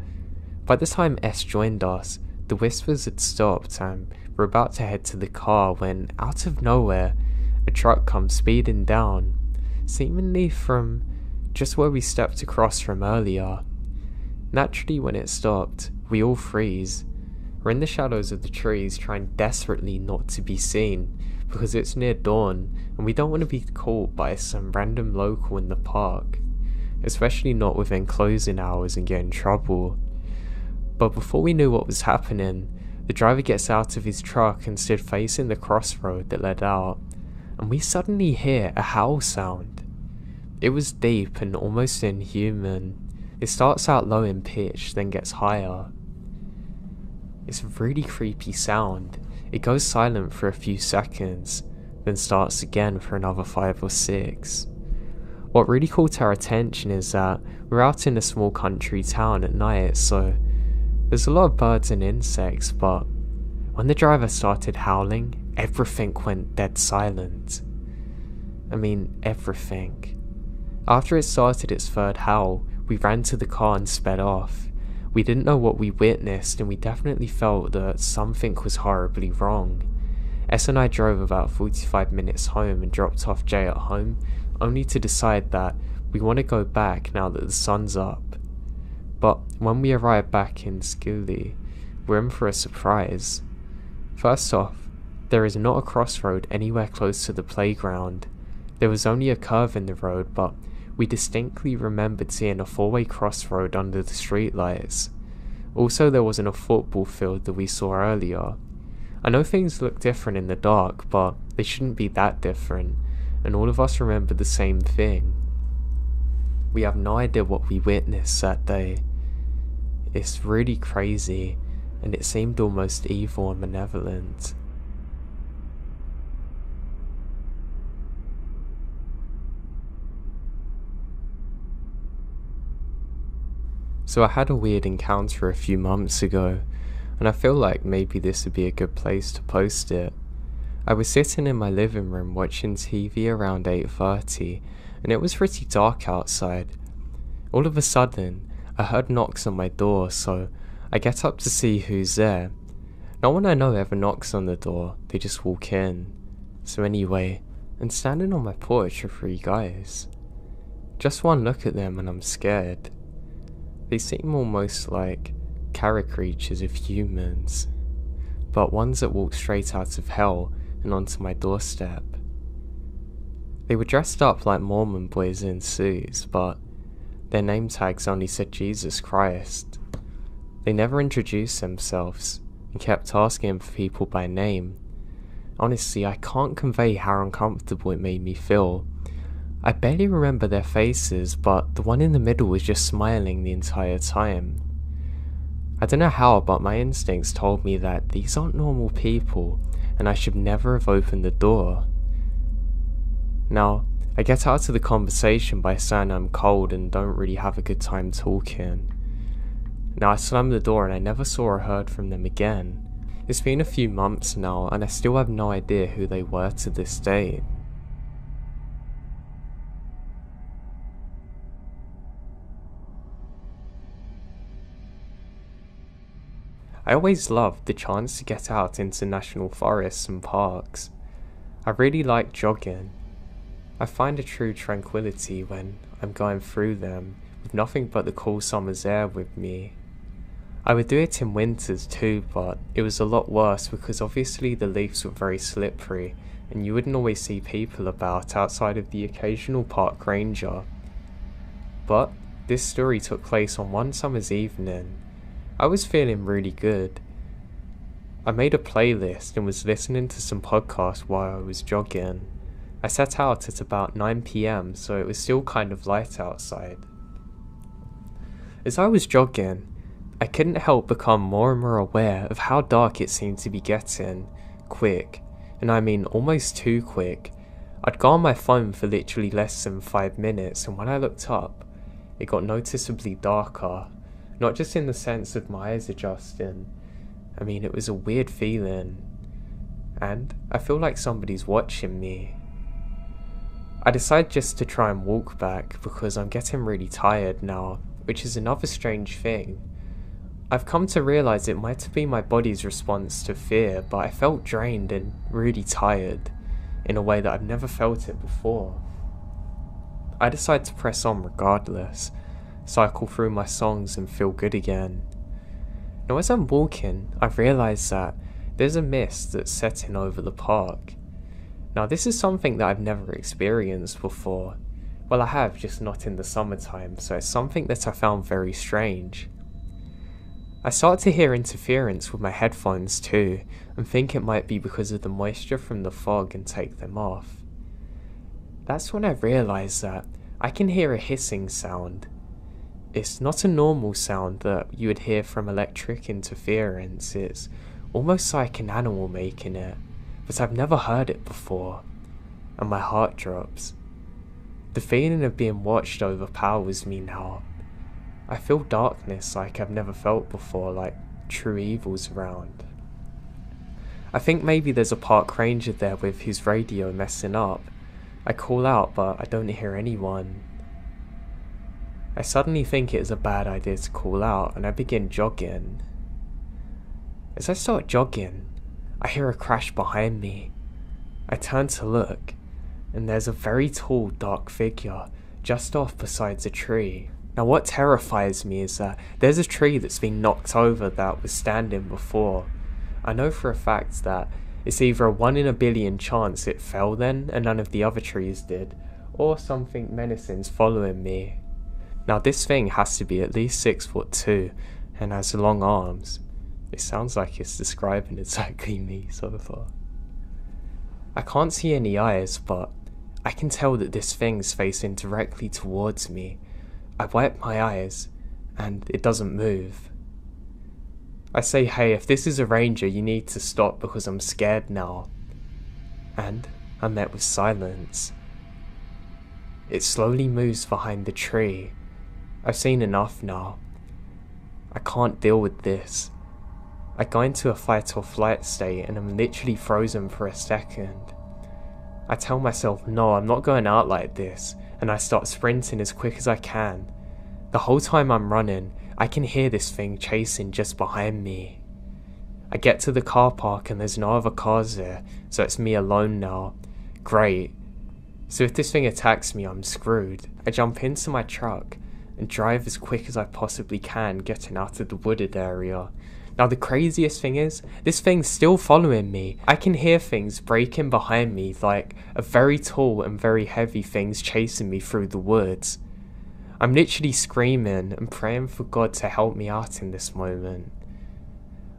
By the time S joined us, the whispers had stopped and we're about to head to the car when, out of nowhere, a truck comes speeding down, seemingly from just where we stepped across from earlier. Naturally, when it stopped, we all freeze. We're in the shadows of the trees trying desperately not to be seen because it's near dawn and we don't want to be caught by some random local in the park, especially not within closing hours and get in trouble. But before we knew what was happening, the driver gets out of his truck and stood facing the crossroad that led out, and we suddenly hear a howl sound. It was deep and almost inhuman. It starts out low in pitch, then gets higher. It's a really creepy sound. It goes silent for a few seconds, then starts again for another 5 or 6. What really caught our attention is that we're out in a small country town at night, so there's a lot of birds and insects, but when the driver started howling, everything went dead silent. I mean, everything. After it started its third howl, we ran to the car and sped off. We didn't know what we witnessed, and we definitely felt that something was horribly wrong. S and I drove about 45 minutes home and dropped off Jay at home, only to decide that we want to go back now that the sun's up. But when we arrive back in Cthulhu, we're in for a surprise. First off, there is not a crossroad anywhere close to the playground. There was only a curve in the road, but we distinctly remembered seeing a 4-way crossroad under the streetlights. Also, there wasn't a football field that we saw earlier. I know things look different in the dark, but they shouldn't be that different, and all of us remember the same thing. We have no idea what we witnessed that day. It's really crazy, and it seemed almost evil and malevolent. So I had a weird encounter a few months ago, and I feel like maybe this would be a good place to post it. I was sitting in my living room watching TV around 8:30, and it was pretty dark outside. All of a sudden, I heard knocks on my door, so I get up to see who's there. No one I know ever knocks on the door, they just walk in. So anyway, and standing on my porch are 3 guys. Just one look at them and I'm scared. They seem almost like caricatures of humans, but ones that walk straight out of hell and onto my doorstep. They were dressed up like Mormon boys in suits, but their name tags only said Jesus Christ. They never introduced themselves and kept asking for people by name. Honestly, I can't convey how uncomfortable it made me feel. I barely remember their faces, but the one in the middle was just smiling the entire time. I don't know how, but my instincts told me that these aren't normal people, and I should never have opened the door. Now, I get out of the conversation by saying I'm cold and don't really have a good time talking. Now I slammed the door and I never saw or heard from them again. It's been a few months now, and I still have no idea who they were to this day. I always loved the chance to get out into national forests and parks. I really like jogging. I find a true tranquility when I'm going through them with nothing but the cool summer's air with me. I would do it in winters too, but it was a lot worse because obviously the leaves were very slippery and you wouldn't always see people about outside of the occasional park ranger. But this story took place on one summer's evening. I was feeling really good. I made a playlist and was listening to some podcasts while I was jogging. I set out at about 9 PM, so it was still kind of light outside. As I was jogging, I couldn't help become more and more aware of how dark it seemed to be getting, quick, and I mean almost too quick. I'd go on my phone for literally less than 5 minutes, and when I looked up, it got noticeably darker. Not just in the sense of my eyes adjusting. I mean, it was a weird feeling. And I feel like somebody's watching me. I decide just to try and walk back because I'm getting really tired now, which is another strange thing. I've come to realise it might have been my body's response to fear, but I felt drained and really tired in a way that I've never felt it before. I decide to press on regardless, cycle through my songs and feel good again. Now as I'm walking, I realise that there's a mist that's setting over the park. Now this is something that I've never experienced before. Well, I have, just not in the summertime, so it's something that I found very strange. I start to hear interference with my headphones too, and think it might be because of the moisture from the fog and take them off. That's when I realise that I can hear a hissing sound. It's not a normal sound that you would hear from electric interference, it's almost like an animal making it, but I've never heard it before, and my heart drops. The feeling of being watched overpowers me now. I feel darkness like I've never felt before, like true evil's around. I think maybe there's a park ranger there with his radio messing up. I call out, but I don't hear anyone. I suddenly think it is a bad idea to call out, and I begin jogging. As I start jogging, I hear a crash behind me. I turn to look, and there's a very tall, dark figure just off beside a tree. Now what terrifies me is that there's a tree that's been knocked over that was standing before. I know for a fact that it's either a 1 in a billion chance it fell then and none of the other trees did, or something menacing's following me. Now this thing has to be at least 6'2" and has long arms. It sounds like it's describing exactly me so far. I can't see any eyes, but I can tell that this thing's facing directly towards me. I wipe my eyes, and it doesn't move. I say, hey, if this is a ranger, you need to stop because I'm scared now. And I'm met with silence. It slowly moves behind the tree. I've seen enough now. I can't deal with this. I go into a fight or flight state and I'm literally frozen for a second. I tell myself, no, I'm not going out like this, and I start sprinting as quick as I can. The whole time I'm running, I can hear this thing chasing just behind me. I get to the car park and there's no other cars there, so it's me alone now. Great. So if this thing attacks me, I'm screwed. I jump into my truck and drive as quick as I possibly can, getting out of the wooded area. Now the craziest thing is, this thing's still following me. I can hear things breaking behind me, like a very tall and very heavy thing's chasing me through the woods. I'm literally screaming and praying for God to help me out in this moment.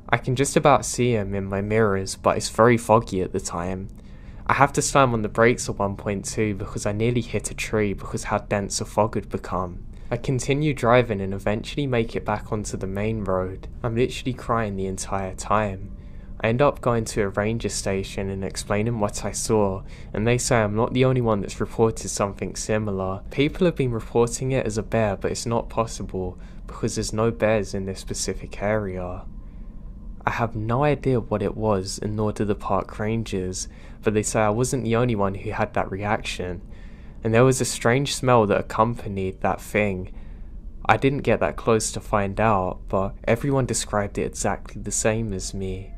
I can just about see him in my mirrors, but it's very foggy at the time. I have to slam on the brakes at one point too because I nearly hit a tree because how dense the fog had become. I continue driving and eventually make it back onto the main road. I'm literally crying the entire time. I end up going to a ranger station and explaining what I saw, and they say I'm not the only one that's reported something similar. People have been reporting it as a bear, but it's not possible because there's no bears in this specific area. I have no idea what it was, and nor do the park rangers, but they say I wasn't the only one who had that reaction. And there was a strange smell that accompanied that thing. I didn't get that close to find out, but everyone described it exactly the same as me.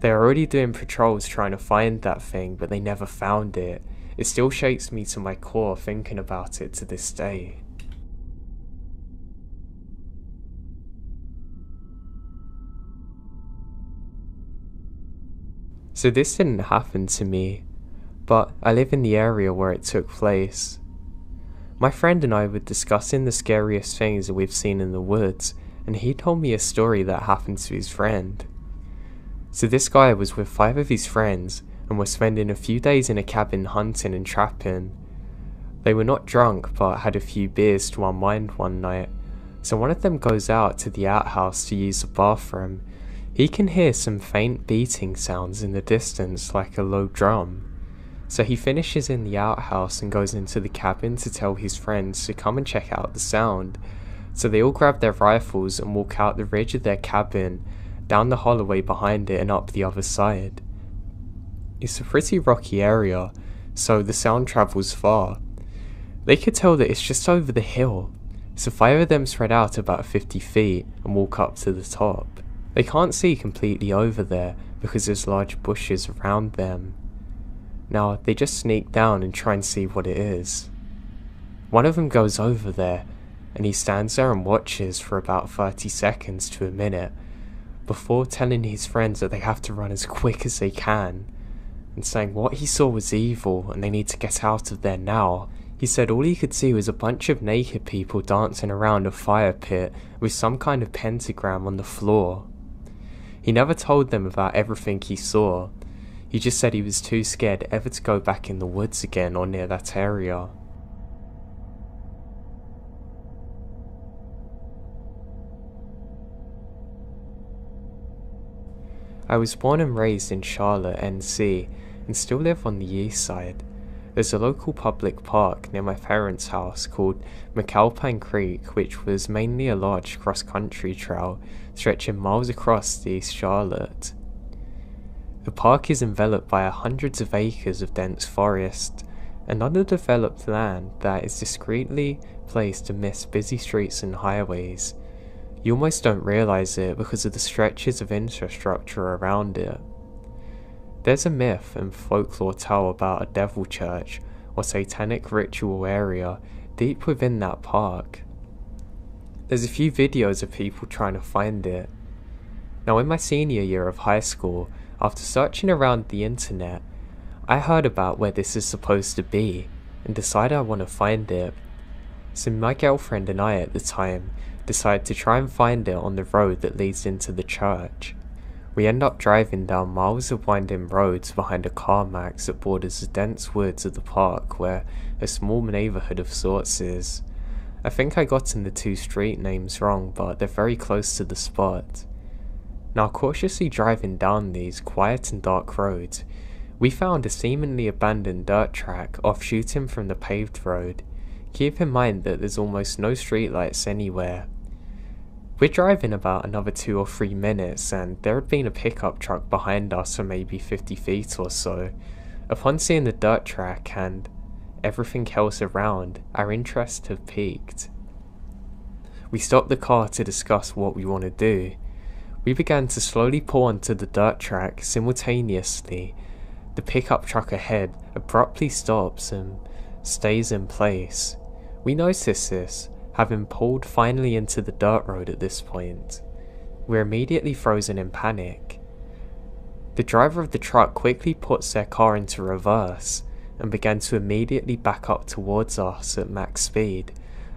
They're already doing patrols trying to find that thing, but they never found it. It still shakes me to my core thinking about it to this day. So this didn't happen to me, but I live in the area where it took place. My friend and I were discussing the scariest things that we've seen in the woods, and he told me a story that happened to his friend. So this guy was with 5 of his friends and was spending a few days in a cabin hunting and trapping. They were not drunk but had a few beers to unwind one night, so one of them goes out to the outhouse to use the bathroom. He can hear some faint beating sounds in the distance like a low drum. So he finishes in the outhouse and goes into the cabin to tell his friends to come and check out the sound. So they all grab their rifles and walk out the ridge of their cabin, down the holloway behind it and up the other side. It's a pretty rocky area, so the sound travels far. They could tell that it's just over the hill, so 5 of them spread out about 50 feet and walk up to the top. They can't see completely over there because there's large bushes around them. Now, they just sneak down and try and see what it is. One of them goes over there, and he stands there and watches for about 30 seconds to a minute, before telling his friends that they have to run as quick as they can, and saying what he saw was evil and they need to get out of there now. He said all he could see was a bunch of naked people dancing around a fire pit with some kind of pentagram on the floor. He never told them about everything he saw. He just said he was too scared ever to go back in the woods again or near that area. I was born and raised in Charlotte, NC, and still live on the east side. There's a local public park near my parents' house called McAlpine Creek, which was mainly a large cross-country trail stretching miles across East Charlotte. The park is enveloped by hundreds of acres of dense forest and underdeveloped land that is discreetly placed amidst busy streets and highways. You almost don't realise it because of the stretches of infrastructure around it. There's a myth and folklore tale about a devil church or satanic ritual area deep within that park. There's a few videos of people trying to find it. Now, in my senior year of high school, after searching around the internet, I heard about where this is supposed to be and decided I want to find it. So my girlfriend and I at the time decided to try and find it on the road that leads into the church. We end up driving down miles of winding roads behind a Carmax that borders the dense woods of the park where a small neighbourhood of sorts is. I think I got the 2 street names wrong, but they're very close to the spot. Now, cautiously driving down these quiet and dark roads, we found a seemingly abandoned dirt track offshooting from the paved road. Keep in mind that there's almost no streetlights anywhere. We're driving about another 2 or 3 minutes and there had been a pickup truck behind us for maybe 50 feet or so. Upon seeing the dirt track and everything else around, our interest had peaked. We stopped the car to discuss what we want to do. We began to slowly pull onto the dirt track simultaneously. The pickup truck ahead abruptly stops and stays in place. We notice this, having pulled finally into the dirt road at this point. We're immediately frozen in panic. The driver of the truck quickly puts their car into reverse and began to immediately back up towards us at max speed.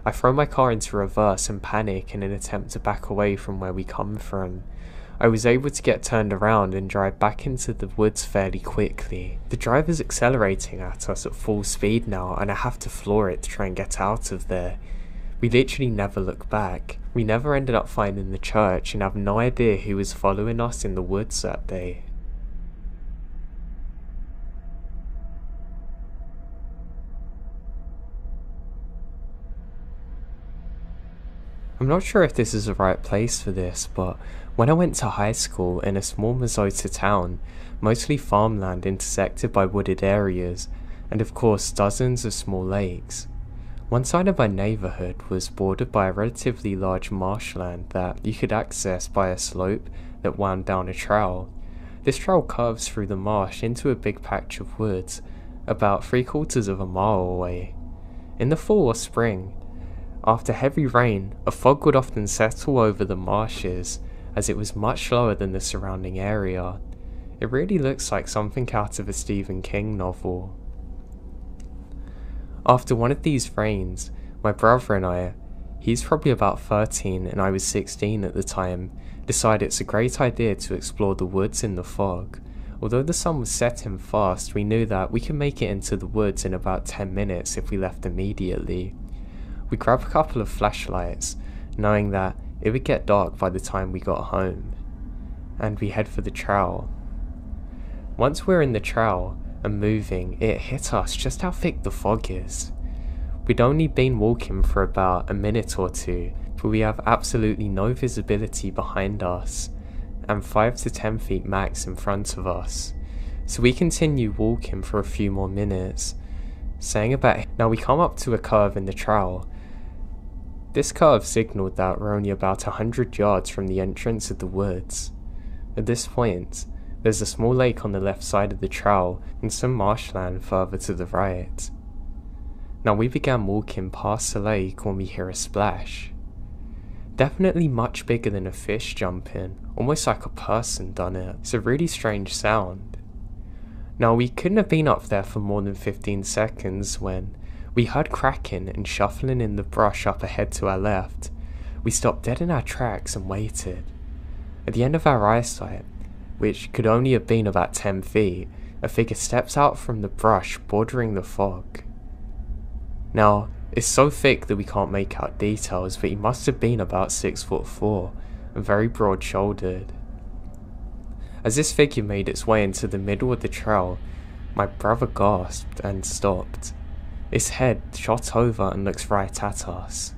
I throw my car into reverse and panic in an attempt to back away from where we come from. I was able to get turned around and drive back into the woods fairly quickly. The driver's accelerating at us at full speed now and I have to floor it to try and get out of there. We literally never look back. We never ended up finding the church and have no idea who was following us in the woods that day. I'm not sure if this is the right place for this, but when I went to high school in a small Minnesota town, mostly farmland intersected by wooded areas, and of course dozens of small lakes. One side of my neighbourhood was bordered by a relatively large marshland that you could access by a slope that wound down a trail. This trail curves through the marsh into a big patch of woods, about 3/4 of a mile away. In the fall or spring, after heavy rain, a fog would often settle over the marshes, as it was much lower than the surrounding area. It really looks like something out of a Stephen King novel. After one of these rains, my brother and I, he's probably about 13 and I was 16 at the time, decided it's a great idea to explore the woods in the fog. Although the sun was setting fast, we knew that we could make it into the woods in about 10 minutes if we left immediately. We grabbed a couple of flashlights, knowing that it would get dark by the time we got home, and we head for the trail. Once we're in the trail, and moving, it hit us just how thick the fog is. We'd only been walking for about a minute or two, but we have absolutely no visibility behind us, and 5 to 10 feet max in front of us. So we continue walking for a few more minutes, saying about now we come up to a curve in the trail. This curve signaled that we're only about 100 yards from the entrance of the woods. At this point, there's a small lake on the left side of the trail and some marshland further to the right. Now we began walking past the lake when we hear a splash. Definitely much bigger than a fish jumping, almost like a person done it. It's a really strange sound. Now we couldn't have been up there for more than 15 seconds when we heard cracking and shuffling in the brush up ahead to our left. We stopped dead in our tracks and waited. At the end of our eyesight, which could only have been about 10 feet, a figure steps out from the brush bordering the fog. Now, it's so thick that we can't make out details, but he must have been about 6'4" and very broad-shouldered. As this figure made its way into the middle of the trail, my brother gasped and stopped. Its head shot over and looks right at us.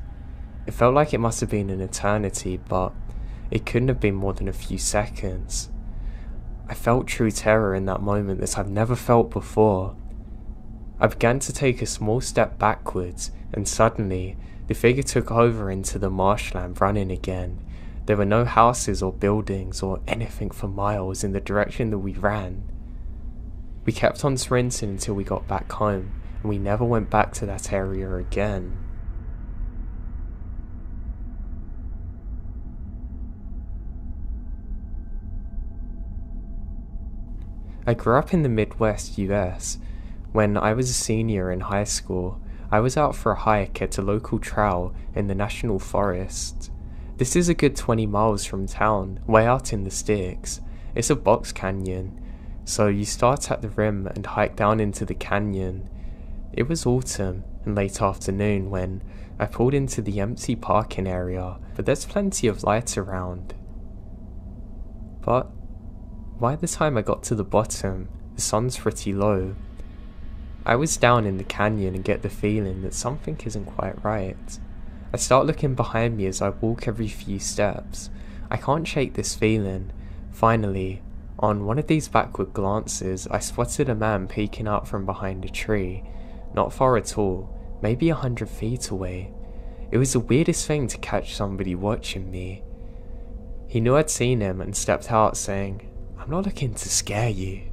It felt like it must have been an eternity, but it couldn't have been more than a few seconds. I felt true terror in that moment that I've never felt before. I began to take a small step backwards, and suddenly, the figure took over into the marshland running again. There were no houses or buildings or anything for miles in the direction that we ran. We kept on sprinting until we got back home, and we never went back to that area again. I grew up in the Midwest US. When I was a senior in high school, I was out for a hike at a local trail in the National Forest. This is a good 20 miles from town, way out in the sticks. It's a box canyon, so you start at the rim and hike down into the canyon. It was autumn and late afternoon when I pulled into the empty parking area, but there's plenty of light around. But by the time I got to the bottom, the sun's pretty low. I was down in the canyon and get the feeling that something isn't quite right. I start looking behind me as I walk every few steps. I can't shake this feeling. Finally, on one of these backward glances, I spotted a man peeking out from behind a tree, not far at all, maybe 100 feet away. It was the weirdest thing to catch somebody watching me. He knew I'd seen him and stepped out saying, "I'm not looking to scare you."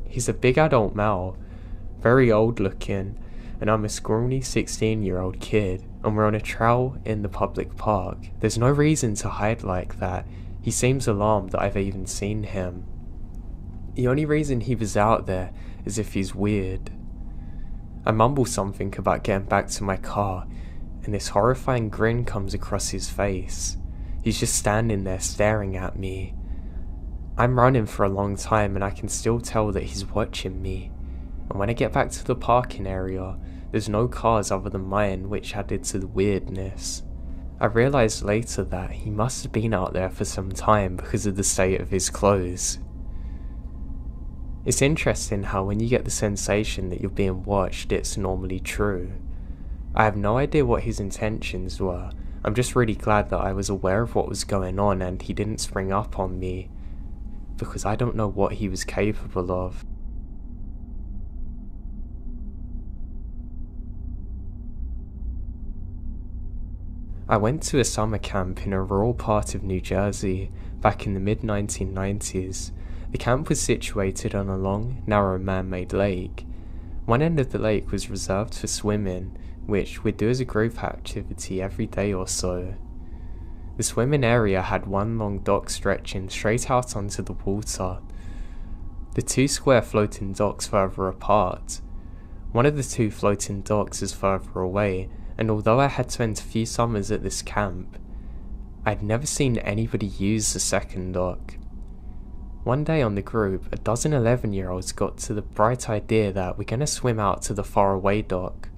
He's a big adult male, very old looking, and I'm a scrawny 16-year-old kid, and we're on a trail in the public park. There's no reason to hide like that. He seems alarmed that I've even seen him. The only reason he was out there is if he's weird. I mumble something about getting back to my car, and this horrifying grin comes across his face. He's just standing there staring at me. I'm running for a long time and I can still tell that he's watching me. And when I get back to the parking area, there's no cars other than mine, which added to the weirdness. I realised later that he must have been out there for some time because of the state of his clothes. It's interesting how when you get the sensation that you're being watched, it's normally true. I have no idea what his intentions were. I'm just really glad that I was aware of what was going on and he didn't spring up on me, because I don't know what he was capable of. I went to a summer camp in a rural part of New Jersey back in the mid-1990s. The camp was situated on a long, narrow man-made lake. One end of the lake was reserved for swimming, which we'd do as a group activity every day or so. The swimming area had one long dock stretching straight out onto the water. The two square floating docks further apart. One of the two floating docks is further away, and although I had spent a few summers at this camp, I'd never seen anybody use the second dock. One day on the group, a dozen 11-year-olds got to the bright idea that we're going to swim out to the faraway dock.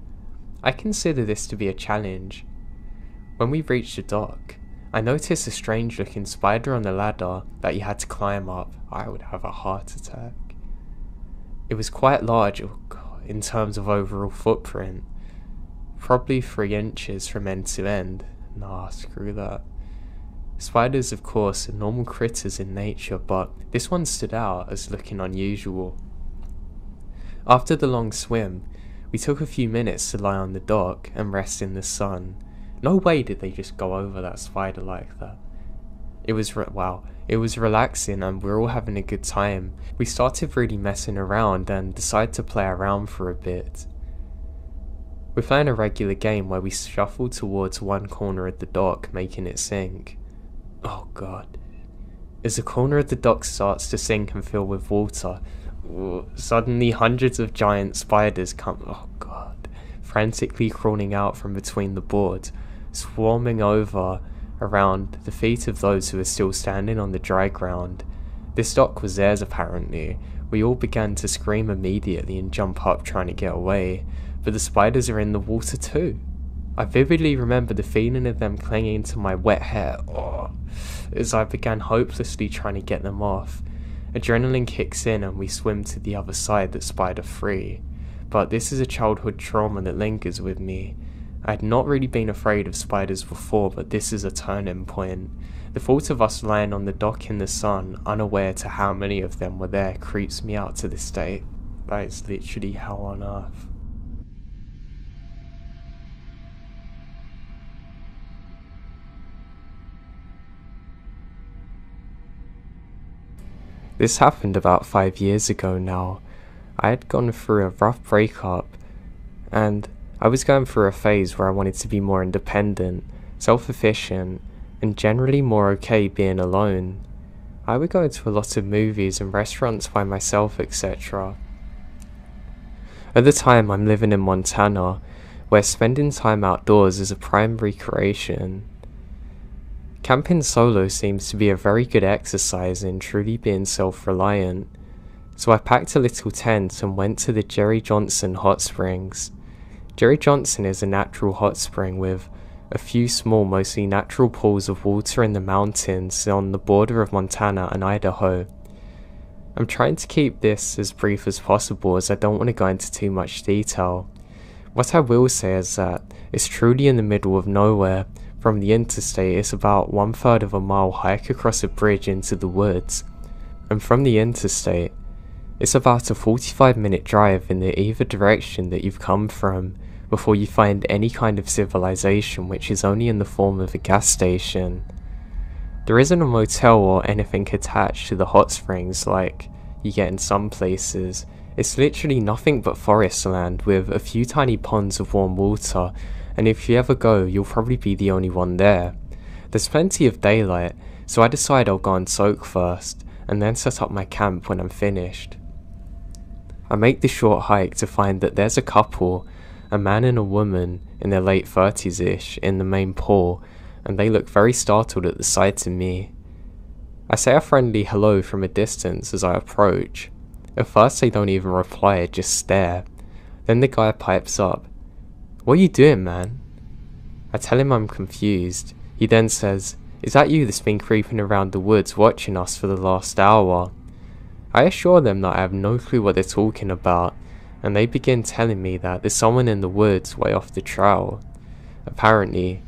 I consider this to be a challenge. When we reached the dock, I noticed a strange looking spider on the ladder that you had to climb up. I would have a heart attack. It was quite large in terms of overall footprint. Probably 3 inches from end to end. Nah, screw that. Spiders, of course, are normal critters in nature, but this one stood out as looking unusual. After the long swim, we took a few minutes to lie on the dock and rest in the sun. No way did they just go over that spider like that. It was relaxing and we were all having a good time. We started really messing around and decided to play around for a bit. We're playing a regular game where we shuffle towards one corner of the dock, making it sink. Oh god. As the corner of the dock starts to sink and fill with water, suddenly hundreds of giant spiders come, oh god, frantically crawling out from between the boards, swarming over around the feet of those who are still standing on the dry ground. This dock was theirs apparently. We all began to scream immediately and jump up trying to get away, but the spiders are in the water too. I vividly remember the feeling of them clinging to my wet hair as I began hopelessly trying to get them off. Adrenaline kicks in and we swim to the other side that's spider free, but this is a childhood trauma that lingers with me. I had not really been afraid of spiders before, but this is a turning point. The thought of us lying on the dock in the sun, unaware to how many of them were there, creeps me out to this day. That is literally hell on earth. This happened about 5 years ago now. I had gone through a rough breakup, and I was going through a phase where I wanted to be more independent, self-efficient, and generally more okay being alone. I would go to a lot of movies and restaurants by myself, etc. At the time, I'm living in Montana, where spending time outdoors is a prime recreation. Camping solo seems to be a very good exercise in truly being self-reliant, so I packed a little tent and went to the Jerry Johnson hot springs. Jerry Johnson is a natural hot spring with a few small, mostly natural pools of water in the mountains on the border of Montana and Idaho. I'm trying to keep this as brief as possible as I don't want to go into too much detail. What I will say is that it's truly in the middle of nowhere. From the interstate, it's about 1/3 of a mile hike across a bridge into the woods, and from the interstate, it's about a 45-minute drive in the either direction that you've come from before you find any kind of civilization, which is only in the form of a gas station. There isn't a motel or anything attached to the hot springs like you get in some places. It's literally nothing but forest land with a few tiny ponds of warm water, and if you ever go, you'll probably be the only one there. There's plenty of daylight, so I decide I'll go and soak first, and then set up my camp when I'm finished. I make the short hike to find that there's a couple, a man and a woman in their late 30s-ish, in the main pool, and they look very startled at the sight of me. I say a friendly hello from a distance as I approach. At first they don't even reply, just stare. Then the guy pipes up, "What are you doing, man?" I tell him I'm confused. He then says, "Is that you that's been creeping around the woods watching us for the last hour?" I assure them that I have no clue what they're talking about, and they begin telling me that there's someone in the woods way off the trail. Apparently,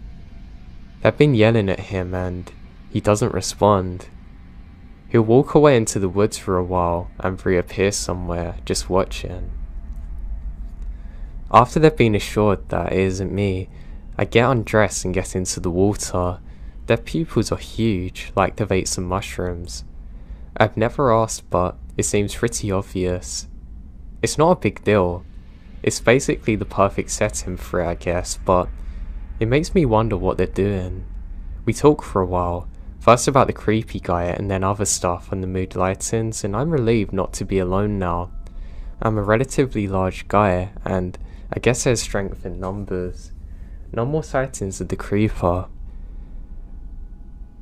they've been yelling at him and he doesn't respond. He'll walk away into the woods for a while and reappear somewhere, just watching. After they've been assured that it isn't me, I get undressed and get into the water. Their pupils are huge, like they've ate some mushrooms. I've never asked, but it seems pretty obvious. It's not a big deal. It's basically the perfect setting for it, I guess, but it makes me wonder what they're doing. We talk for a while, first about the creepy guy and then other stuff and the mood lightens, and I'm relieved not to be alone now. I'm a relatively large guy, and I guess there's strength in numbers. No more sightings of the creeper.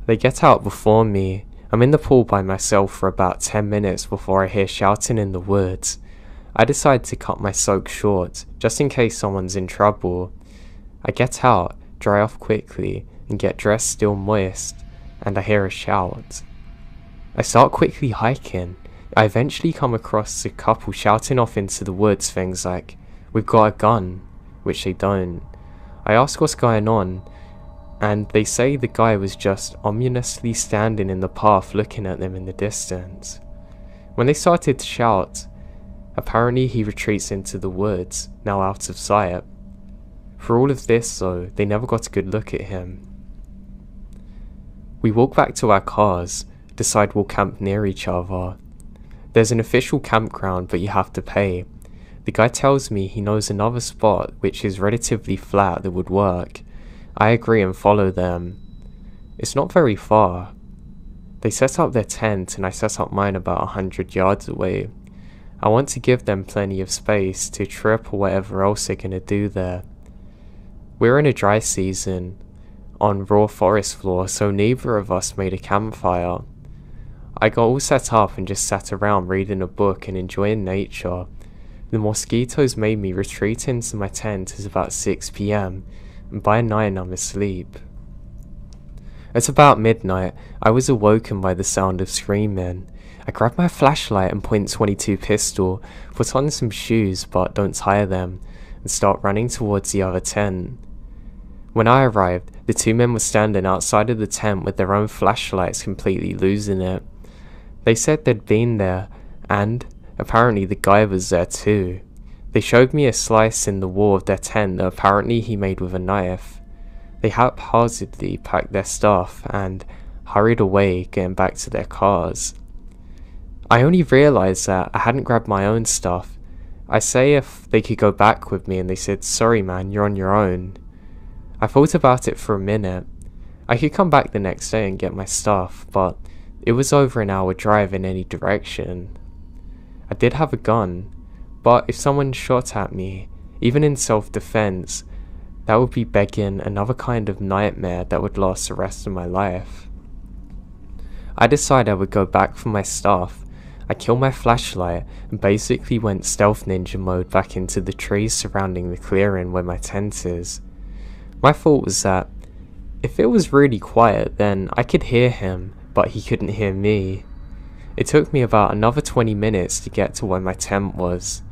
They get out before me. I'm in the pool by myself for about 10 minutes before I hear shouting in the woods. I decide to cut my soak short, just in case someone's in trouble. I get out, dry off quickly, and get dressed still moist, and I hear a shout. I start quickly hiking. I eventually come across a couple shouting off into the woods things like, "We've got a gun," which they don't. I ask what's going on, and they say the guy was just ominously standing in the path looking at them in the distance. When they started to shout, apparently he retreats into the woods, now out of sight. For all of this though, they never got a good look at him. We walk back to our cars, decide we'll camp near each other. There's an official campground, but you have to pay. The guy tells me he knows another spot which is relatively flat that would work. I agree and follow them. It's not very far. They set up their tent and I set up mine about 100 yards away. I want to give them plenty of space to trip or whatever else they're gonna do there. We're in a dry season, on raw forest floor, so neither of us made a campfire. I got all set up and just sat around reading a book and enjoying nature. The mosquitoes made me retreat into my tent at about 6 PM, and by 9 I'm asleep. At about midnight, I was awoken by the sound of screaming. I grab my flashlight and .22 pistol, put on some shoes but don't tire them, and start running towards the other tent. When I arrived, the two men were standing outside of the tent with their own flashlights completely losing it. They said they'd been there, and apparently the guy was there too. They showed me a slice in the wall of their tent that apparently he made with a knife. They haphazardly packed their stuff and hurried away, getting back to their cars. I only realised that I hadn't grabbed my own stuff. I say if they could go back with me and they said, "Sorry man, you're on your own." I thought about it for a minute. I could come back the next day and get my stuff, but it was over an hour drive in any direction. I did have a gun, but if someone shot at me, even in self-defense, that would be begging another kind of nightmare that would last the rest of my life. I decided I would go back for my stuff. I killed my flashlight and basically went stealth ninja mode back into the trees surrounding the clearing where my tent is. My thought was that if it was really quiet then I could hear him, but he couldn't hear me. It took me about another 20 minutes to get to where my tent was.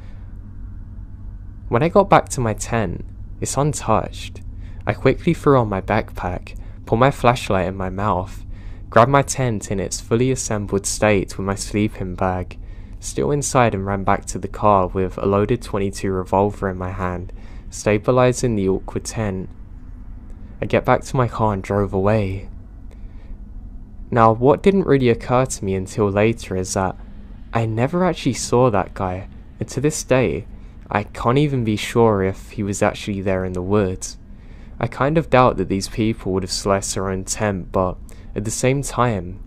When I got back to my tent, it's untouched. I quickly threw on my backpack, put my flashlight in my mouth, grabbed my tent in its fully assembled state with my sleeping bag, still inside, and ran back to the car with a loaded .22 revolver in my hand, stabilizing the awkward tent. I get back to my car and drove away. Now, what didn't really occur to me until later is that I never actually saw that guy, and to this day, I can't even be sure if he was actually there in the woods. I kind of doubt that these people would have sliced their own tent, but at the same time,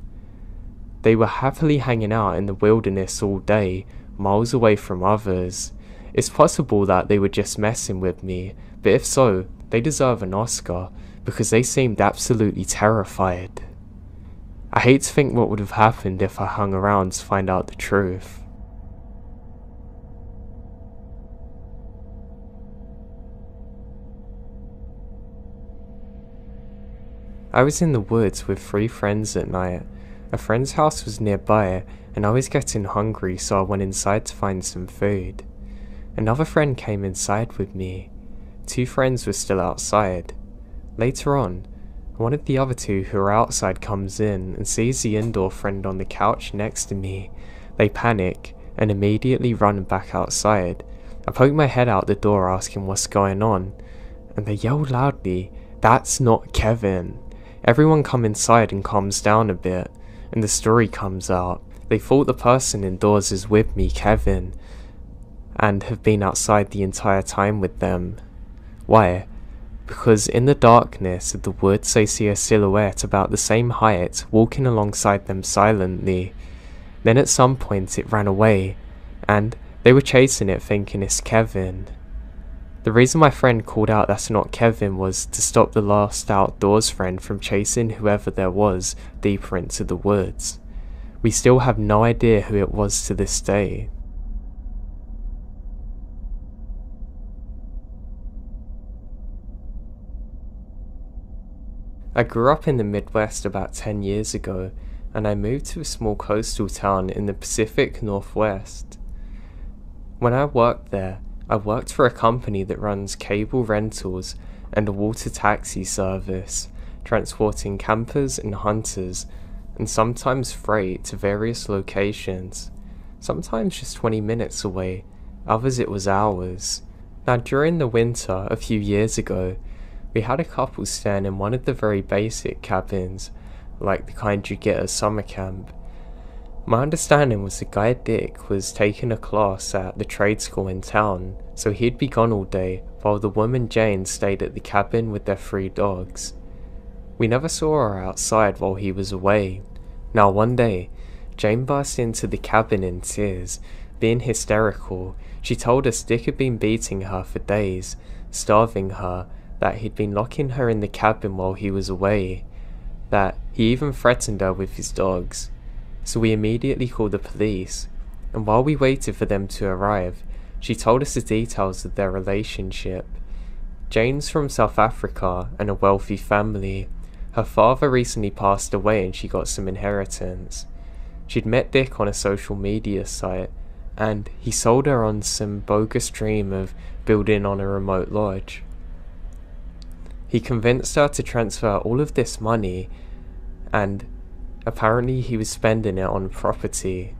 they were happily hanging out in the wilderness all day, miles away from others. It's possible that they were just messing with me, but if so, they deserve an Oscar, because they seemed absolutely terrified. I hate to think what would have happened if I hung around to find out the truth. I was in the woods with 3 friends at night. A friend's house was nearby, and I was getting hungry, so I went inside to find some food. Another friend came inside with me. 2 friends were still outside. Later on, one of the other 2 who were outside comes in and sees the indoor friend on the couch next to me. They panic and immediately run back outside. I poke my head out the door asking what's going on, and they yell loudly, "That's not Kevin." Everyone come inside and calms down a bit, and the story comes out. They thought the person indoors is with me, Kevin, and have been outside the entire time with them. Why? Because in the darkness of the woods they see a silhouette about the same height walking alongside them silently. Then at some point it ran away, and they were chasing it thinking it's Kevin. The reason my friend called out "That's not Kevin" was to stop the last outdoors friend from chasing whoever there was deeper into the woods. We still have no idea who it was to this day. I grew up in the Midwest about 10 years ago, and I moved to a small coastal town in the Pacific Northwest. When I worked there, I worked for a company that runs cable rentals and a water taxi service, transporting campers and hunters, and sometimes freight to various locations, sometimes just 20 minutes away, others it was hours. Now during the winter, a few years ago, we had a couple staying in one of the very basic cabins, like the kind you get at summer camp. My understanding was the guy Dick was taking a class at the trade school in town, so he'd be gone all day, while the woman Jane stayed at the cabin with their 3 dogs. We never saw her outside while he was away. Now one day, Jane burst into the cabin in tears, being hysterical. She told us Dick had been beating her for days, starving her, that he'd been locking her in the cabin while he was away, that he even threatened her with his dogs. So we immediately called the police, and while we waited for them to arrive, she told us the details of their relationship. Jane's from South Africa and a wealthy family. Her father recently passed away and she got some inheritance. She'd met Dick on a social media site, and he sold her on some bogus dream of building on a remote lodge. He convinced her to transfer all of this money, and apparently he was spending it on property.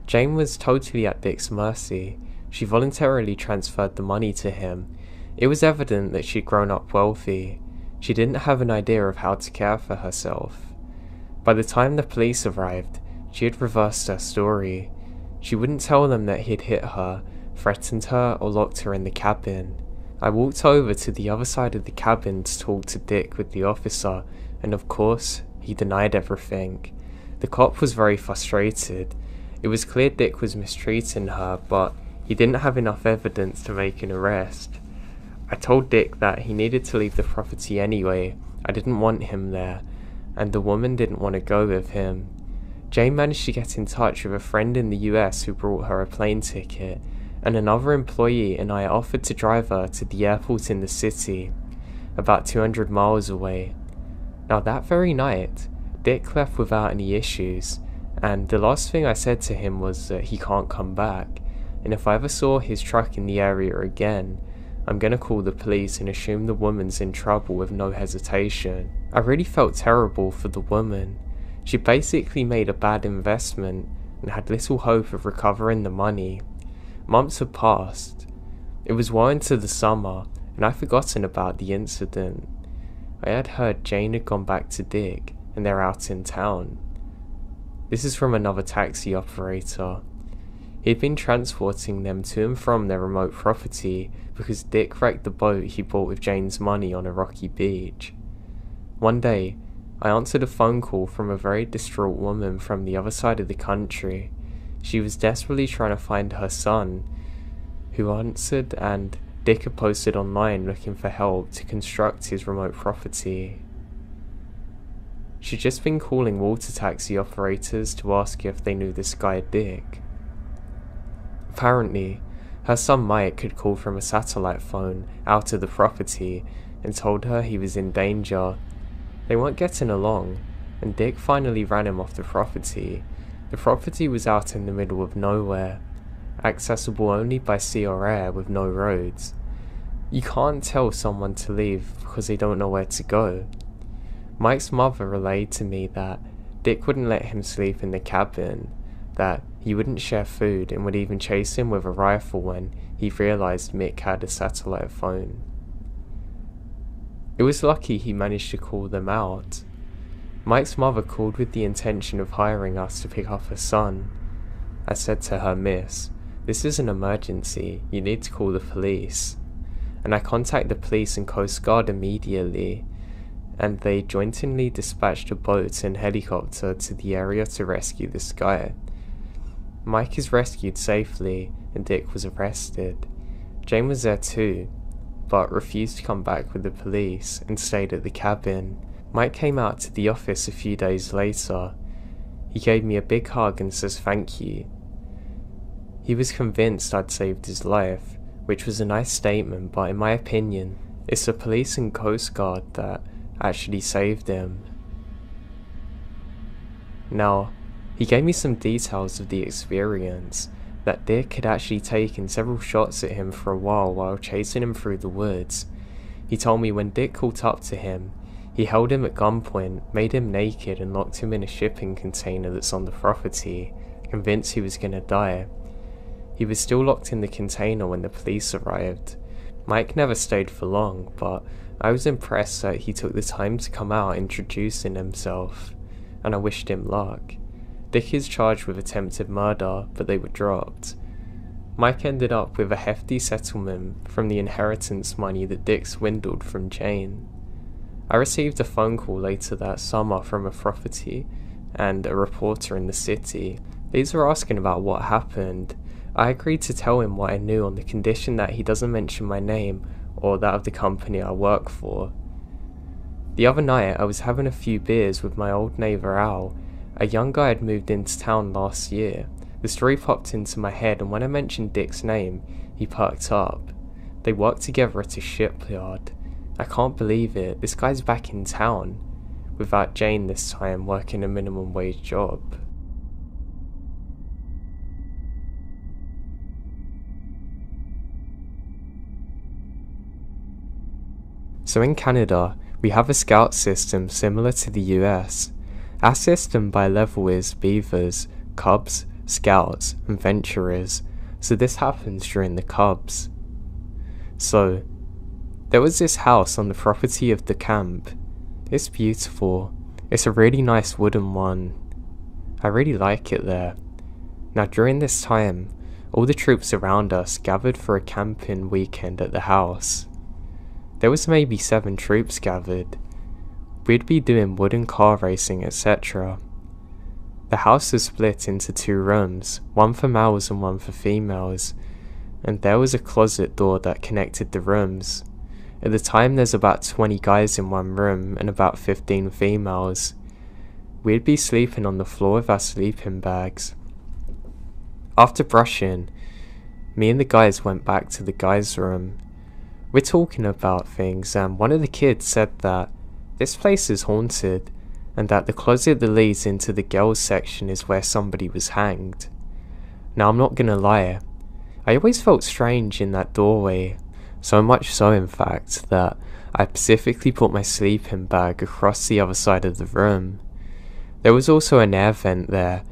Jane was totally at Dick's mercy. She voluntarily transferred the money to him. It was evident that she'd grown up wealthy. She didn't have an idea of how to care for herself. By the time the police arrived, she had reversed her story. She wouldn't tell them that he'd hit her, threatened her, or locked her in the cabin. I walked over to the other side of the cabin to talk to Dick with the officer, and of course, he denied everything. The cop was very frustrated. It was clear Dick was mistreating her, but he didn't have enough evidence to make an arrest. I told Dick that he needed to leave the property anyway. I didn't want him there, and the woman didn't want to go with him. Jane managed to get in touch with a friend in the US who brought her a plane ticket, and another employee and I offered to drive her to the airport in the city, about 200 miles away. Now that very night, Dick left without any issues, and the last thing I said to him was that he can't come back, and if I ever saw his truck in the area again, I'm gonna call the police and assume the woman's in trouble with no hesitation. I really felt terrible for the woman. She basically made a bad investment and had little hope of recovering the money. Months had passed. It was well into the summer, and I'd forgotten about the incident. I had heard Jane had gone back to Dick, and they're out in town. This is from another taxi operator. He'd been transporting them to and from their remote property because Dick wrecked the boat he bought with Jane's money on a rocky beach. One day, I answered a phone call from a very distraught woman from the other side of the country. She was desperately trying to find her son, who answered, and Dick had posted online looking for help to construct his remote property. She'd just been calling water taxi operators to ask if they knew this guy Dick. Apparently, her son Mike had called from a satellite phone out of the property and told her he was in danger. They weren't getting along, and Dick finally ran him off the property. The property was out in the middle of nowhere, accessible only by sea or air with no roads. You can't tell someone to leave because they don't know where to go. Mike's mother relayed to me that Dick wouldn't let him sleep in the cabin, that he wouldn't share food and would even chase him with a rifle when he realized Mick had a satellite phone. It was lucky he managed to call them out. Mike's mother called with the intention of hiring us to pick up her son. I said to her, "Miss, this is an emergency, you need to call the police." And I contacted the police and Coast Guard immediately, and they jointly dispatched a boat and helicopter to the area to rescue this guy. Mike is rescued safely, and Dick was arrested. Jane was there too, but refused to come back with the police and stayed at the cabin. Mike came out to the office a few days later. He gave me a big hug and says thank you. He was convinced I'd saved his life, which was a nice statement, but in my opinion, it's the police and Coast Guard that actually saved him. Now, he gave me some details of the experience, that Dick had actually taken several shots at him for a while chasing him through the woods. He told me when Dick caught up to him, he held him at gunpoint, made him naked and locked him in a shipping container that's on the property, convinced he was gonna die. He was still locked in the container when the police arrived. Mike never stayed for long, but I was impressed that he took the time to come out introducing himself, and I wished him luck. Dick is charged with attempted murder, but they were dropped. Mike ended up with a hefty settlement from the inheritance money that Dick swindled from Jane. I received a phone call later that summer from a property and a reporter in the city. These were asking about what happened. I agreed to tell him what I knew on the condition that he doesn't mention my name or that of the company I work for. The other night I was having a few beers with my old neighbour Al. A young guy had moved into town last year. The story popped into my head, and when I mentioned Dick's name, he perked up. They worked together at a shipyard. I can't believe it, this guy's back in town, without Jane this time working a minimum wage job. So in Canada, we have a scout system similar to the US. Our system by level is Beavers, Cubs, Scouts, and Venturers, so this happens during the Cubs. So, there was this house on the property of the camp. It's beautiful. It's a really nice wooden one. I really like it there. Now during this time, all the troops around us gathered for a camping weekend at the house. There was maybe 7 troops gathered. We'd be doing wooden car racing, etc. The house was split into 2 rooms, one for males and one for females, and there was a closet door that connected the rooms. At the time there's about 20 guys in one room and about 15 females. We'd be sleeping on the floor with our sleeping bags. After brushing, me and the guys went back to the guys' room. We're talking about things and one of the kids said that this place is haunted and that the closet that leads into the girls section is where somebody was hanged. Now I'm not gonna lie, I always felt strange in that doorway, so much so in fact that I specifically put my sleeping bag across the other side of the room. There was also an air vent there,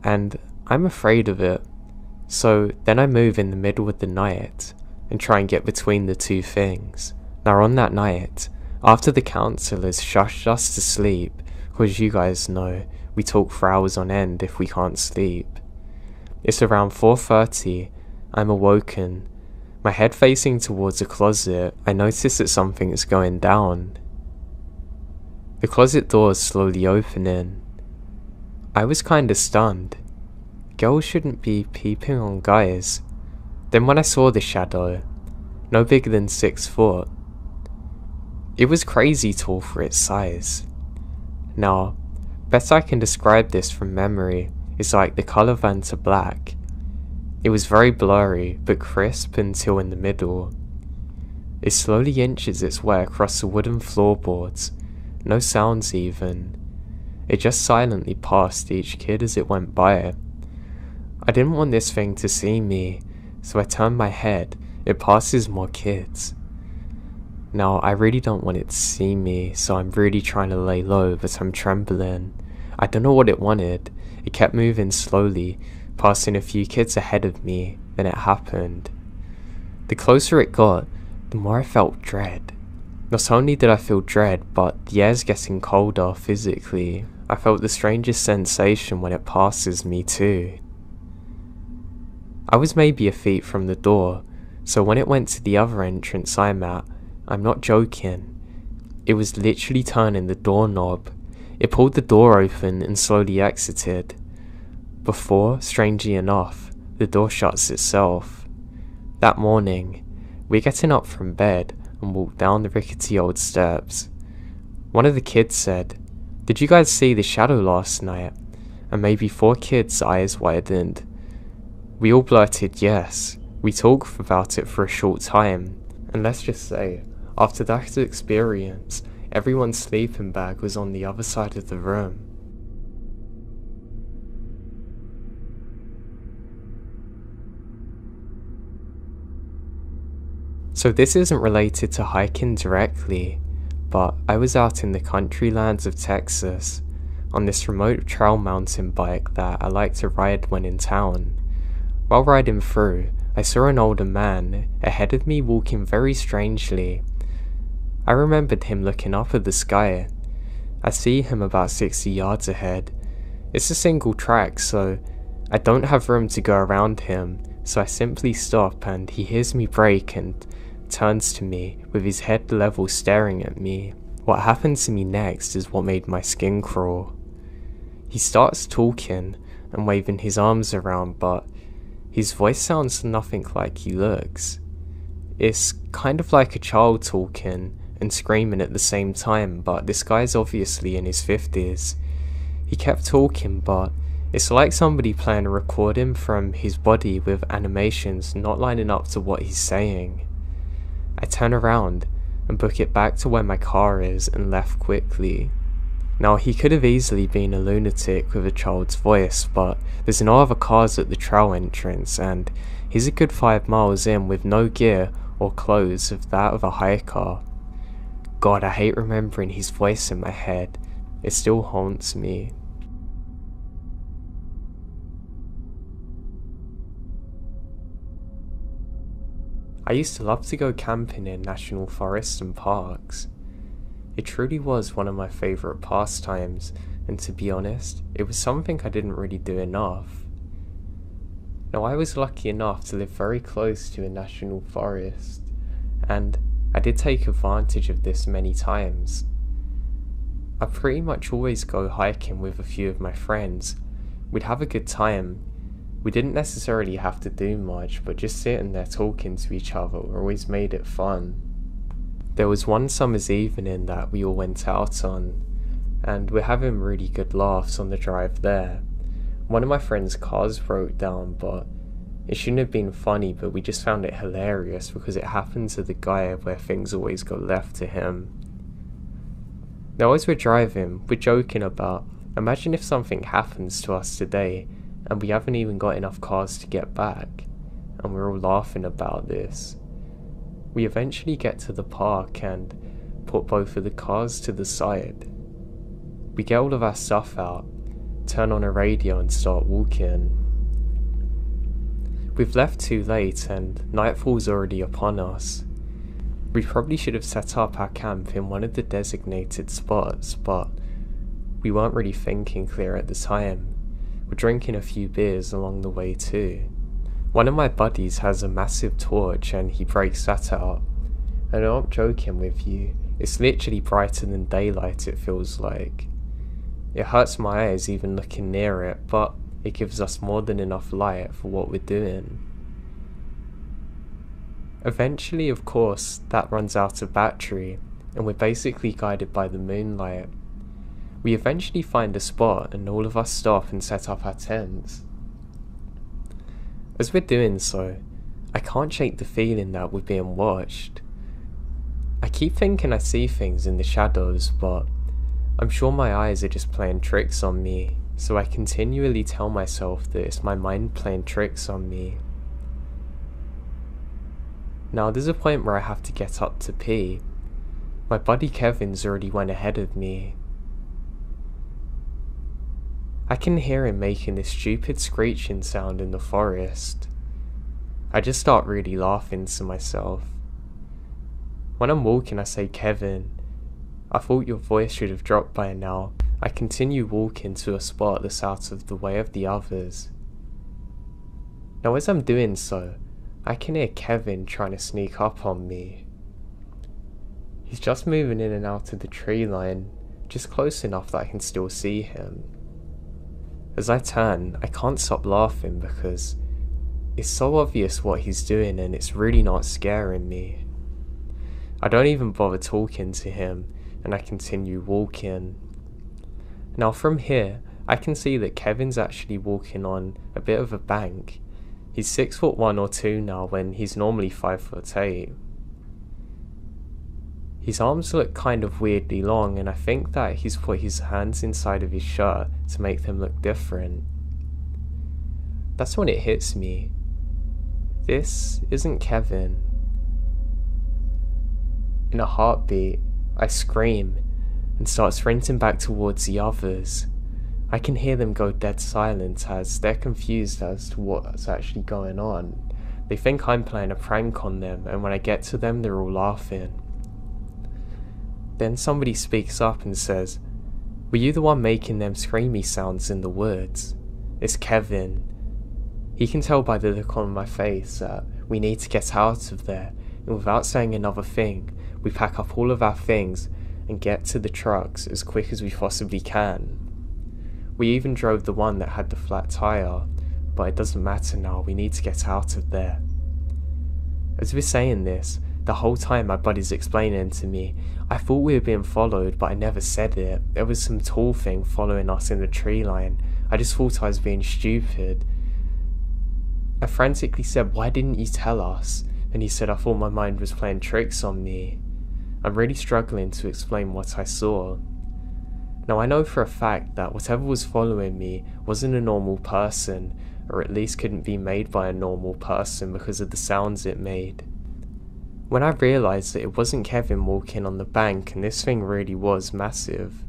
and I'm afraid of it, so then I move in the middle of the night and try and get between the 2 things. Now on that night, after the counsellors shushed us to sleep, cause you guys know, we talk for hours on end if we can't sleep. It's around 4:30, I'm awoken. My head facing towards a closet, I notice that something is going down. The closet door is slowly opening. I was kinda stunned. Girls shouldn't be peeping on guys. Then when I saw the shadow, no bigger than 6 foot, it was crazy tall for its size. Now, best I can describe this from memory is like the colour Vanta black. It was very blurry but crisp until in the middle. It slowly inches its way across the wooden floorboards, no sounds even. It just silently passed each kid as it went by. I didn't want this thing to see me, so I turned my head. It passes more kids. Now I really don't want it to see me, so I'm really trying to lay low, but I'm trembling. I don't know what it wanted. It kept moving slowly, passing a few kids ahead of me, then it happened. The closer it got, the more I felt dread. Not only did I feel dread, but the air's getting colder physically. I felt the strangest sensation when it passes me too. I was maybe a feet from the door, so when it went to the other entrance I'm at, I'm not joking, it was literally turning the doorknob. It pulled the door open and slowly exited. Before, strangely enough, the door shuts itself. That morning, we're getting up from bed and walk down the rickety old steps. One of the kids said, "Did you guys see the shadow last night?" And maybe 4 kids' eyes widened. We all blurted yes. We talked about it for a short time, and let's just say, after that experience, everyone's sleeping bag was on the other side of the room. So this isn't related to hiking directly, but I was out in the country lands of Texas on this remote trail mountain bike that I like to ride when in town. While riding through, I saw an older man ahead of me walking very strangely. I remembered him looking up at the sky. I see him about 60 yards ahead. It's a single track, so I don't have room to go around him, so I simply stop and he hears me brake and turns to me with his head level staring at me. What happened to me next is what made my skin crawl. He starts talking and waving his arms around, but his voice sounds nothing like he looks. It's kind of like a child talking and screaming at the same time, but this guy's obviously in his 50s. He kept talking, but it's like somebody playing a recording from his body with animations not lining up to what he's saying. I turn around and book it back to where my car is and left quickly. Now, he could have easily been a lunatic with a child's voice, but there's no other cars at the trail entrance, and he's a good 5 miles in with no gear or clothes of that of a hiker. God, I hate remembering his voice in my head. It still haunts me. I used to love to go camping in national forests and parks. It truly was one of my favourite pastimes, and to be honest, it was something I didn't really do enough. Now, I was lucky enough to live very close to a national forest, and I did take advantage of this many times. I pretty much always go hiking with a few of my friends. We'd have a good time. We didn't necessarily have to do much, but just sitting there talking to each other always made it fun. There was one summer's evening that we all went out on, and we're having really good laughs on the drive there. One of my friend's cars broke down, but it shouldn't have been funny, but we just found it hilarious because it happened to the guy where things always go left to him. Now, as we're driving, we're joking about, imagine if something happens to us today and we haven't even got enough cars to get back, and we're all laughing about this. We eventually get to the park and put both of the cars to the side. We get all of our stuff out, turn on a radio and start walking. We've left too late and nightfall's already upon us. We probably should have set up our camp in one of the designated spots, but we weren't really thinking clear at the time. We're drinking a few beers along the way too. One of my buddies has a massive torch and he breaks that out. And I'm not joking with you, it's literally brighter than daylight, it feels like. It hurts my eyes even looking near it, but it gives us more than enough light for what we're doing. Eventually, of course, that runs out of battery, and we're basically guided by the moonlight. We eventually find a spot and all of us stop and set up our tents. As we're doing so, I can't shake the feeling that we're being watched. I keep thinking I see things in the shadows, but I'm sure my eyes are just playing tricks on me, so I continually tell myself that it's my mind playing tricks on me. Now, there's a point where I have to get up to pee. My buddy Kevin's already went ahead of me. I can hear him making this stupid screeching sound in the forest. I just start really laughing to myself. When I'm walking, I say, "Kevin, I thought your voice should have dropped by now." I continue walking to a spot that's out of the way of the others. Now, as I'm doing so, I can hear Kevin trying to sneak up on me. He's just moving in and out of the tree line, just close enough that I can still see him. As I turn, I can't stop laughing because it's so obvious what he's doing and it's really not scaring me. I don't even bother talking to him and I continue walking. Now from here, I can see that Kevin's actually walking on a bit of a bank. He's 6'1" or 2" now when he's normally 5'8". His arms look kind of weirdly long and I think that he's put his hands inside of his shirt to make them look different. That's when it hits me. This isn't Kevin. In a heartbeat, I scream and start sprinting back towards the others. I can hear them go dead silent as they're confused as to what's actually going on. They think I'm playing a prank on them, and when I get to them, they're all laughing. Then somebody speaks up and says, "Were you the one making them screamy sounds in the woods?" It's Kevin. He can tell by the look on my face that we need to get out of there, and without saying another thing, we pack up all of our things and get to the trucks as quick as we possibly can. We even drove the one that had the flat tire, but it doesn't matter now, we need to get out of there. As we're saying this, the whole time my buddy's explaining to me, I thought we were being followed, but I never said it. There was some tall thing following us in the tree line. I just thought I was being stupid. I frantically said, "Why didn't you tell us?" And he said, "I thought my mind was playing tricks on me." I'm really struggling to explain what I saw. Now I know for a fact that whatever was following me wasn't a normal person, or at least couldn't be made by a normal person because of the sounds it made. When I realised that it wasn't Kevin walking on the bank and this thing really was massive,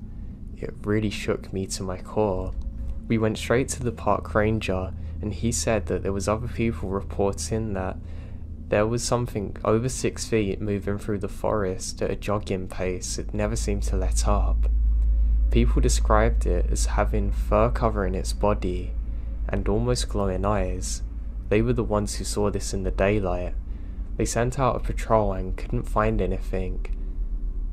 it really shook me to my core. We went straight to the park ranger, and he said that there was other people reporting that there was something over 6 feet moving through the forest at a jogging pace. It never seemed to let up. People described it as having fur covering its body and almost glowing eyes. They were the ones who saw this in the daylight. They sent out a patrol and couldn't find anything.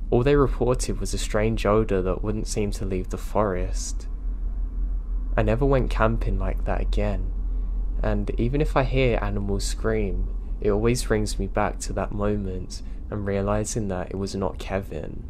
All they reported was a strange odour that wouldn't seem to leave the forest. I never went camping like that again, and even if I hear animals scream, it always brings me back to that moment and realising that it was not Kevin.